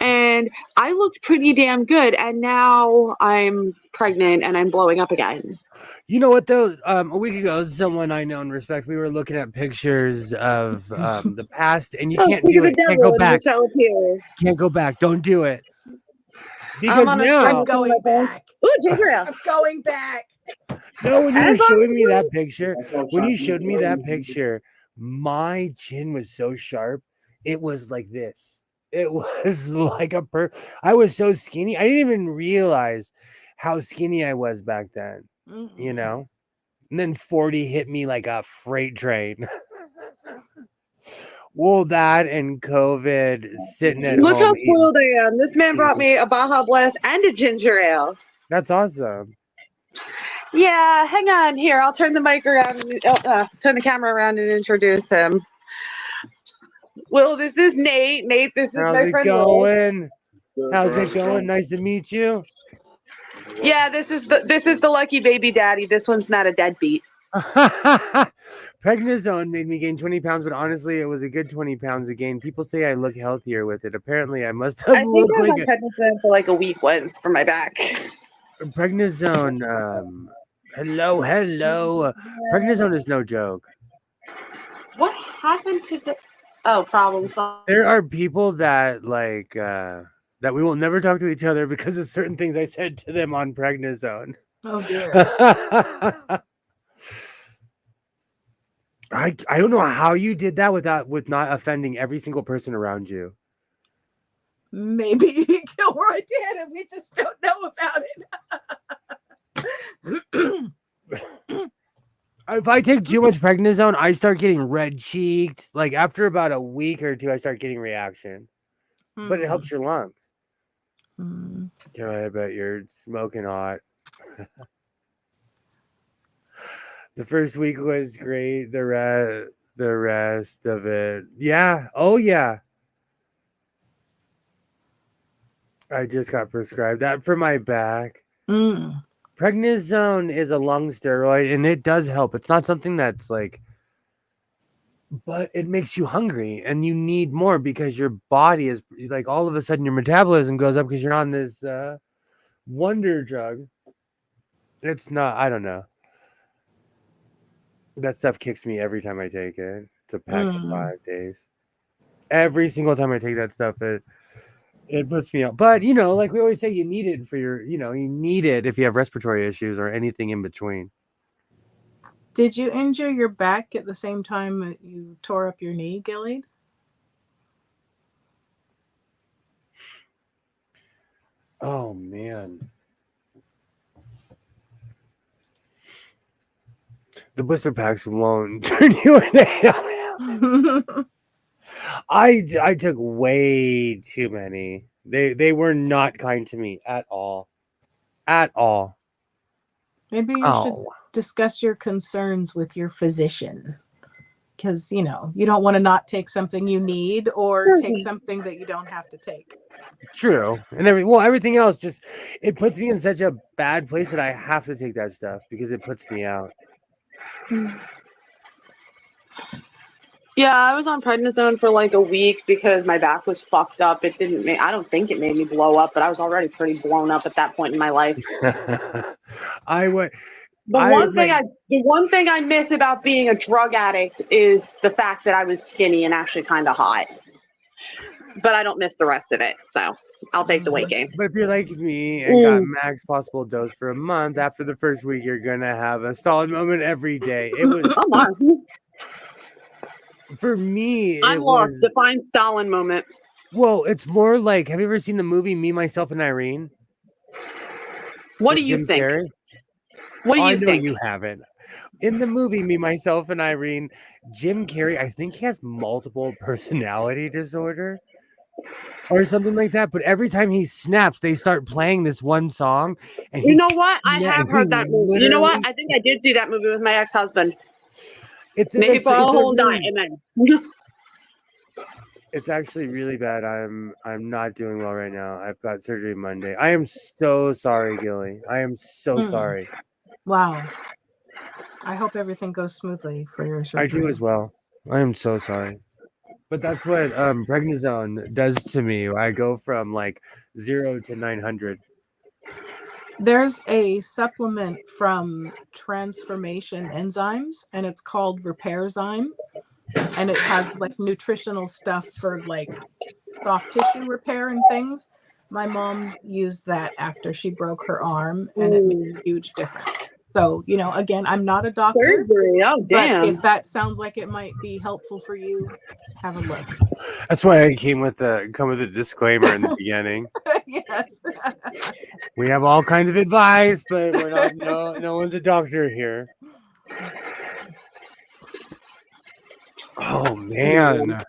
and I looked pretty damn good, and now I'm pregnant and I'm blowing up again. You know what though? A week ago, someone I know and respect, we were looking at pictures of the past, and you Oh, can't speak of do the it. Can't devil, go and you back. shall appear. Can't go back. Don't do it. I'm Because on a now, I'm going back. Ooh, ginger ale. I'm going back. no, when you were As long showing as me you- that picture, my chin was so sharp. It was like this. It was like I was so skinny. I didn't even realize how skinny I was back then. You know? And then 40 hit me like a freight train. Well, that and COVID sitting at Look how home eating. spoiled I am. This man brought me a Baja Blast and a ginger ale. That's awesome. Yeah, hang on here. I'll turn the mic around, turn the camera around and introduce him. Well, this is Nate. Nate, this is How's my it friend Liz. going? How's it going? Nice to meet you. Yeah, this is the lucky baby daddy. This one's not a deadbeat. Prednisone made me gain 20 pounds, but honestly, it was a good 20 pounds to gain. People say I look healthier with it. Apparently, I must have I think looked I was like on prednisone for like a week once for my back. Prednisone. Hello. Prednisone is no joke. What happened to the? Oh, problem solved. There are people that like that we will never talk to each other because of certain things I said to them on prednisone. Oh dear. I don't know how you did that with not offending every single person around you. Maybe Gilroy did, and we just don't know about it. If I take too much prednisone, I start getting red cheeked. Like after about a week or two, I start getting reactions. But it helps your lungs. I bet you're smoking hot. The first week was great. The rest of it, yeah. Oh yeah. I just got prescribed that for my back. Prednisone is a lung steroid, and it does help. It's not something that's like, but it makes you hungry, and you need more because your body is like all of a sudden your metabolism goes up because you're on this wonder drug. It's not. I don't know. That stuff kicks me every time I take it. It's a pack for 5 days. Every single time I take that stuff, it puts me out. But like we always say, you need it for your, you need it if you have respiratory issues or anything in between. Did you injure your back at the same time that you tore up your knee, Gilly? Oh man. The blister packs won't turn you into I took way too many. They were not kind to me at all. At all. Maybe you should discuss your concerns with your physician. because you don't want to not take something you need or take something that you don't have to take. True. And everything else just it puts me in such a bad place that I have to take that stuff because it puts me out. Yeah, I was on prednisone for like a week because my back was fucked up. It didn't I don't think it made me blow up, but I was already pretty blown up at that point in my life. I went The one thing I miss about being a drug addict is the fact that I was skinny and actually kind of hot. But I don't miss the rest of it, so I'll take the weight gain. But if you're like me and got max possible dose for a month, after the first week, you're gonna have a solid moment every day. It was Come on. for me. I'm lost. Define Stalin moment. Well, it's more like, have you ever seen the movie Me, Myself, and Irene? What do you think? Carrey? What do you know think? You haven't. In the movie Me, Myself, and Irene, Jim Carrey, I think he has multiple personality disorder or something like that. But every time he snaps, they start playing this one song. And you know what? I have heard that movie. You know what? I think I did see that movie with my ex-husband. Maybe for a whole night, and then. It's actually really bad. I'm not doing well right now. I've got surgery Monday. I am so sorry, Gilly. I am so sorry. Wow. I hope everything goes smoothly for your surgery. I do as well. I am so sorry. But that's what prednisone does to me. I go from like 0 to 900. There's a supplement from Transformation Enzymes, and it's called Repairzyme. And it has like nutritional stuff for like soft tissue repair and things. My mom used that after she broke her arm, and it made a huge difference. So, again, I'm not a doctor. Surgery. Oh, damn. But if that sounds like it might be helpful for you, have a look. That's why I come with a disclaimer in the beginning. Yes. We have all kinds of advice, but we're not. No one's a doctor here. Oh man,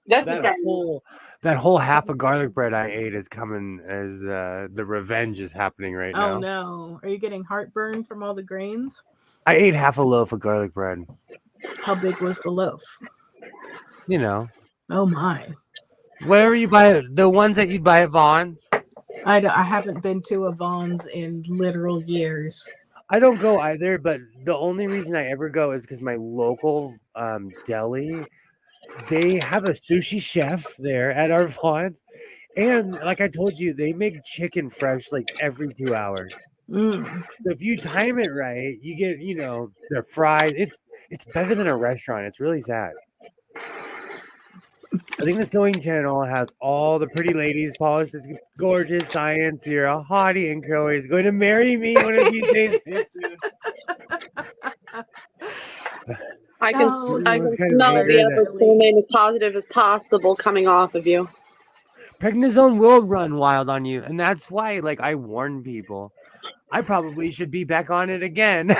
that whole half of garlic bread I ate is coming as the revenge is happening right now. Oh no, are you getting heartburn from all the grains? I ate half a loaf of garlic bread. How big was the loaf? Oh my. Wherever you buy the ones that you buy at Vaughn's. I haven't been to a Vaughn's in literal years. I don't go either, but the only reason I ever go is because my local deli, they have a sushi chef there at our Vaughn's. And like I told you, they make chicken fresh like every 2 hours. So if you time it right, you get, they're fried. It's better than a restaurant. It's really sad. I think the sewing channel has all the pretty ladies, polished, gorgeous science. You're a hottie and Chloe is going to marry me one of these days. I can smell the effort to remain as positive as possible coming off of you. Prednisone will run wild on you, and that's why, like, I warn people. I probably should be back on it again.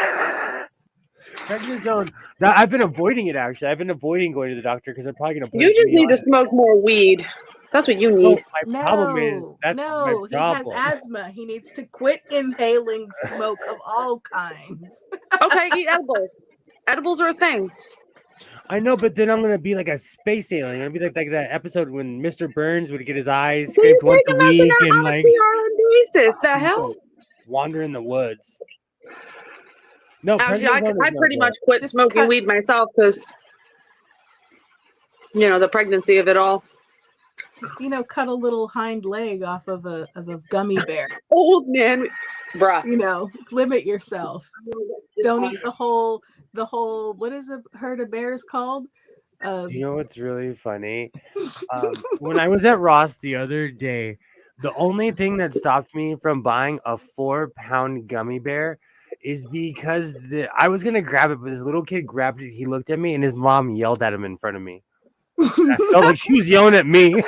Prednisone. I've been avoiding it, actually. I've been avoiding going to the doctor because they're probably going to put You just need to smoke more weed. That's what you need. My problem is that's my problem. He has asthma. He needs to quit inhaling smoke of all kinds. Okay, eat edibles. Edibles are a thing. I know, but then I'm going to be like a space alien. I'm going to be like that episode when Mr. Burns would get his eyes scraped once a week and like basis. The hell? Wander in the woods. No, actually, I pretty much quit smoking weed myself because, the pregnancy of it all. Just, cut a little hind leg off of a gummy bear. Old man, bruh. Limit yourself. Don't eat the whole, what is a herd of bears called? Do you know what's really funny? When I was at Ross the other day, the only thing that stopped me from buying a 4-pound gummy bear is because I was going to grab it, but this little kid grabbed it. He looked at me and his mom yelled at him in front of me. I felt like she was yelling at me.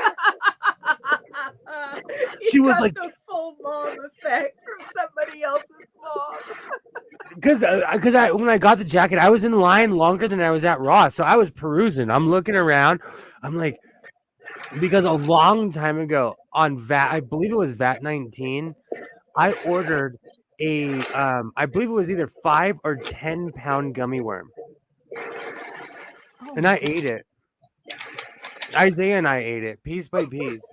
She was like the full mom effect from somebody else's mom. Because when I got the jacket, I was in line longer than I was at Ross, so I was perusing. I'm looking around. I'm like, because a long time ago on VAT, I believe it was VAT 19, I ordered I believe it was either 5 or 10 pound gummy worm. and I ate it. Isaiah and I ate it piece by piece.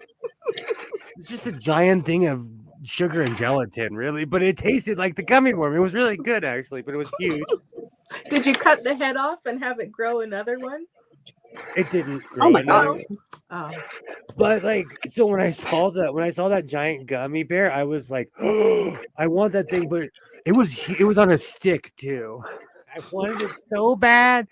It's just a giant thing of sugar and gelatin, really, but it tasted like the gummy worm. It was really good, actually, but it was huge. Did you cut the head off and have it grow another one? It didn't grow. Oh my another- God. Oh. But like, so when I saw that giant gummy bear, I was like, oh, I want that thing, but it was on a stick too. I wanted it so bad.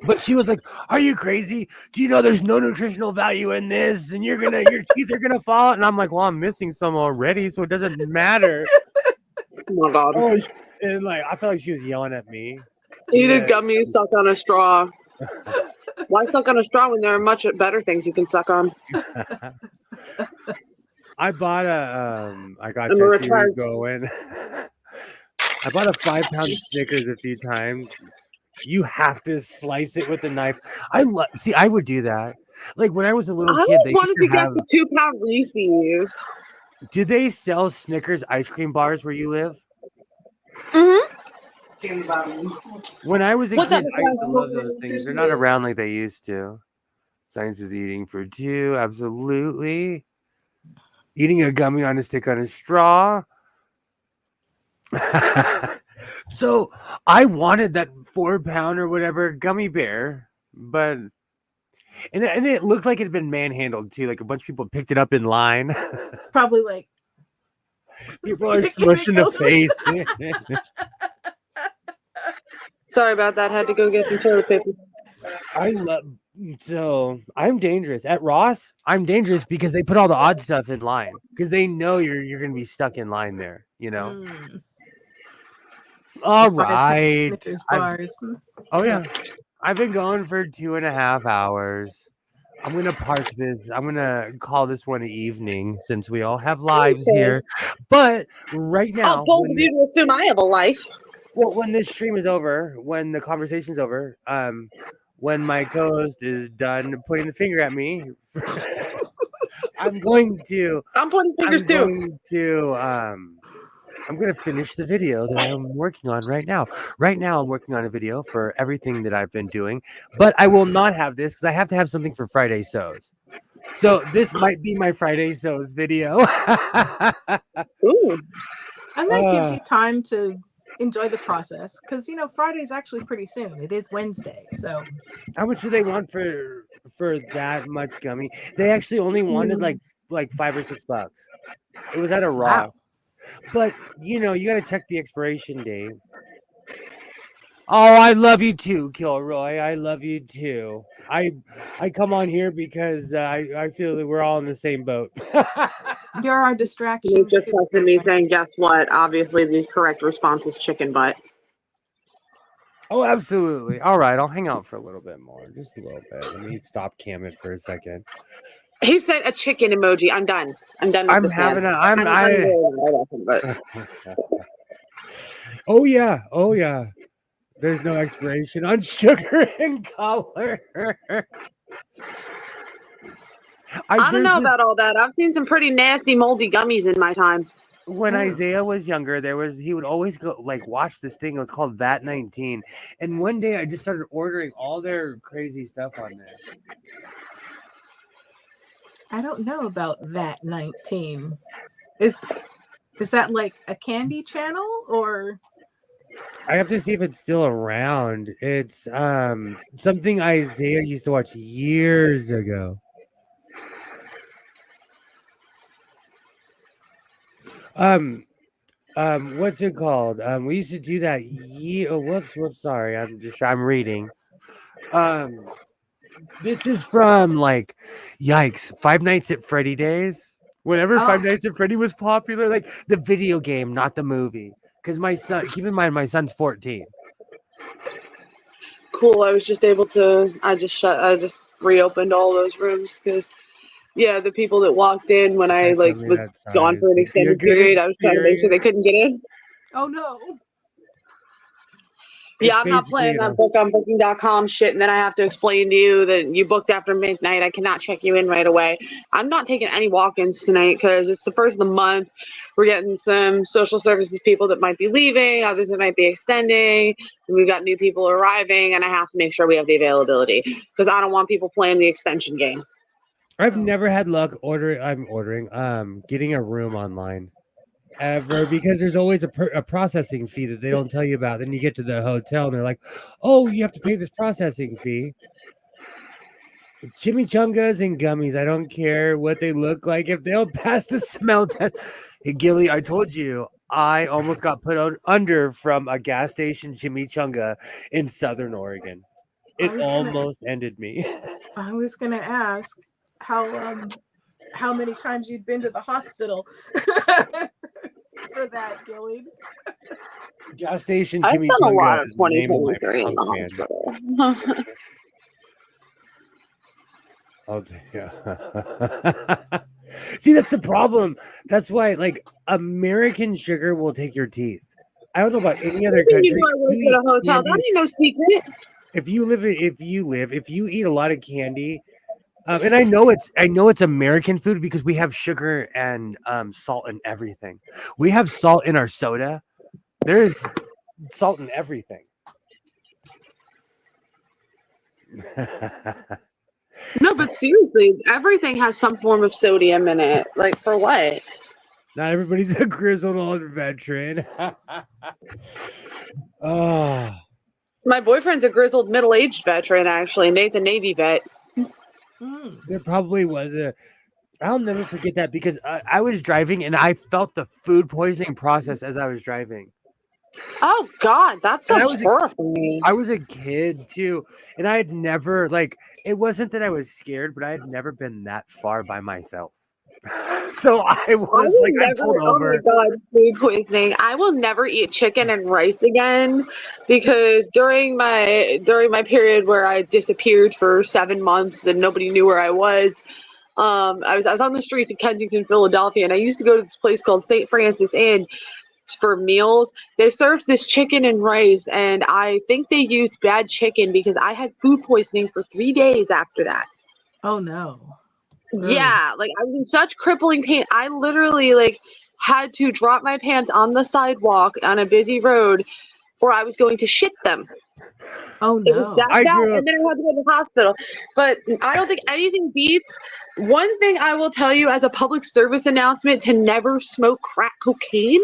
But she was like, "Are you crazy? Do you know there's no nutritional value in this? And your teeth are gonna fall." And I'm like, "Well, I'm missing some already, so it doesn't matter." Oh my God. Oh, and like I felt like she was yelling at me. Eat a Yeah. gummy, suck on a straw. Why suck on a straw when there are much better things you can suck on? I bought I got I'm to a see where you're retard. going. I bought a 5-pound Snickers a few times. You have to slice it with a knife. See, I would do that. Like when I was a little I kid, always they wanted used to to get have. the 2-pound Reese's. Do they sell Snickers ice cream bars where you live? When I was a What's up, kid, I used to McCoy? love those things. They're not around like they used to. Science is eating for two, absolutely. Eating a gummy on a stick on a straw. So I wanted that 4-pound or whatever gummy bear, but and it looked like it had been manhandled too. Like a bunch of people picked it up in line. Probably like People are smushing the face. Sorry about that. Had to go get some toilet paper. So I'm dangerous at Ross. I'm dangerous because they put all the odd stuff in line because they know you're gonna be stuck in line there. You know. All right. Snickers bars. Oh yeah, I've been going for 2.5 hours. I'm gonna park this. I'm gonna call this one evening since we all have lives Okay. here. But right now, Oh, bold of you to assume I have a life. well, when this stream is over, when the conversation's over, when my co-host is done pointing the finger at me, I'm going to. I'm pointing fingers too. I'm going to finish the video that I'm working on right now. Right now, I'm working on a video for everything that I've been doing, but I will not have this because I have to have something for Friday Sews. So this might be my Friday Sews video. Ooh. And that gives you time to enjoy the process because Friday's actually pretty soon. It is Wednesday, so How much do they want for that much gummy? They actually only wanted like $5 or $6. It was at a Ross. But you got to check the expiration date. Oh, I love you too, Kilroy. I love you too. I come on here because I feel that we're all in the same boat. you're our distraction. It just sucks at me saying, guess what? Obviously, the correct response is chicken butt. Oh, absolutely. All right, I'll hang out for a little bit more. Just a little bit. Let me stop cam it for a second. He said a chicken emoji. I'm done. I'm done with I'm this having man. a I'm I but Oh yeah. There's no expiration on sugar and color. I don't know about all that. I've seen some pretty nasty moldy gummies in my time. When Isaiah was younger, he would always go watch this thing. It was called VAT 19. And one day I just started ordering all their crazy stuff on there. I don't know about VAT 19. Is that like a candy channel or? I have to see if it's still around. It's something Isaiah used to watch years ago. What's it called? We used to do that. Whoops. Sorry, I'm reading. This is from yikes, Five Nights at Freddy days. Whenever Five Nights at Freddy was popular, like the video game, not the movie. Because my son, keep in mind, my son's 14. Cool. I was just able to. I just reopened all those rooms because. Yeah, the people that walked in when I was gone for an extended period, I was trying to make sure they couldn't get in. Oh no! Yeah, I'm not playing that book on booking.com shit, and then I have to explain to you that you booked after midnight. I cannot check you in right away. I'm not taking any walk-ins tonight because it's the first of the month. We're getting some social services people that might be leaving, others that might be extending, and we've got new people arriving, and I have to make sure we have the availability because I don't want people playing the extension game. I've never had luck getting a room online. Ever, because there's always a processing fee that they don't tell you about. Then you get to the hotel and they're like, "Oh, you have to pay this processing fee." Chimichangas and gummies, I don't care what they look like if they'll pass the smell test. Hey, Gilly, I told you I almost got put under from a gas station chimichanga in Southern Oregon. It almost ended me. I was gonna ask how many times you'd been to the hospital for that, Gilly. Gas station I've done a lot chimichanga of is the name of my 2023 in the punk band. hospital. I'll See, that's the problem. That's why, like, American sugar will take your teeth. I don't know about any other country. You know I work at a hotel. That ain't no secret. If you eat a lot of candy, and I know it's American food because we have sugar and salt in everything. We have salt in our soda. There's salt in everything. No, but seriously, everything has some form of sodium in it. Like, for what? Not everybody's a grizzled old veteran. Oh. My boyfriend's a grizzled middle-aged veteran, actually. Nate's a Navy vet. There probably was I'll never forget that because I was driving and I felt the food poisoning process as I was driving. Oh, God, that sounds horrifying. I was a kid, too, and I had never, it wasn't that I was scared, but I had never been that far by myself. So I was I pulled over. Oh my God, food poisoning. I will never eat chicken and rice again because during my period where I disappeared for 7 months and nobody knew where I was, I was on the streets of Kensington, Philadelphia, and I used to go to this place called St. Francis Inn for meals. They served this chicken and rice, and I think they used bad chicken because I had food poisoning for 3 days after that. Oh no. Yeah, I was in such crippling pain. I literally had to drop my pants on the sidewalk on a busy road or I was going to shit them. Oh no. It was that bad, and then I had to go to the hospital. But I don't think anything beats one thing I will tell you as a public service announcement to never smoke crack cocaine.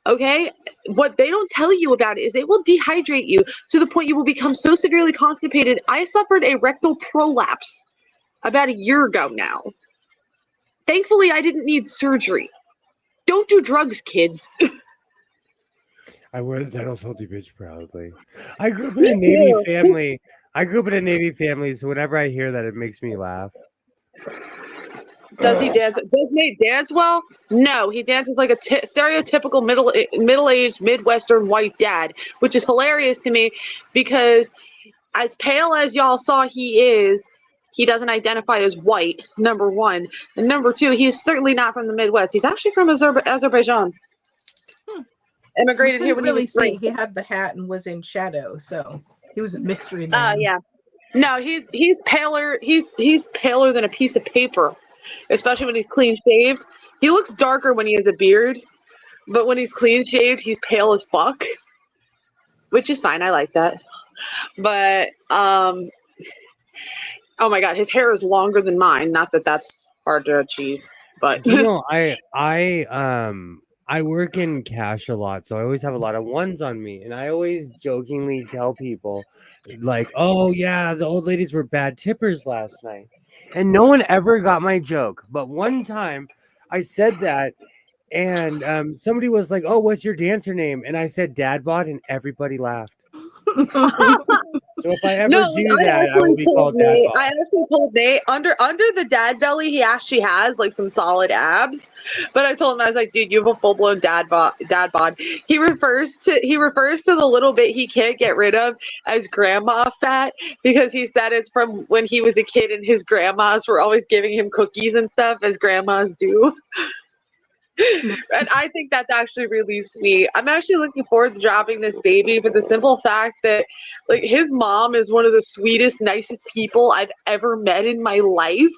Okay, what they don't tell you about it is it will dehydrate you to the point you will become so severely constipated. I suffered a rectal prolapse about a year ago now. Thankfully, I didn't need surgery. Don't do drugs, kids. I wear the title salty bitch proudly. I grew up in a Navy family. So whenever I hear that, it makes me laugh. Does he dance? Does Nate dance well? No, he dances like a stereotypical middle-aged Midwestern white dad, which is hilarious to me because as pale as y'all saw he is, he doesn't identify as white, number one. And number two, he's certainly not from the Midwest. He's actually from Azerbaijan. Immigrated here when he was 3. He had the hat and was in shadow, so he was a mystery man. Oh, yeah. No, he's paler. He's paler than a piece of paper, especially when he's clean shaved. He looks darker when he has a beard, but when he's clean shaved, he's pale as fuck, which is fine. I like that. But oh my God, his hair is longer than mine. Not that that's hard to achieve, but I work in cash a lot, so I always have a lot of ones on me, and I always jokingly tell people, "Oh yeah, the old ladies were bad tippers last night," and no one ever got my joke. But one time, I said that, and somebody was like, "Oh, what's your dancer name?" And I said Dad Bod, and everybody laughed. So if I ever do that, I will be called Dad Bod. I actually told Nate under the dad belly, he actually has some solid abs. But I told him, I was like, dude, you have a full blown dad bod. He refers to the little bit he can't get rid of as grandma fat because he said it's from when he was a kid and his grandmas were always giving him cookies and stuff as grandmas do. And I think that's actually really sweet. I'm actually looking forward to dropping this baby for the simple fact that, like, his mom is one of the sweetest, nicest people I've ever met in my life.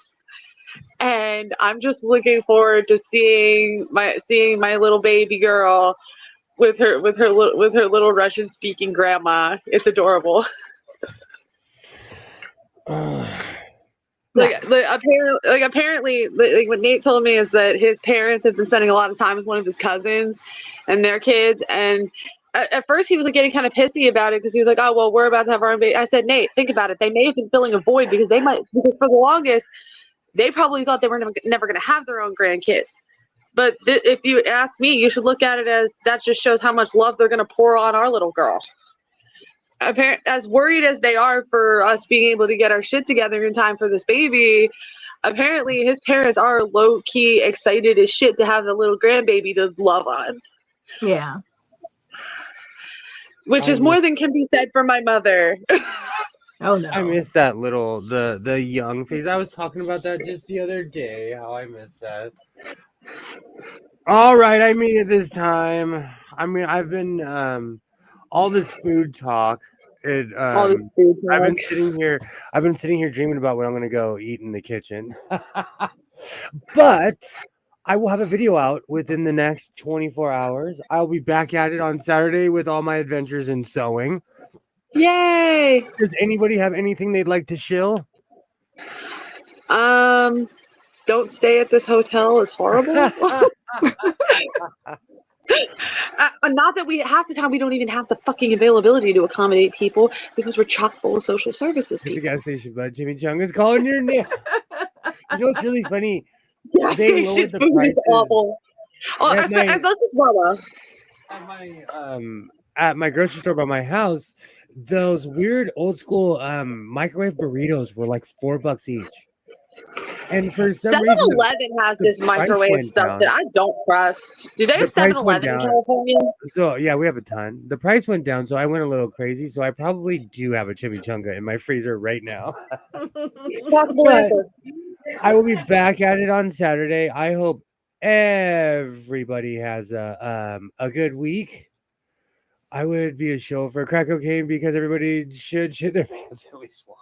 And I'm just looking forward to seeing my little baby girl with her little Russian speaking grandma. It's adorable. Apparently, what Nate told me is that his parents have been spending a lot of time with one of his cousins and their kids. And at first he was like getting kind of pissy about it because he was like, "Oh well, we're about to have our own baby." I said, "Nate, think about it. They may have been filling a void because for the longest they probably thought they were never going to have their own grandkids." But if you ask me, you should look at it as that just shows how much love they're going to pour on our little girl. As worried as they are for us being able to get our shit together in time for this baby, apparently his parents are low-key excited as shit to have the little grandbaby to love on. Yeah. Which is more than can be said for my mother. Oh no. I miss that little the young phase. I was talking about that just the other day. How I miss that. All right, I mean it this time. I mean I've been all this food talk. All this food talk. I've been sitting here dreaming about what I'm gonna go eat in the kitchen. But I will have a video out within the next 24 hours. I'll be back at it on Saturday with all my adventures in sewing. Yay! Does anybody have anything they'd like to shill? Don't stay at this hotel. It's horrible. Not that we half the time we don't even have the fucking availability to accommodate people because we're chock full of social services At the people. gas station, but Jimmy Chung is calling your name. You know what's really funny? Gas They station lowered the food prices. is awful. Oh, At that's my grocery store by my house, those weird old school microwave burritos were like $4 each. And for some reason, 7-Eleven has the this price microwave went stuff down. that I don't trust. Do they The have price went 7-Eleven in down. California? So yeah, we have a ton. The price went down, so I went a little crazy. So I probably do have a chimichanga in my freezer right now. Possible But answer. I will be back at it on Saturday. I hope everybody has a good week. I would be a show for crack cocaine because everybody should shit their pants at least once.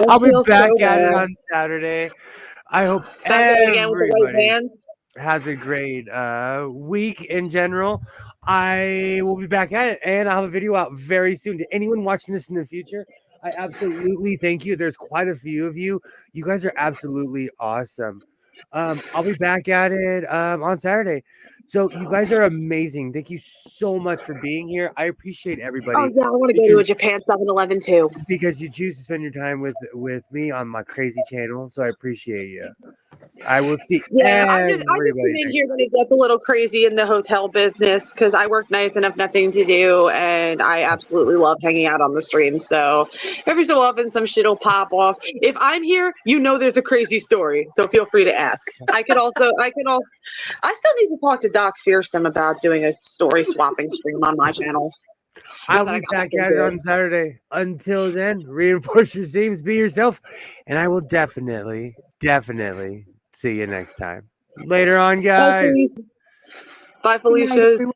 I'll be back at it on Saturday. I hope everybody has a great week in general. I will be back at it and I'll have a video out very soon. To anyone watching this in the future, I absolutely thank you. There's quite a few of you. You guys are absolutely awesome. I'll be back at it on Saturday. So you guys are amazing. Thank you so much for being here. I appreciate everybody. Oh yeah, I want to go to a Japan 7-Eleven too. Because you choose to spend your time with me on my crazy channel. So I appreciate you. I will see. Yeah, I just come in here when it gets a little crazy in the hotel business because I work nights and have nothing to do, and I absolutely love hanging out on the stream. So every so often, some shit will pop off. If I'm here, you know there's a crazy story, so feel free to ask. I still need to talk to Doc Fearsome about doing a story swapping stream on my channel. I'll be back at it on Saturday. Until then, reinforce your themes, be yourself, and I will definitely see you next time. Later on, guys. Bye, Felicia's.